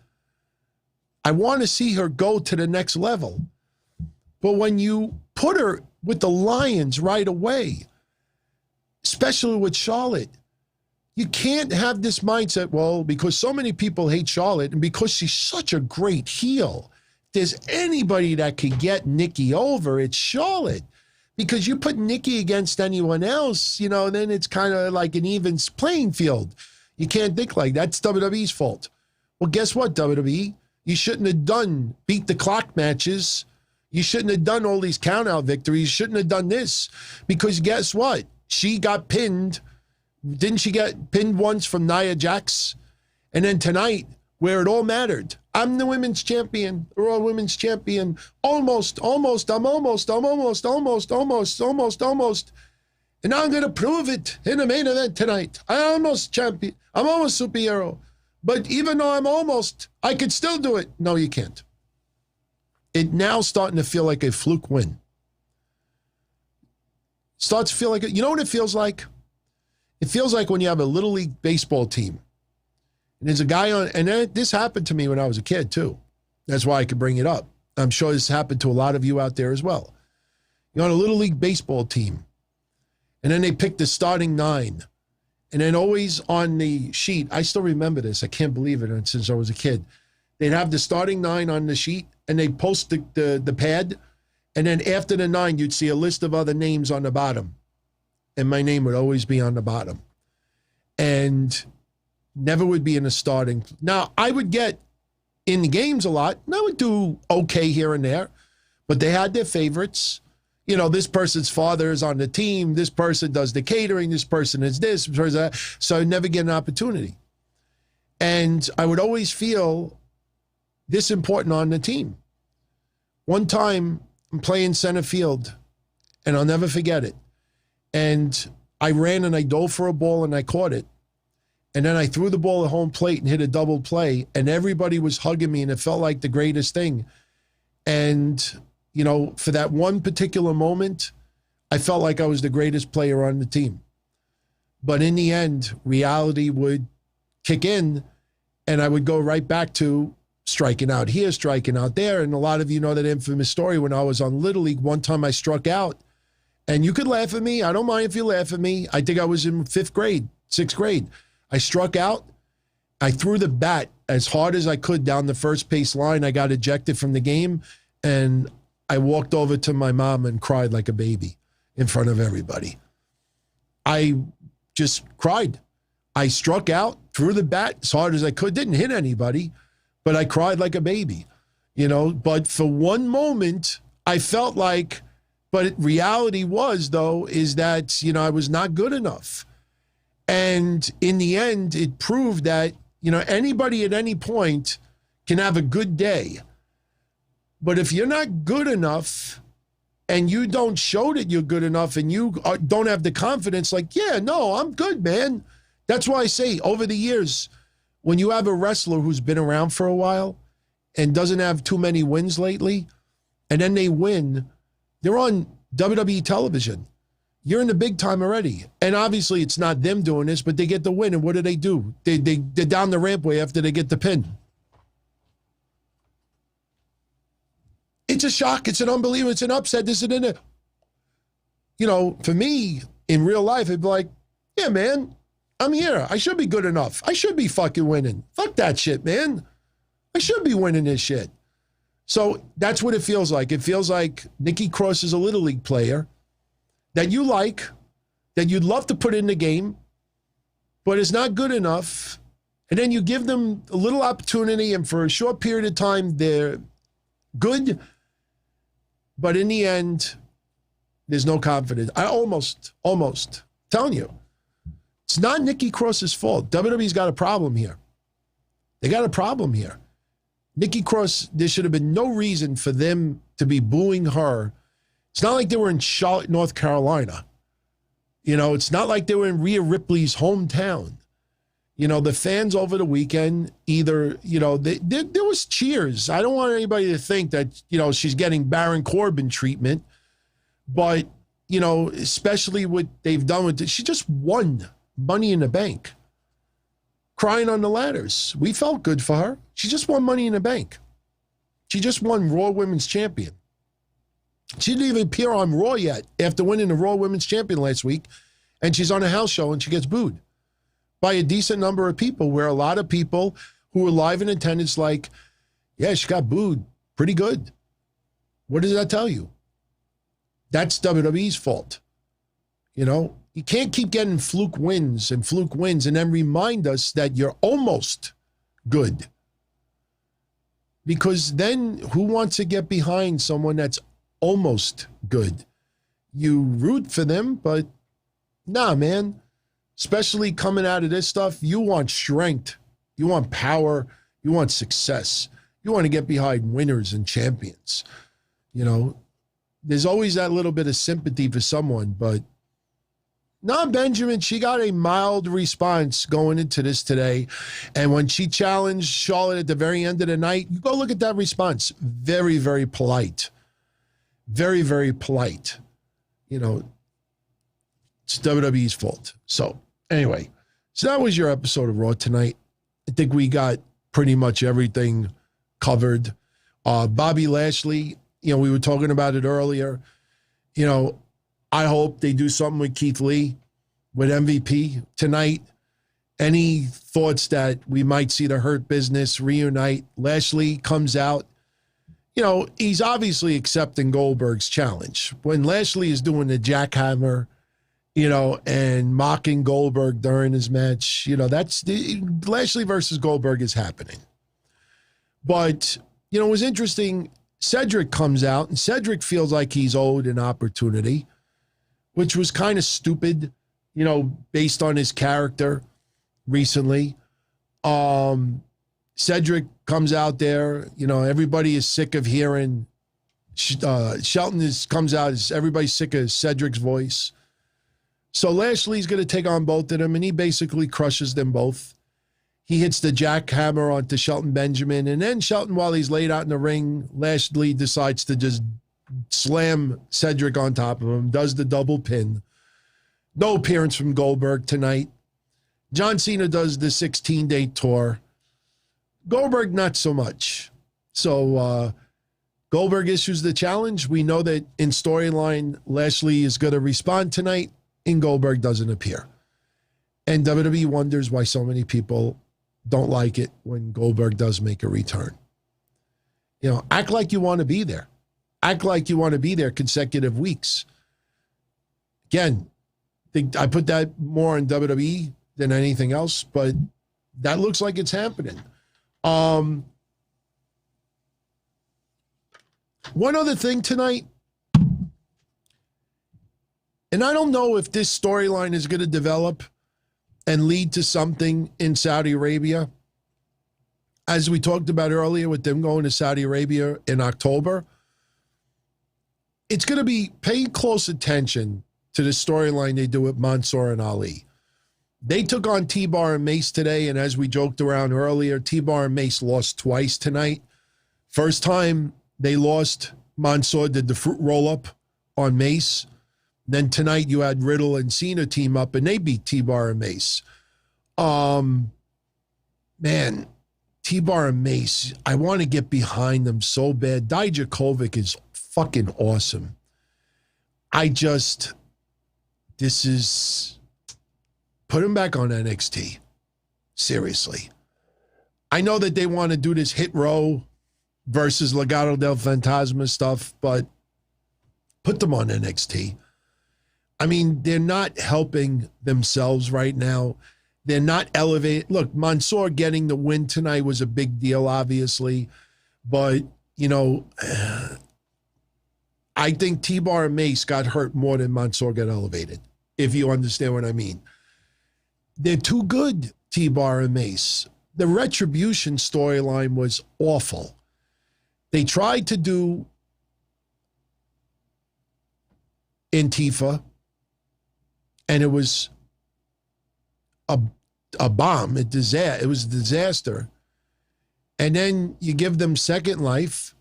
I want to see her go to the next level. But when you put her with the Lions right away, especially with Charlotte, you can't have this mindset, well, because so many people hate Charlotte and because she's such a great heel, if there's anybody that could get Nikki over, it's Charlotte. Because you put Nikki against anyone else, then it's kind of like an even playing field. You can't think like that. That's WWE's fault. Well, guess what, WWE? You shouldn't have done beat the clock matches. You shouldn't have done all these count-out victories. You shouldn't have done this. Because guess what? She got pinned. Didn't she get pinned once from Nia Jax? And then tonight, where it all mattered, I'm the women's champion, the Raw Women's Champion. Almost. And now I'm going to prove it in the main event tonight. I'm almost champion. I'm almost superhero. But even though I'm almost, I could still do it. No, you can't. It now starting to feel like a fluke win. Starts to feel like, you know what it feels like? It feels like when you have a Little League baseball team. And there's a guy on, and this happened to me when I was a kid too. That's why I could bring it up. I'm sure this happened to a lot of you out there as well. You're on a Little League baseball team. And then they pick the starting 9. And then always on the sheet, I still remember this. I can't believe it since I was a kid. They'd have the starting 9 on the sheet, and they'd post the pad. And then after the 9, you'd see a list of other names on the bottom. And my name would always be on the bottom. And never would be in the starting. Now, I would get in the games a lot, and I would do okay here and there. But they had their favorites. This person's father is on the team. This person does the catering. This person is this. That. So I never get an opportunity. And I would always feel this important on the team. One time, I'm playing center field, and I'll never forget it. And I ran and I dove for a ball and I caught it. And then I threw the ball at home plate and hit a double play, and everybody was hugging me, and it felt like the greatest thing. And, you know, for that one particular moment, I felt like I was the greatest player on the team. But in the end, reality would kick in, and I would go right back to striking out here, striking out there. And a lot of you know that infamous story when I was on Little League. One time I struck out, and you could laugh at me. I don't mind if you laugh at me. I think I was in 6th grade. I struck out. I threw the bat as hard as I could down the first base line. I got ejected from the game, and I walked over to my mom and cried like a baby in front of everybody. I just cried. I struck out, threw the bat as hard as I could, didn't hit anybody, but I cried like a baby, you know. But for one moment, I felt like, but reality was, though, is that, you know, I was not good enough. And in the end, it proved that, you know, anybody at any point can have a good day. But if you're not good enough and you don't show that you're good enough and you don't have the confidence, like, yeah, no, I'm good, man. That's why I say over the years, when you have a wrestler who's been around for a while and doesn't have too many wins lately, and then they win, they're on WWE television. You're in the big time already. And obviously it's not them doing this, but they get the win. And what do? They're down the rampway after they get the pin. It's a shock. It's an unbelievable. It's an upset. This and that. You know, for me, in real life, it'd be like, yeah, man, I'm here. I should be good enough. I should be fucking winning. Fuck that shit, man. I should be winning this shit. So that's what it feels like. It feels like Nikki Cross is a Little League player that you like, that you'd love to put in the game, but it's not good enough. And then you give them a little opportunity, and for a short period of time, they're good. But in the end, there's no confidence. I almost telling you, it's not Nikki Cross's fault. WWE's got a problem here. They got a problem here. Nikki Cross, there should have been no reason for them to be booing her. It's not like they were in Charlotte, North Carolina. You know, it's not like they were in Rhea Ripley's hometown. You know, the fans over the weekend either, you know, there was cheers. I don't want anybody to think that, you know, she's getting Baron Corbin treatment. But, you know, especially what they've done with it, she just won Money in the Bank. Crying on the ladders. We felt good for her. She just won Money in the Bank. She just won Raw Women's Champion. She didn't even appear on Raw yet after winning the Raw Women's Champion last week, and she's on a house show and she gets booed by a decent number of people, where a lot of people who were live in attendance like, yeah, she got booed pretty good. What does that tell you? That's WWE's fault. You know, you can't keep getting fluke wins and then remind us that you're almost good. Because then who wants to get behind someone that's almost good? You root for them, but nah, man. Especially coming out of this stuff, you want strength. You want power. You want success. You want to get behind winners and champions. You know, there's always that little bit of sympathy for someone, but nah, Benjamin, she got a mild response going into this today. And when she challenged Charlotte at the very end of the night, you go look at that response. Very, very polite. Very, very polite. You know, it's WWE's fault. So anyway, so that was your episode of Raw tonight. I think we got pretty much everything covered. Bobby Lashley, you know, we were talking about it earlier. You know, I hope they do something with Keith Lee, with MVP tonight. Any thoughts that we might see the Hurt Business reunite? Lashley comes out. You know, he's obviously accepting Goldberg's challenge. When Lashley is doing the jackhammer, you know, and mocking Goldberg during his match, you know, that's Lashley versus Goldberg is happening. But, you know, it was interesting. Cedric comes out, and Cedric feels like he's owed an opportunity, which was kind of stupid, you know, based on his character recently. Cedric comes out there. You know, everybody is sick of hearing. Shelton comes out. Everybody's sick of Cedric's voice. So Lashley's going to take on both of them, and he basically crushes them both. He hits the jackhammer onto Shelton Benjamin, and then Shelton, while he's laid out in the ring, Lashley decides to just slam Cedric on top of him, does the double pin. No appearance from Goldberg tonight. John Cena does the 16-day tour. Goldberg, not so much. So Goldberg issues the challenge. We know that in storyline, Lashley is going to respond tonight, and Goldberg doesn't appear. And WWE wonders why so many people don't like it when Goldberg does make a return. You know, act like you want to be there. Act like you want to be there consecutive weeks. Again, I put that more in WWE than anything else, but that looks like it's happening. One other thing tonight, and I don't know if this storyline is going to develop and lead to something in Saudi Arabia. As we talked about earlier with them going to Saudi Arabia in October, it's going to be paying close attention to the storyline they do with Mansoor and Ali. They took on T-Bar and Mace today, and as we joked around earlier, T-Bar and Mace lost twice tonight. First time they lost, Mansoor did the fruit roll-up on Mace. Then tonight you had Riddle and Cena team up, and they beat T-Bar and Mace. Man, T-Bar and Mace, I want to get behind them so bad. Dijakovic is fucking awesome. Put him back on NXT. Seriously. I know that they want to do this Hit Row versus Legado del Fantasma stuff, but put them on NXT. I mean, they're not helping themselves right now. They're not elevated. Look, Mansoor getting the win tonight was a big deal, obviously. But, you know, I think T-Bar and Mace got hurt more than Mansoor got elevated, if you understand what I mean. They're too good, T-Bar and Mace. The Retribution storyline was awful. They tried to do Antifa, and it was a bomb. It was a disaster. And then you give them Second Life,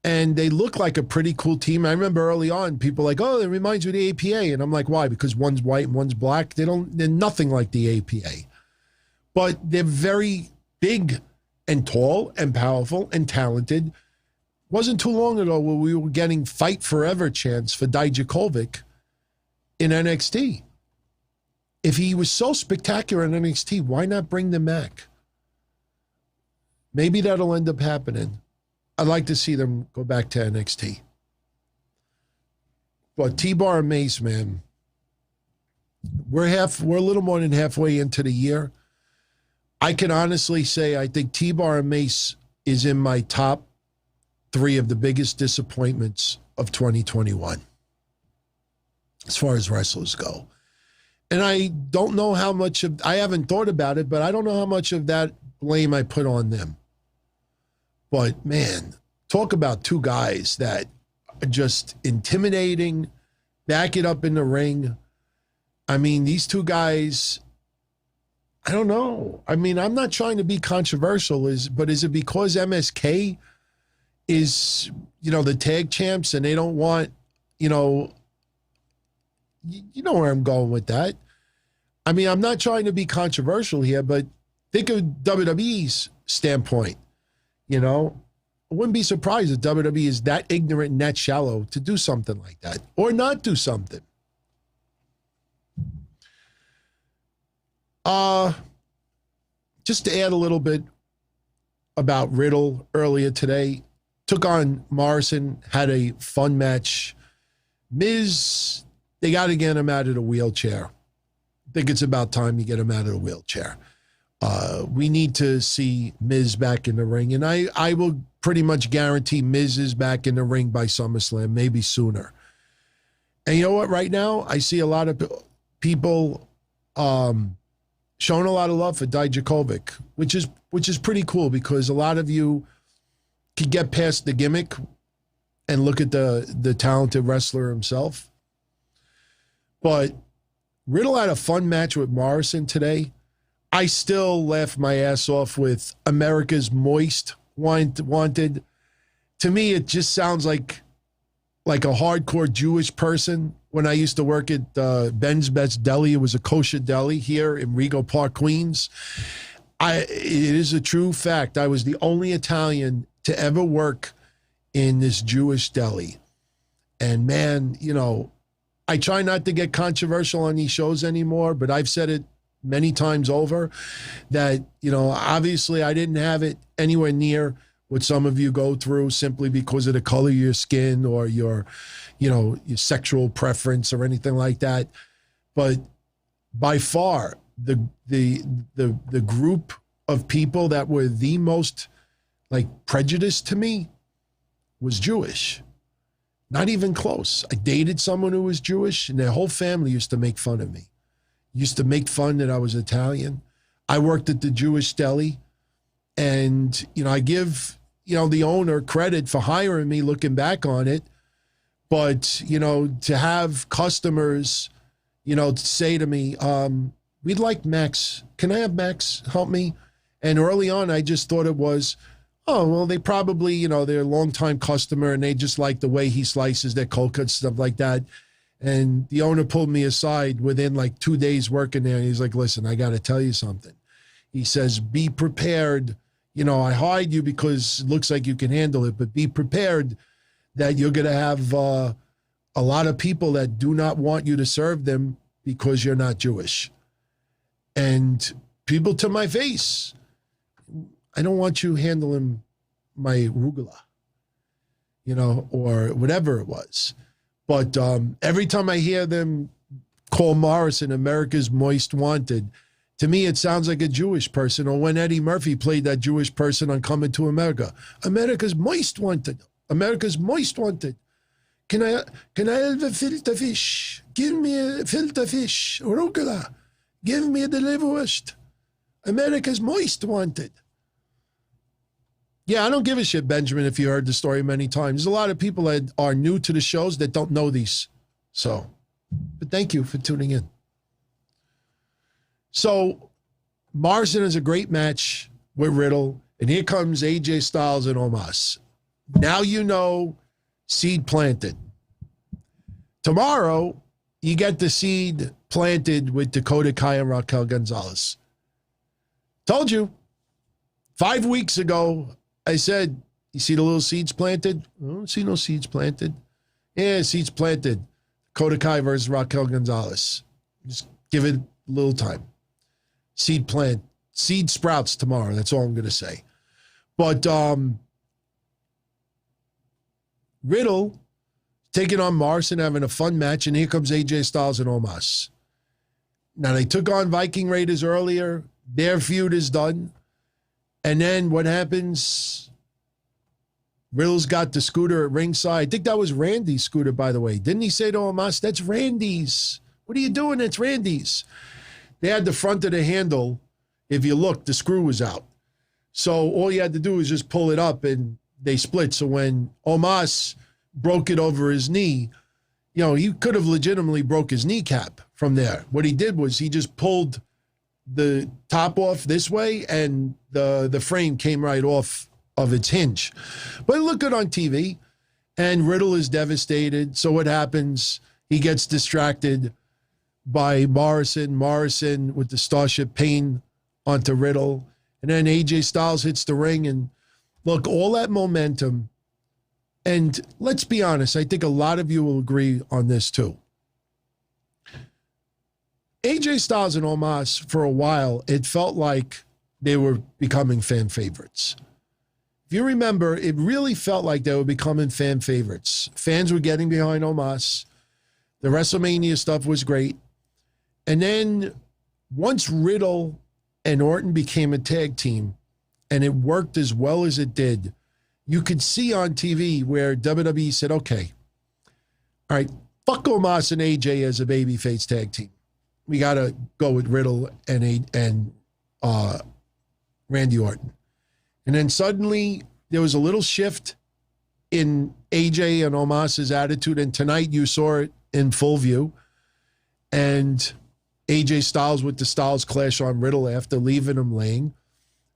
and they look like a pretty cool team. I remember early on, people like, oh, it reminds me of the APA. And I'm like, why? Because one's white and one's black. They're nothing like the APA. But they're very big and tall and powerful and talented. Wasn't too long ago where we were getting Fight Forever chants for Dijakovic in NXT. If he was so spectacular in NXT, why not bring them back? Maybe that'll end up happening. I'd like to see them go back to NXT. But T-Bar and Mace, man, we're a little more than halfway into the year. I can honestly say I think T-Bar and Mace is in my top 3 of the biggest disappointments of 2021 as far as wrestlers go. And I don't know how much of, I haven't thought about it, but I don't know how much of that blame I put on them. But man, talk about 2 guys that are just intimidating, back it up in the ring. I mean, these 2 guys, I don't know. I mean, I'm not trying to be controversial, but is it because MSK is, the tag champs and they don't want, you know where I'm going with that. I mean, I'm not trying to be controversial here, but think of WWE's standpoint. I wouldn't be surprised if WWE is that ignorant and that shallow to do something like that or not do something. Just to add a little bit about Riddle earlier today, took on Morrison, had a fun match. Miz, they got to get him out of the wheelchair. I think it's about time you get him out of the wheelchair. We need to see Miz back in the ring, and I will pretty much guarantee Miz is back in the ring by SummerSlam, maybe sooner. And you know what? Right now, I see a lot of people showing a lot of love for Dijakovic, which is pretty cool because a lot of you can get past the gimmick and look at the talented wrestler himself. But Riddle had a fun match with Morrison today. I still laugh my ass off with America's Moist Wanted. To me, it just sounds like a hardcore Jewish person. When I used to work at Ben's Best Deli, it was a kosher deli here in Rego Park, Queens. It is a true fact. I was the only Italian to ever work in this Jewish deli. And man, you know, I try not to get controversial on these shows anymore, but I've said it many times over that, you know, obviously I didn't have it anywhere near what some of you go through simply because of the color of your skin or your sexual preference or anything like that. But by far, the group of people that were the most like prejudiced to me was Jewish. Not even close. I dated someone who was Jewish, and their whole family used to make fun of me. Used to make fun that I was Italian. I worked at the Jewish deli, and, you know, I give, you know, the owner credit for hiring me looking back on it. But, you know, to have customers, you know, say to me, we'd like Max. Can I have Max help me? And early on, I just thought it was, oh, well, they probably, you know, they're a longtime customer and they just like the way he slices their cold cuts, stuff like that. And the owner pulled me aside within like 2 days working there. And he's like, listen, I got to tell you something. He says, be prepared. You know, I hired you because it looks like you can handle it, but be prepared that you're going to have a lot of people that do not want you to serve them because you're not Jewish. And people to my face, I don't want you handling my rugula, you know, or whatever it was. But every time I hear them call Morrison America's Moist Wanted, to me it sounds like a Jewish person. Or when Eddie Murphy played that Jewish person on Coming to America, America's Moist Wanted. America's Moist Wanted. Can I have a filter fish? Give me a filter fish. Rugula. Give me the liverwurst. America's Moist Wanted. Yeah, I don't give a shit, Benjamin, if you heard the story many times. There's a lot of people that are new to the shows that don't know these. So, but thank you for tuning in. So, Morrison has a great match with Riddle, and here comes AJ Styles and Omos. Now you know, seed planted. Tomorrow, you get the seed planted with Dakota Kai and Raquel Gonzalez. Told you. 5 weeks ago, I said, you see the little seeds planted? I don't see no seeds planted. Yeah, seeds planted. Dakota Kai versus Raquel Gonzalez. Just give it a little time. Seed plant. Seed sprouts tomorrow. That's all I'm going to say. But Riddle taking on Morrison, having a fun match, and here comes AJ Styles and Omos. Now, they took on Viking Raiders earlier. Their feud is done. And then what happens? Riddle's got the scooter at ringside. I think that was Randy's scooter, by the way. Didn't he say to Omos, that's Randy's. What are you doing? It's Randy's. They had the front of the handle. If you look, the screw was out. So all you had to do was just pull it up and they split. So when Omos broke it over his knee, you know, he could have legitimately broke his kneecap from there. What he did was he just pulled the top off this way and the frame came right off of its hinge. But it looked good on TV, and Riddle is devastated. So what happens? He gets distracted by Morrison. Morrison with the Starship Pain onto Riddle. And then AJ Styles hits the ring. And look, all that momentum. And let's be honest, I think a lot of you will agree on this too. AJ Styles and Omos, for a while, it felt like they were becoming fan favorites. If you remember, it really felt like they were becoming fan favorites. Fans were getting behind Omos. The WrestleMania stuff was great. And then once Riddle and Orton became a tag team, and it worked as well as it did, you could see on TV where WWE said, okay, all right, fuck Omos and AJ as a babyface tag team. we got to go with Riddle and Randy Orton. And then suddenly there was a little shift in AJ and Omos's attitude. And tonight you saw it in full view. And AJ Styles with the Styles Clash on Riddle after leaving him laying.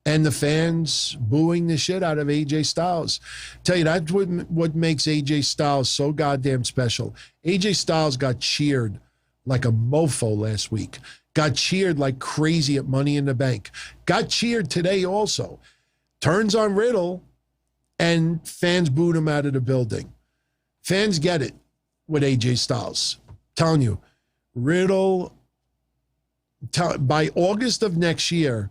And the fans booing the shit out of AJ Styles. Tell you, that's what makes AJ Styles so goddamn special. AJ Styles got cheered like a mofo last week. Got cheered like crazy at Money in the Bank. Got cheered today also. Turns on Riddle, and fans booed him out of the building. Fans get it with AJ Styles. Telling you, Riddle, by August of next year,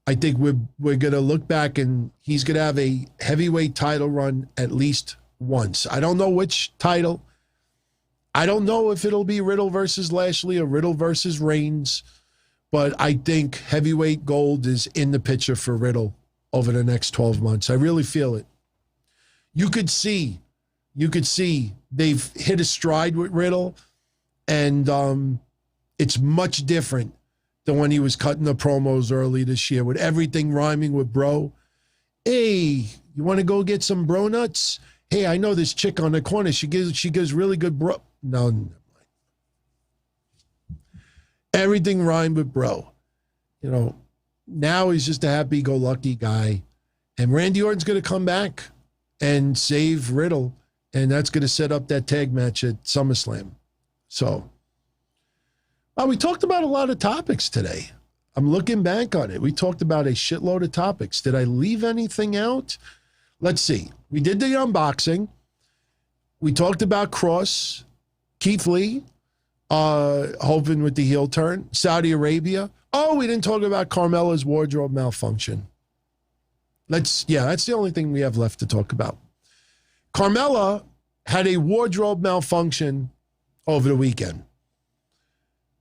I think we're going to look back and he's going to have a heavyweight title run at least once. I don't know which title. I don't know if it'll be Riddle versus Lashley or Riddle versus Reigns, but I think heavyweight gold is in the picture for Riddle over the next 12 months. I really feel it. You could see they've hit a stride with Riddle, and it's much different than when he was cutting the promos early this year with everything rhyming with bro. Hey, you want to go get some bro nuts? Hey, I know this chick on the corner. She gives really good bro. No, never mind. Everything rhymed with bro. You know, now he's just a happy-go-lucky guy. And Randy Orton's going to come back and save Riddle, and that's going to set up that tag match at SummerSlam. So, well, we talked about a lot of topics today. I'm looking back on it. We talked about a shitload of topics. Did I leave anything out? Let's see. We did the unboxing. We talked about Kross, Keith Lee, hoping with the heel turn, Saudi Arabia. Oh, we didn't talk about Carmella's wardrobe malfunction. That's the only thing we have left to talk about. Carmella had a wardrobe malfunction over the weekend.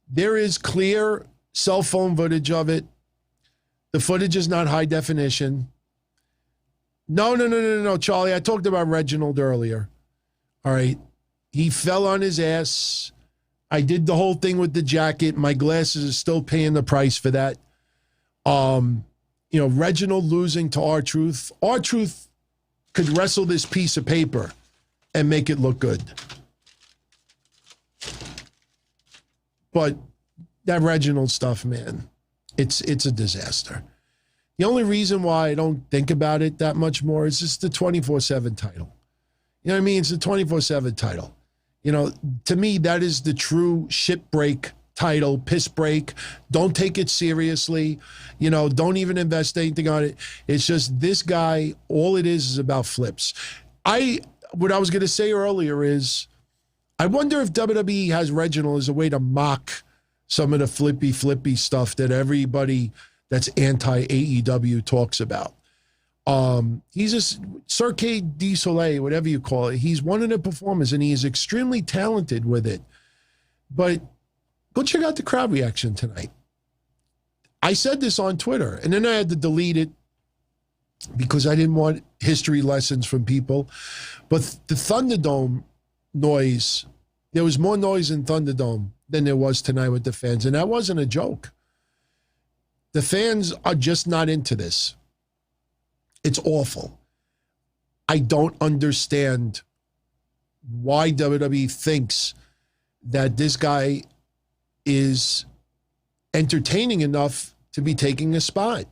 There is clear cell phone footage of it. The footage is not high definition. No, Charlie. I talked about Reginald earlier. All right. He fell on his ass. I did the whole thing with the jacket. My glasses are still paying the price for that. Reginald losing to R-Truth. R-Truth could wrestle this piece of paper and make it look good. But that Reginald stuff, man, it's a disaster. The only reason why I don't think about it that much more is just the 24/7 title. You know what I mean? It's the 24/7 title. You know, to me, that is the true shit break title, piss break. Don't take it seriously. You know, don't even invest anything on it. It's just this guy, all it is about flips. What I was going to say earlier is, I wonder if WWE has Reginald as a way to mock some of the flippy stuff that everybody that's anti-AEW talks about. He's a Cirque du Soleil, whatever you call it. He's one of the performers, and he is extremely talented with it. But go check out the crowd reaction tonight. I said this on Twitter, and then I had to delete it because I didn't want history lessons from people. But the Thunderdome noise, there was more noise in Thunderdome than there was tonight with the fans, and that wasn't a joke. The fans are just not into this. It's awful. I don't understand why WWE thinks that this guy is entertaining enough to be taking a spot.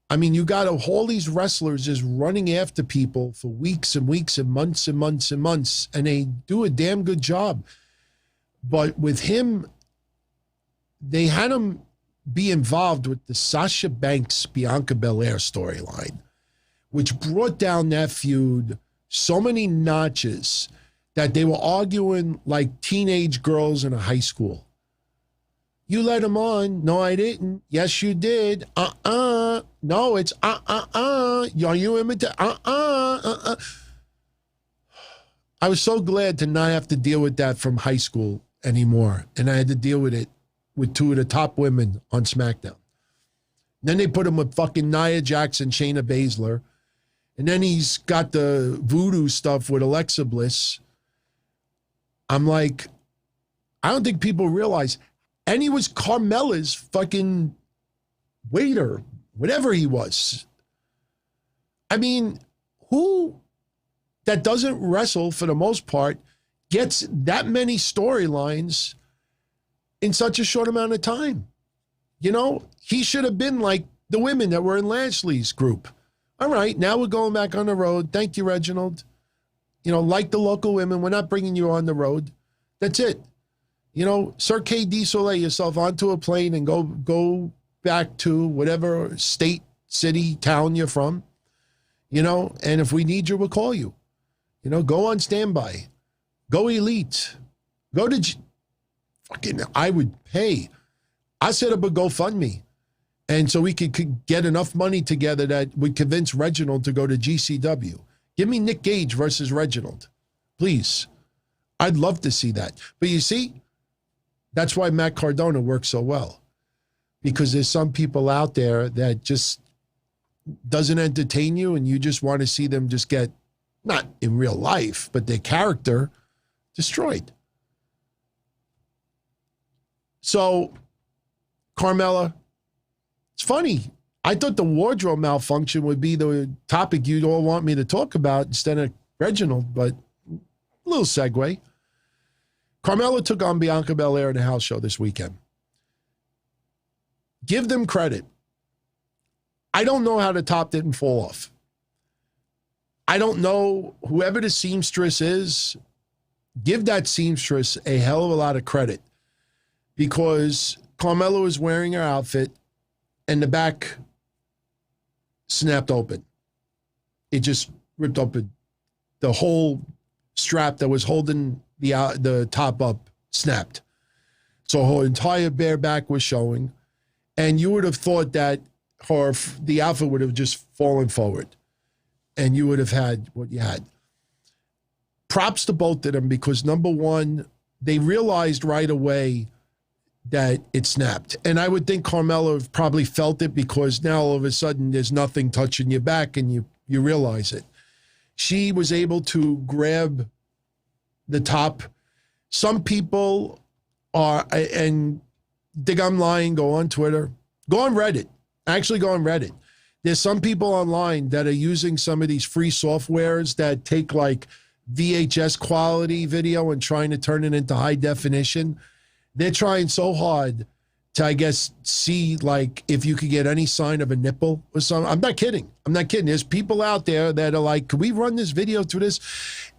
I mean, you got all these wrestlers just running after people for weeks and weeks and months and months and months, and they do a damn good job. But with him, they had him be involved with the Sasha Banks, Bianca Belair storyline, which brought down that feud so many notches that they were arguing like teenage girls in a high school. You let him on. No, I didn't. Yes, you did. No, it's Are you imitating? I was so glad to not have to deal with that from high school anymore. And I had to deal with it with two of the top women on SmackDown. Then they put him with fucking Nia Jax, Shayna Baszler. And then he's got the voodoo stuff with Alexa Bliss. I'm like, I don't think people realize And he was Carmella's fucking waiter, whatever he was. I mean, who that doesn't wrestle for the most part gets that many storylines in such a short amount of time? You know, he should have been like the women that were in Lashley's group. All right, now we're going back on the road. Thank you, Reginald. You know, like the local women, we're not bringing you on the road. That's it. You know, Sir KD Soleil yourself onto a plane and go back to whatever state, city, town you're from. You know, and if we need you, we'll call you. You know, go on standby. Go elite. Go to fucking, I would pay. I set up a GoFundMe. And so we could get enough money together that would convince Reginald to go to GCW. Give me Nick Gage versus Reginald. Please. I'd love to see that. But you see, that's why Matt Cardona works so well. Because there's some people out there that just doesn't entertain you and you just want to see them just get, not in real life, but their character destroyed. So, Carmella, it's funny. I thought the wardrobe malfunction would be the topic you'd all want me to talk about instead of Reginald, but a little segue. Carmella took on Bianca Belair in a house show this weekend. Give them credit. I don't know how the top didn't fall off. I don't know, whoever the seamstress is, give that seamstress a hell of a lot of credit because Carmella was wearing her outfit and the back snapped open. It just ripped open. The whole strap that was holding the top up snapped. So her entire bare back was showing. And you would have thought that the outfit would have just fallen forward. And you would have had what you had. Props to both of them because, number one, they realized right away that it snapped. And I would think Carmella probably felt it because now all of a sudden there's nothing touching your back and you realize it. She was able to grab the top. Some people are, and think I'm lying, go on Twitter, go on Reddit. Actually go on Reddit. There's some people online that are using some of these free softwares that take like VHS quality video and trying to turn it into high definition. They're trying so hard to, I guess, see like if you could get any sign of a nipple or something. I'm not kidding. There's people out there that are like, can we run this video through this?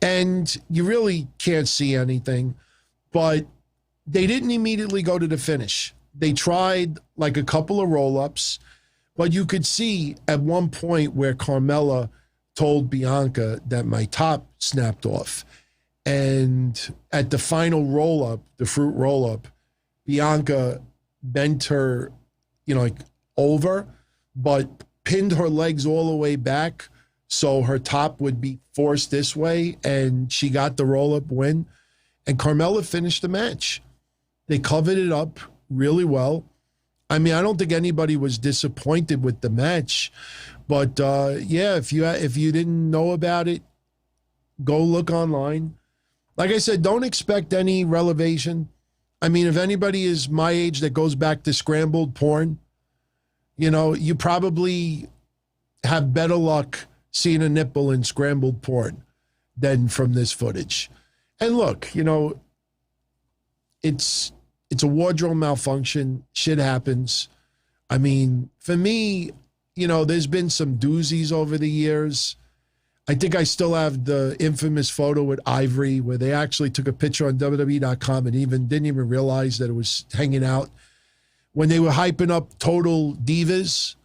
And you really can't see anything. But they didn't immediately go to the finish. They tried like a couple of roll-ups. But you could see at one point where Carmella told Bianca that my top snapped off. And at the final roll-up, the fruit roll-up, Bianca bent her, like over, but pinned her legs all the way back so her top would be forced this way, and she got the roll-up win. And Carmella finished the match. They covered it up really well. I mean, I don't think anybody was disappointed with the match, but yeah, if you didn't know about it, go look online. Like I said, don't expect any revelation. I mean, if anybody is my age that goes back to scrambled porn, you probably have better luck seeing a nipple in scrambled porn than from this footage. And look, it's a wardrobe malfunction. Shit happens. I mean, for me, there's been some doozies over the years. I think I still have the infamous photo with Ivory where they actually took a picture on WWE.com and didn't even realize that it was hanging out. When they were hyping up Total Divas,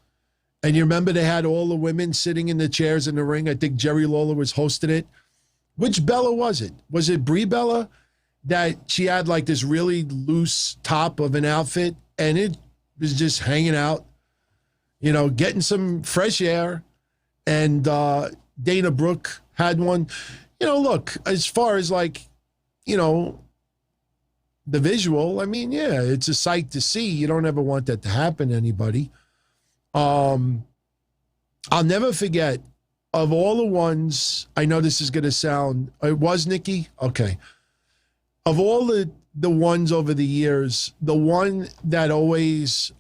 and you remember they had all the women sitting in the chairs in the ring. I think Jerry Lawler was hosting it. Which Bella was it? Was it Brie Bella? That she had like this really loose top of an outfit and it was just hanging out, getting some fresh air. And Dana Brooke had one. Look, as far as like, the visual, I mean, yeah, it's a sight to see. You don't ever want that to happen to anybody. I'll never forget, of all the ones, I know this is going to sound, it was Nikki? Okay. Of all the the ones over the years, the one that always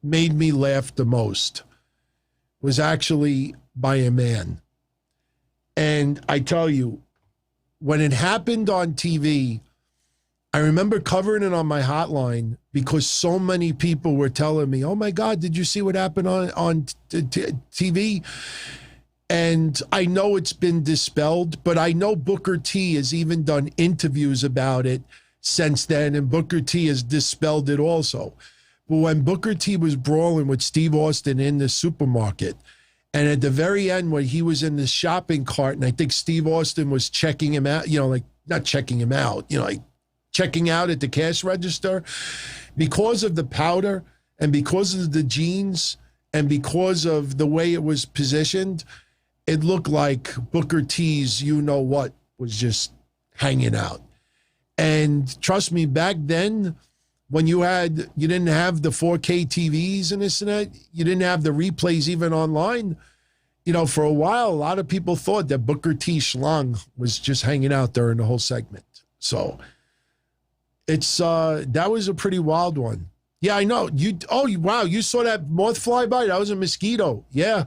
made me laugh the most was actually by a man. And I tell you, when it happened on TV, I remember covering it on my hotline because so many people were telling me, oh my God, did you see what happened on TV? And I know it's been dispelled, but I know Booker T has even done interviews about it since then, and Booker T has dispelled it also. But when Booker T was brawling with Steve Austin in the supermarket, and at the very end when he was in the shopping cart, and I think Steve Austin was checking him out, like not checking him out, like checking out at the cash register, because of the powder and because of the jeans and because of the way it was positioned, it looked like Booker T's you-know-what was just hanging out. And trust me, back then, when you didn't have the 4K TVs and this and that, you didn't have the replays even online, for a while, a lot of people thought that Booker T Schlong was just hanging out during the whole segment. So it's that was a pretty wild one. Yeah, I know. Wow, you saw that moth fly by? That was a mosquito. Yeah,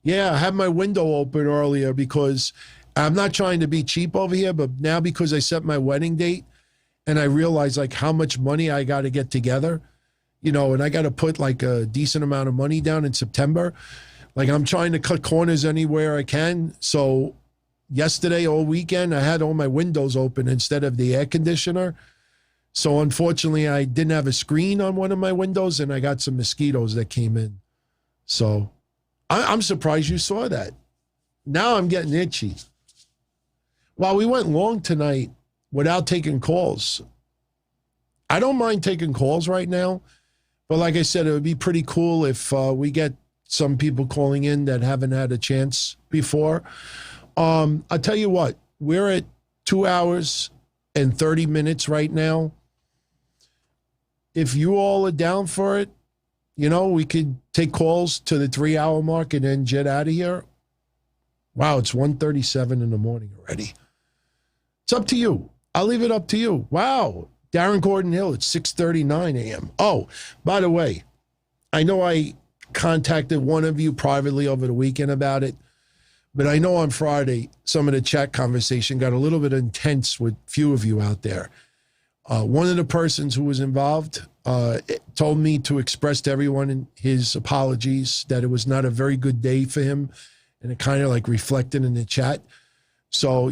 I had my window open earlier because I'm not trying to be cheap over here, but now because I set my wedding date and I realized like how much money I got to get together, and I got to put like a decent amount of money down in September. Like I'm trying to cut corners anywhere I can. So yesterday, all weekend, I had all my windows open instead of the air conditioner. So unfortunately, I didn't have a screen on one of my windows and I got some mosquitoes that came in. So I'm surprised you saw that. Now I'm getting itchy. Well, we went long tonight without taking calls. I don't mind taking calls right now, but like I said, it would be pretty cool if we get some people calling in that haven't had a chance before. I'll tell you what, we're at 2 hours and 30 minutes right now. If you all are down for it, we could take calls to the 3 hour mark and then jet out of here. Wow, it's 1:37 in the morning already. It's up to you. I'll leave it up to you. Wow. Darren Gordon Hill, it's 6:39 a.m. Oh, by the way, I know I contacted one of you privately over the weekend about it, but I know on Friday, some of the chat conversation got a little bit intense with a few of you out there. One of the persons who was involved told me to express to everyone his apologies, that it was not a very good day for him, and it kind of like reflected in the chat. So,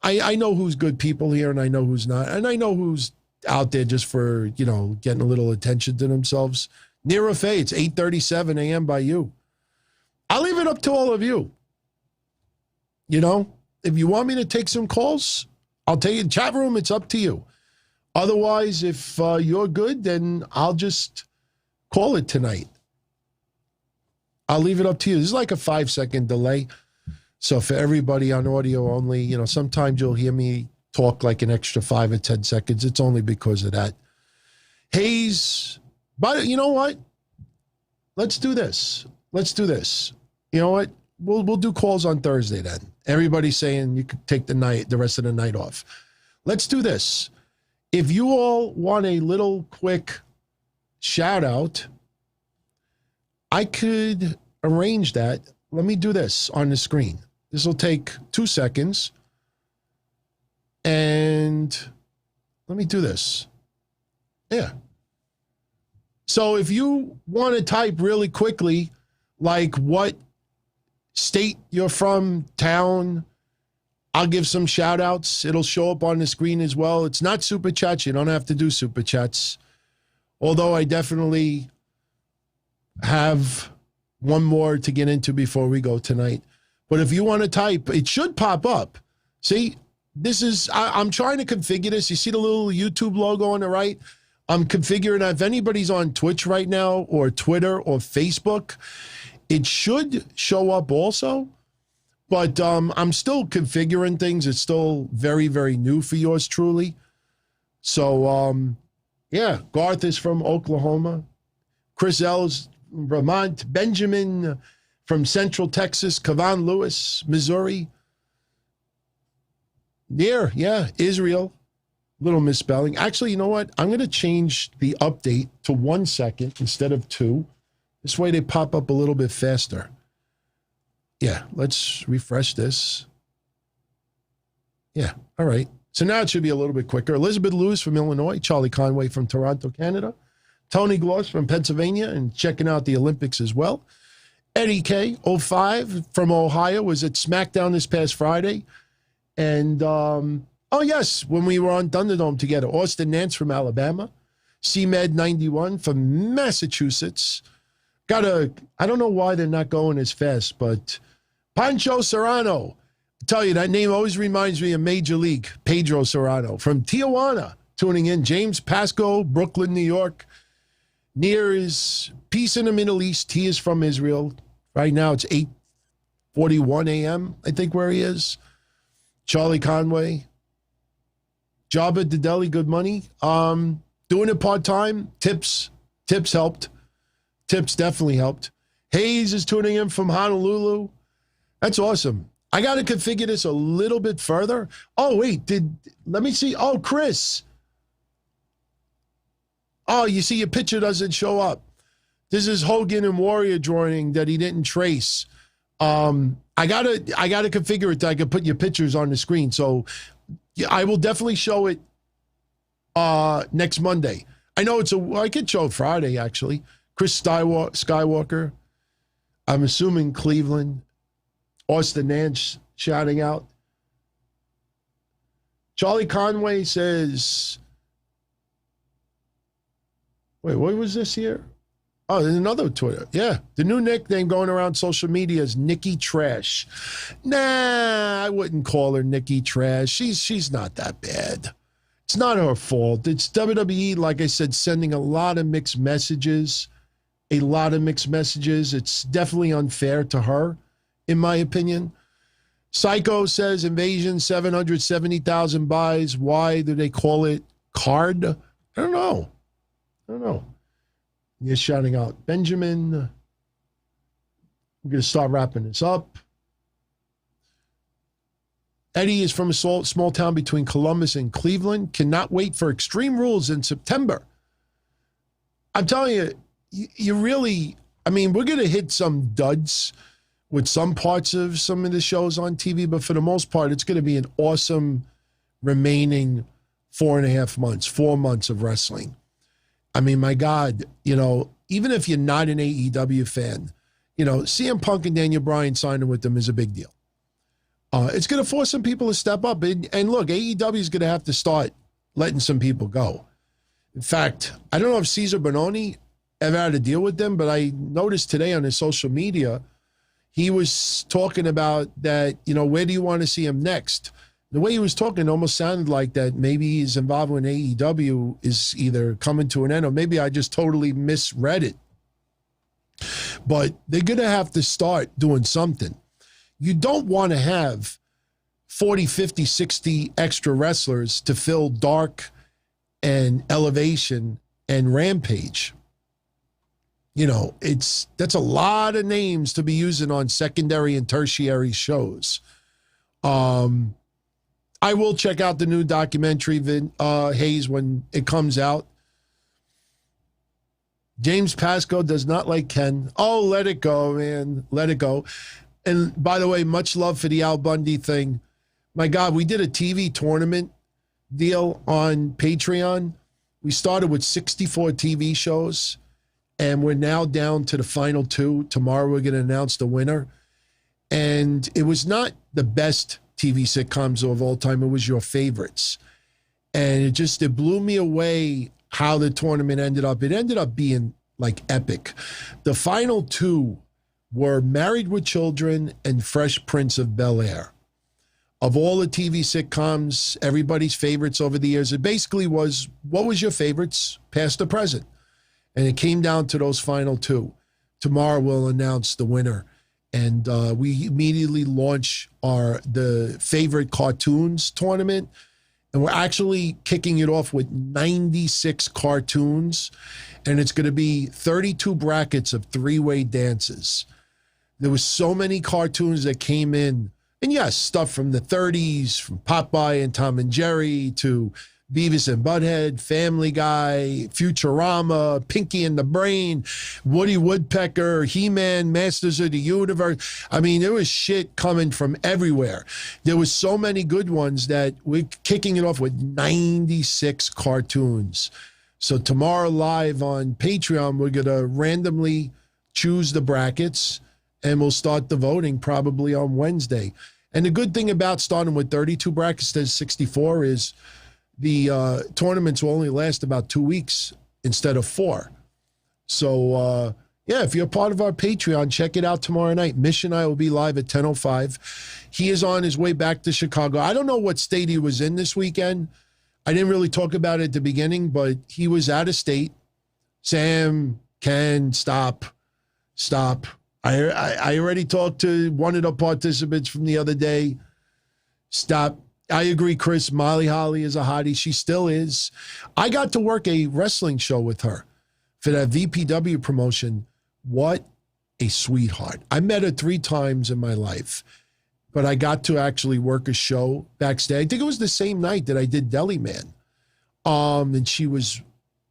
I know who's good people here and I know who's not. And I know who's out there just for, getting a little attention to themselves. Nira Faye, it's 8:37 a.m. by you. I'll leave it up to all of you. If you want me to take some calls, I'll take it. Chat room, it's up to you. Otherwise, if you're good, then I'll just call it tonight. I'll leave it up to you. This is like a 5-second delay. So for everybody on audio only, sometimes you'll hear me talk like an extra 5 or 10 seconds. It's only because of that. Hayes, but you know what? Let's do this. You know what? We'll do calls on Thursday then. Everybody's saying you could take the rest of the night off. Let's do this. If you all want a little quick shout out, I could arrange that. Let me do this on the screen. This will take 2 seconds. And let me do this. Yeah. So if you want to type really quickly, like what state you're from, town, I'll give some shout outs. It'll show up on the screen as well. It's not super chats. You don't have to do super chats. Although I definitely have one more to get into before we go tonight. But if you want to type, it should pop up. See, I'm trying to configure this. You see the little YouTube logo on the right? I'm configuring that. If anybody's on Twitch right now or Twitter or Facebook, it should show up also. But I'm still configuring things. It's still very, very new for yours truly. So, yeah, Garth is from Oklahoma. Chris L's from Vermont. Benjamin from Central Texas. Kavan Lewis, Missouri. Near, yeah, Israel. Little misspelling. Actually, you know what? I'm going to change the update to 1 second instead of 2. This way they pop up a little bit faster. Yeah, let's refresh this. Yeah, all right. So now it should be a little bit quicker. Elizabeth Lewis from Illinois, Charlie Conway from Toronto, Canada, Tony Gloss from Pennsylvania and checking out the Olympics as well. Eddie K, 05 from Ohio, was at SmackDown this past Friday. And, oh, yes, when we were on Thunderdome together. Austin Nance from Alabama. CMed 91 from Massachusetts. I don't know why they're not going as fast, but Pancho Serrano. I tell you, that name always reminds me of Major League. Pedro Serrano from Tijuana, tuning in. James Pasco, Brooklyn, New York. Near is peace in the Middle East. He is from Israel. Right now it's 8:41 a.m., I think, where he is. Charlie Conway. Job at the deli, good money. Doing it part-time. Tips helped. Tips definitely helped. Hayes is tuning in from Honolulu. That's awesome. I got to configure this a little bit further. Oh, wait, let me see. Oh, Chris. Oh, you see, your picture doesn't show up. This is Hogan and Warrior drawing that he didn't trace. I gotta configure it that I can put your pictures on the screen. So yeah, I will definitely show it next Monday. I know I could show it Friday, actually. Chris Skywalker. I'm assuming Cleveland. Austin Nance shouting out. Charlie Conway says, wait, what was this here? Oh, there's another Twitter. Yeah. The new nickname going around social media is Nikki Trash. Nah, I wouldn't call her Nikki Trash. She's not that bad. It's not her fault. It's WWE, like I said, sending a lot of mixed messages. It's definitely unfair to her, in my opinion. Psycho says Invasion, 770,000 buys. Why do they call it card? I don't know. You're shouting out Benjamin. We're going to start wrapping this up. Eddie is from a small town between Columbus and Cleveland. Cannot wait for Extreme Rules in September. I'm telling you, you really, I mean, we're going to hit some duds with some parts of some of the shows on TV, but for the most part, it's going to be an awesome remaining 4 months of wrestling. I mean, my God, even if you're not an AEW fan, CM Punk and Daniel Bryan signing with them is a big deal. It's going to force some people to step up. And look, AEW is going to have to start letting some people go. In fact, I don't know if Cesar Bononi ever had to deal with them, but I noticed today on his social media, he was talking about that, where do you want to see him next? The way he was talking almost sounded like that maybe his involvement in AEW is either coming to an end or maybe I just totally misread it. But they're going to have to start doing something. You don't want to have 40, 50, 60 extra wrestlers to fill Dark and Elevation and Rampage. That's a lot of names to be using on secondary and tertiary shows. I will check out the new documentary, Hayes, when it comes out. James Pasco does not like Ken. Oh, let it go, man. Let it go. And by the way, much love for the Al Bundy thing. My God, we did a TV tournament deal on Patreon. We started with 64 TV shows, and we're now down to the final 2. Tomorrow we're going to announce the winner. And it was not the best TV sitcoms of all time. It was your favorites. And it blew me away how the tournament ended up. It ended up being like epic. The final 2 were Married with Children and Fresh Prince of Bel-Air. Of all the TV sitcoms, everybody's favorites over the years, it basically was, what was your favorites, past or present? And it came down to those final 2. Tomorrow we'll announce the winner. And we immediately launch the favorite cartoons tournament. And we're actually kicking it off with 96 cartoons. And it's going to be 32 brackets of 3-way dances. There was so many cartoons that came in. And yes, stuff from the 30s, from Popeye and Tom and Jerry to Beavis and Butthead, Family Guy, Futurama, Pinky and the Brain, Woody Woodpecker, He-Man, Masters of the Universe. I mean, there was shit coming from everywhere. There was so many good ones that we're kicking it off with 96 cartoons. So tomorrow live on Patreon, we're going to randomly choose the brackets, and we'll start the voting probably on Wednesday. And the good thing about starting with 32 brackets to 64 is the tournaments will only last about 2 weeks instead of 4. So, yeah, if you're part of our Patreon, check it out tomorrow night. Mish and I will be live at 10:05. He is on his way back to Chicago. I don't know what state he was in this weekend. I didn't really talk about it at the beginning, but he was out of state. Sam, Ken, stop. I already talked to one of the participants from the other day. Stop. I agree, Chris. Molly Holly is a hottie. She still is. I got to work a wrestling show with her for that VPW promotion. What a sweetheart. I met her 3 times in my life, but I got to actually work a show backstage. I think it was the same night that I did Deli Man. And she was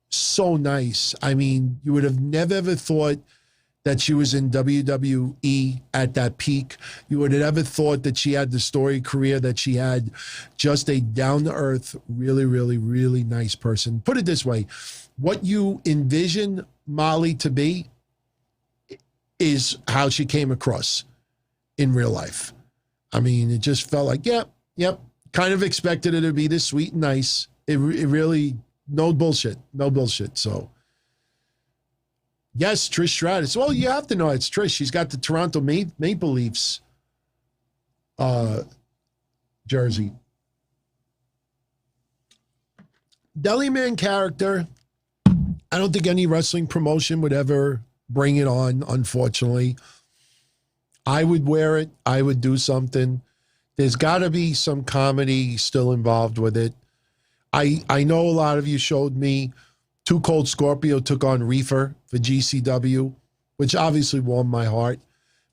so nice. I mean, you would have never ever thought that she was in WWE at that peak. You would have never thought that she had the story career that she had. Just a down-to-earth, really, really, really nice person. Put it this way, what you envision Molly to be is how she came across in real life. I mean, it just felt like, yep, kind of expected her to be this sweet and nice. It really, no bullshit. So, yes, Trish Stratus. Well, you have to know it's Trish. She's got the Toronto Maple Leafs jersey. Deli Man character, I don't think any wrestling promotion would ever bring it on, unfortunately. I would wear it. I would do something. There's got to be some comedy still involved with it. I know a lot of you showed me Too Cold Scorpio took on Reefer for GCW, which obviously warmed my heart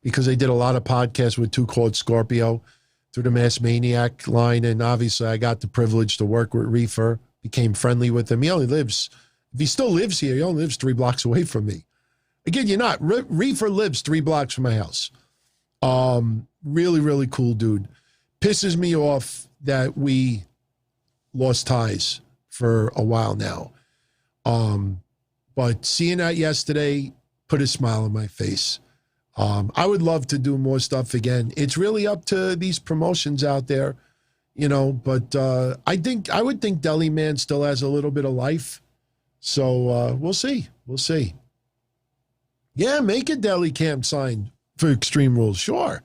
because I did a lot of podcasts with Too Cold Scorpio through the Mass Maniac line, and obviously I got the privilege to work with Reefer, became friendly with him. If he still lives here, he only lives 3 blocks away from me. Again, you're not. Reefer lives 3 blocks from my house. Really, really cool dude. Pisses me off that we lost ties for a while now. But seeing that yesterday put a smile on my face. I would love to do more stuff again. It's really up to these promotions out there, but I would think Deli Man still has a little bit of life. So we'll see. Yeah, make a Deli Camp sign for Extreme Rules. Sure.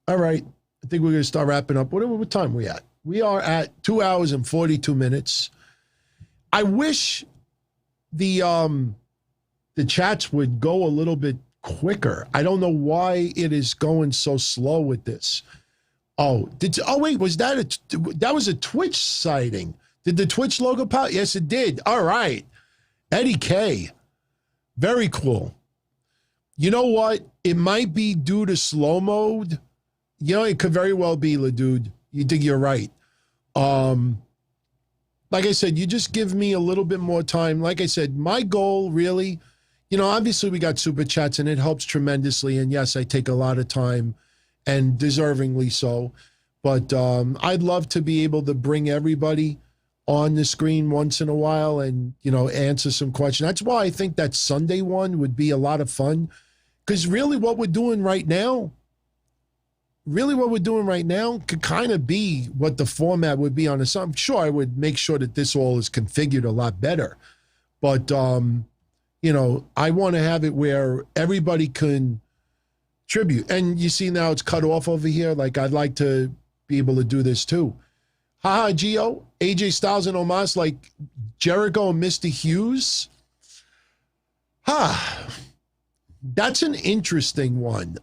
All right. I think we're going to start wrapping up. What time are we at? We are at 2 hours and 42 minutes. I wish the chats would go a little bit quicker. I don't know why it is going so slow with this. Wait, was that was a Twitch sighting? Did the Twitch logo pop? Yes, it did. All right. Eddie K. Very cool. You know what? It might be due to slow mode. It could very well be, LaDude. You think you're right. Like I said, you just give me a little bit more time. Like I said, my goal really, obviously we got super chats and it helps tremendously. And yes, I take a lot of time and deservingly so. But I'd love to be able to bring everybody on the screen once in a while and, answer some questions. That's why I think that Sunday one would be a lot of fun. Because really what we're doing right now could kind of be what the format would be on a I'm sure I would make sure that this all is configured a lot better. But, I want to have it where everybody can tribute. And you see now it's cut off over here. Like, I'd like to be able to do this too. Haha, Gio, AJ Styles and Omos like Jericho and Mr. Hughes. That's an interesting one.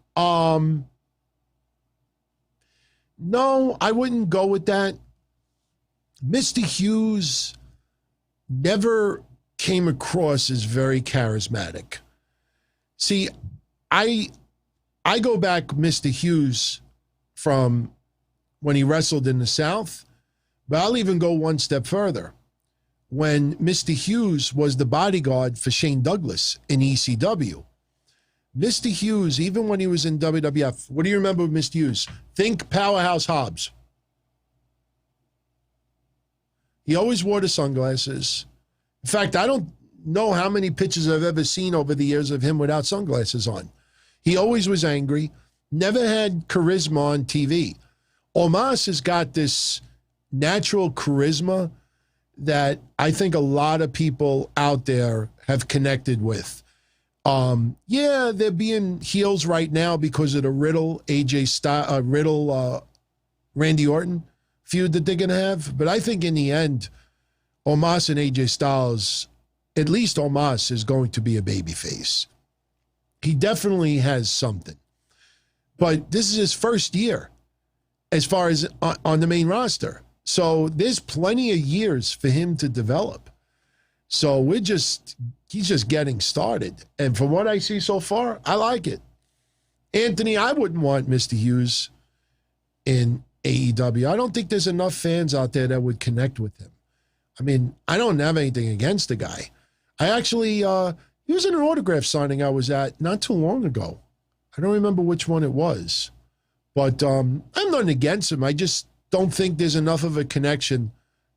No, I wouldn't go with that. Mr. Hughes never came across as very charismatic. See, I go back Mr. Hughes from when he wrestled in the South. But I'll even go one step further. When Mr. Hughes was the bodyguard for Shane Douglas in ECW, Mr. Hughes, even when he was in WWF, what do you remember of Mr. Hughes? Think Powerhouse Hobbs. He always wore the sunglasses. In fact, I don't know how many pictures I've ever seen over the years of him without sunglasses on. He always was angry, never had charisma on TV. Omos has got this natural charisma that I think a lot of people out there have connected with. Yeah, they're being heels right now because of the Riddle, Randy Orton feud that they're going to have. But I think in the end, Omos and AJ Styles, at least Omos is going to be a babyface. He definitely has something. But this is his first year as far as on the main roster. So there's plenty of years for him to develop. So he's just getting started. And from what I see so far, I like it. Anthony, I wouldn't want Mr. Hughes in AEW. I don't think there's enough fans out there that would connect with him. I mean, I don't have anything against the guy. I actually, he was in an autograph signing I was at not too long ago. I don't remember which one it was. But I'm not against him. I just don't think there's enough of a connection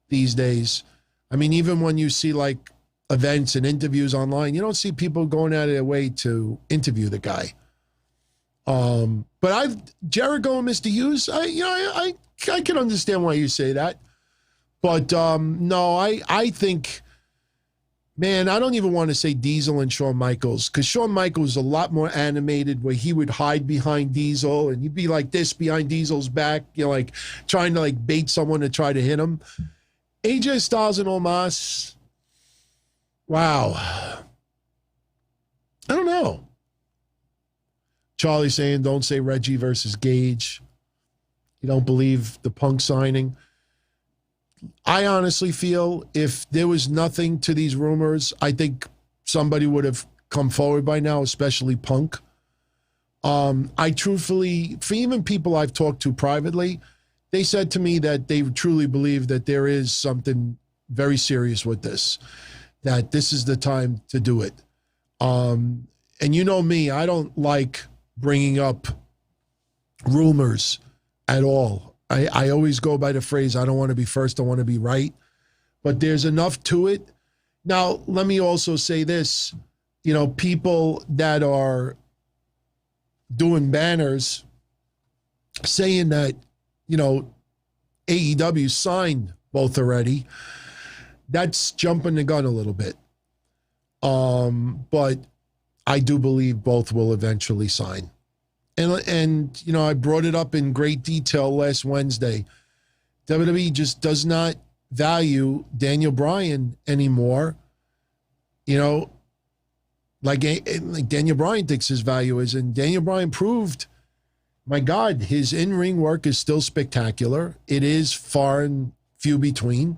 these days. I mean, even when you see like events and interviews online, you don't see people going out of their way to interview the guy. But Jericho and Mr. Hughes, I can understand why you say that. But no, I think, man, I don't even want to say Diesel and Shawn Michaels, because Shawn Michaels is a lot more animated, where he would hide behind Diesel and he'd be like this behind Diesel's back, like trying to like bait someone to try to hit him. AJ Styles and Omos, wow. I don't know. Charlie saying, don't say Reggie versus Gage. You don't believe the Punk signing. I honestly feel if there was nothing to these rumors, I think somebody would have come forward by now, especially Punk. I truthfully, for even people I've talked to privately, they said to me that they truly believe that there is something very serious with this, that this is the time to do it. And you know me, I don't like bringing up rumors at all. I always go by the phrase, I don't want to be first, I want to be right. But there's enough to it. Now, let me also say this. People that are doing banners saying that, AEW signed both already, that's jumping the gun a little bit. But I do believe both will eventually sign. And I brought it up in great detail last Wednesday. WWE just does not value Daniel Bryan anymore. Like Daniel Bryan thinks his value is. And Daniel Bryan proved, my God, his in-ring work is still spectacular. It is far and few between.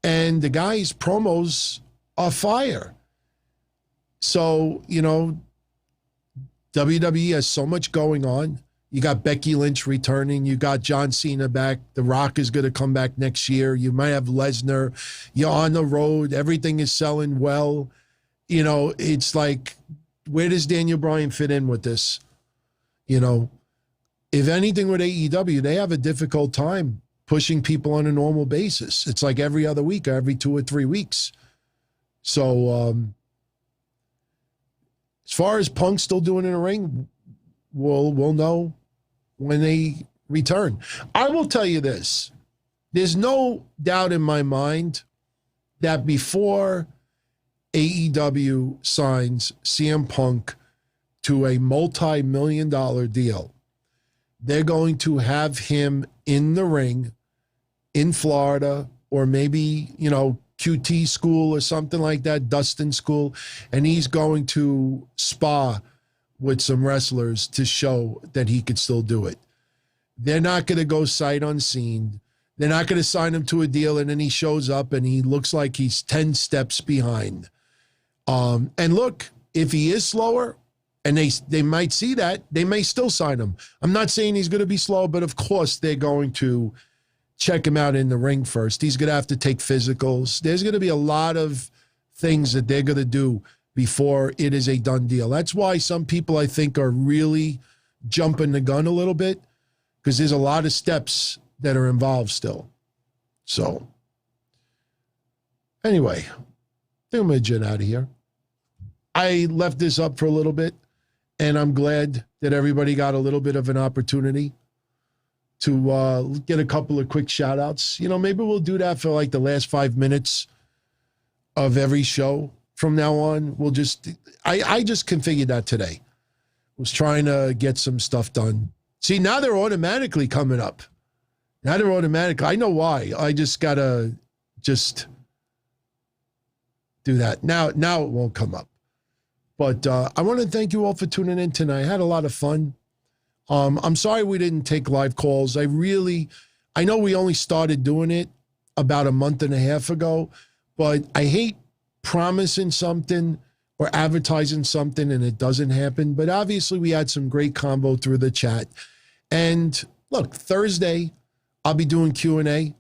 And the guy's promos are fire. So, WWE has so much going on. You got Becky Lynch returning. You got John Cena back. The Rock is going to come back next year. You might have Lesnar. You're on the road. Everything is selling well. It's like, where does Daniel Bryan fit in with this? If anything with AEW, they have a difficult time pushing people on a normal basis. It's like every other week, or every 2 or 3 weeks. So, as far as Punk still doing in the ring, we'll know when they return. I will tell you this. There's no doubt in my mind that before AEW signs CM Punk to a multi-million-dollar deal, they're going to have him in the ring in Florida, or maybe, QT school or something like that, Dustin school, and he's going to spar with some wrestlers to show that he could still do it. They're not going to go sight unseen. They're not going to sign him to a deal and then he shows up and he looks like he's 10 steps behind. And look, if he is slower And they might see that. They may still sign him. I'm not saying he's going to be slow, but of course they're going to check him out in the ring first. He's going to have to take physicals. There's going to be a lot of things that they're going to do before it is a done deal. That's why some people, I think, are really jumping the gun a little bit, because there's a lot of steps that are involved still. So, anyway, I think I'm going to get out of here. I left this up for a little bit, and I'm glad that everybody got a little bit of an opportunity to get a couple of quick shout-outs. You know, maybe we'll do that for like the last 5 minutes of every show from now on. We'll just, I just configured that today. Was trying to get some stuff done. See, now they're automatically coming up. Now they're automatic. I know why. I just got to just do that. Now it won't come up. But I want to thank you all for tuning in tonight. I had a lot of fun. I'm sorry we didn't take live calls. I know we only started doing it about a month and a half ago, but I hate promising something or advertising something and it doesn't happen. But obviously we had some great convo through the chat. And look, Thursday, I'll be doing Q&A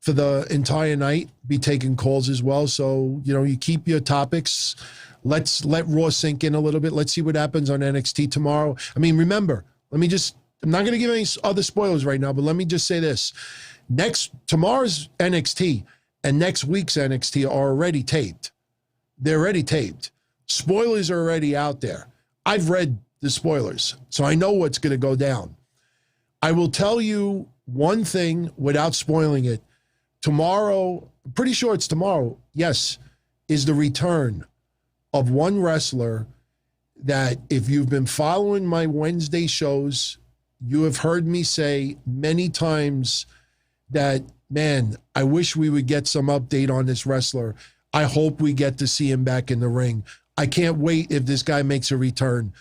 for the entire night, be taking calls as well. So, you know, you keep your topics. Let's let Raw sink in a little bit. Let's see what happens on NXT tomorrow. I mean, remember, I'm not going to give any other spoilers right now, but let me just say this. Tomorrow's NXT and next week's NXT are already taped. They're already taped. Spoilers are already out there. I've read the spoilers, so I know what's going to go down. I will tell you one thing without spoiling it. Tomorrow, I'm pretty sure it's tomorrow, yes, is the return of one wrestler that if you've been following my Wednesday shows, you have heard me say many times that, man, I wish we would get some update on this wrestler. I hope we get to see him back in the ring. I can't wait if this guy makes a return.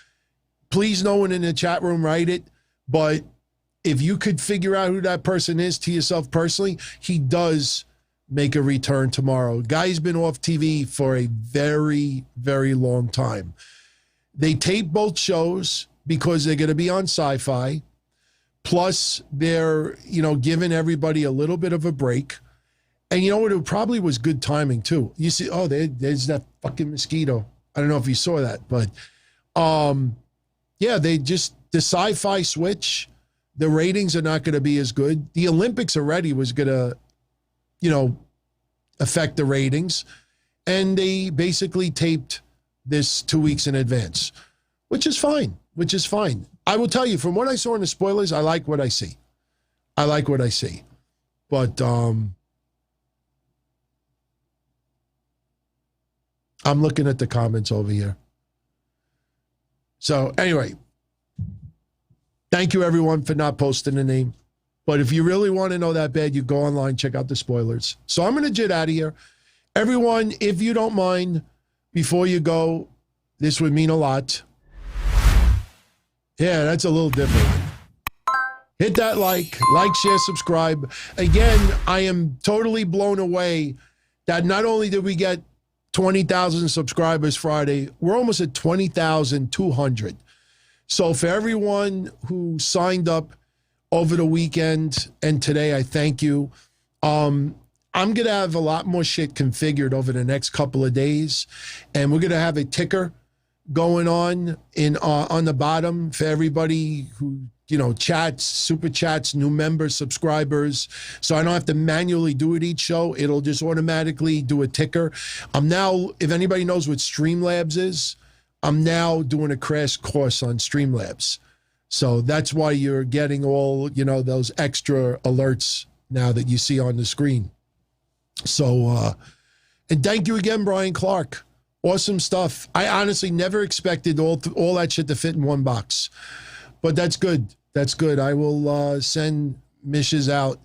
Please, no one in the chat room write it, but if you could figure out who that person is to yourself personally, he does make a return tomorrow. Guy's been off TV for a very, very long time. They tape both shows because they're going to be on Sci-Fi. Plus, they're, you know, giving everybody a little bit of a break. And you know what? It probably was good timing, too. You see, there's that fucking mosquito. I don't know if you saw that, but yeah, the Sci-Fi switch, the ratings are not going to be as good. The Olympics already was going to, you know, affect the ratings. And they basically taped this 2 weeks in advance, which is fine. I will tell you, from what I saw in the spoilers, I like what I see. But I'm looking at the comments over here. So anyway, thank you everyone for not posting the name. But if you really want to know that bad, you go online, check out the spoilers. So I'm going to jet out of here. Everyone, if you don't mind, before you go, this would mean a lot. Yeah, that's a little different. Hit that like, share, subscribe. Again, I am totally blown away that not only did we get 20,000 subscribers Friday, we're almost at 20,200. So for everyone who signed up over the weekend and today, I thank you. I'm going to have a lot more shit configured over the next couple of days, and we're going to have a ticker going on the bottom for everybody who, you know, chats, super chats, new members, subscribers. So I don't have to manually do it each show. It'll just automatically do a ticker. I'm now, if anybody knows what Streamlabs is, I'm now doing a crash course on Streamlabs. So that's why you're getting all, you know, those extra alerts now that you see on the screen. So, and thank you again, Bryan Clark. Awesome stuff. I honestly never expected all that shit to fit in one box. But that's good. That's good. I will send mishes out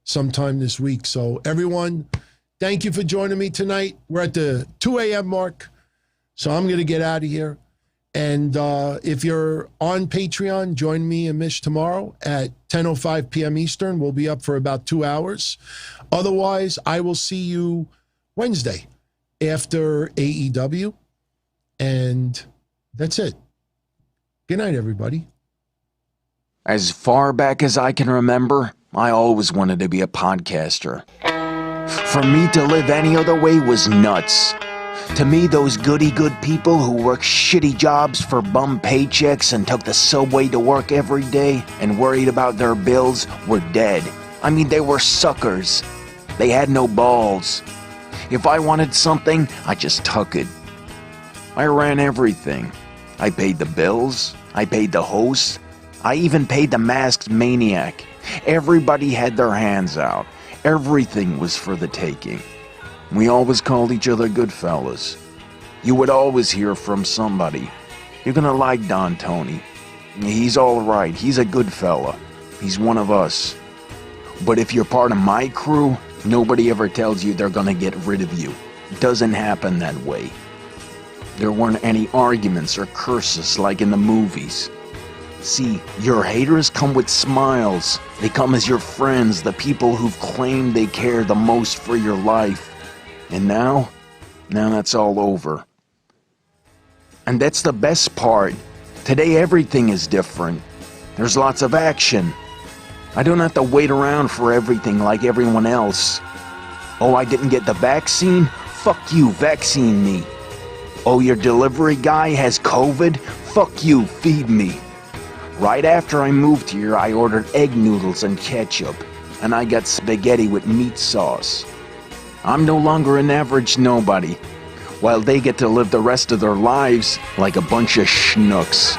sometime this week. So everyone, thank you for joining me tonight. We're at the 2 a.m. mark. So I'm going to get out of here. And if you're on Patreon, join me and Mish tomorrow at 10:05 p.m. Eastern. We'll be up for about 2 hours. Otherwise, I will see you Wednesday after AEW. And that's it. Good night, everybody. As far back as I can remember, I always wanted to be a podcaster. For me to live any other way was nuts. To me, those goody-good people who worked shitty jobs for bum paychecks and took the subway to work every day and worried about their bills were dead. I mean, they were suckers. They had no balls. If I wanted something, I just took it. I ran everything. I paid the bills. I paid the host. I even paid the masked maniac. Everybody had their hands out. Everything was for the taking. We always called each other good fellas. You would always hear from somebody. You're gonna like Don Tony. He's alright. He's a good fella. He's one of us. But if you're part of my crew, nobody ever tells you they're gonna get rid of you. It doesn't happen that way. There weren't any arguments or curses like in the movies. See, your haters come with smiles. They come as your friends, the people who've claimed they care the most for your life. And now that's all over. And that's the best part. Today everything is different. There's lots of action. I don't have to wait around for everything like everyone else. Oh, I didn't get the vaccine? Fuck you, vaccine me. Oh, your delivery guy has COVID? Fuck you, feed me. Right after I moved here, I ordered egg noodles and ketchup, and I got spaghetti with meat sauce. I'm no longer an average nobody, while they get to live the rest of their lives like a bunch of schnooks.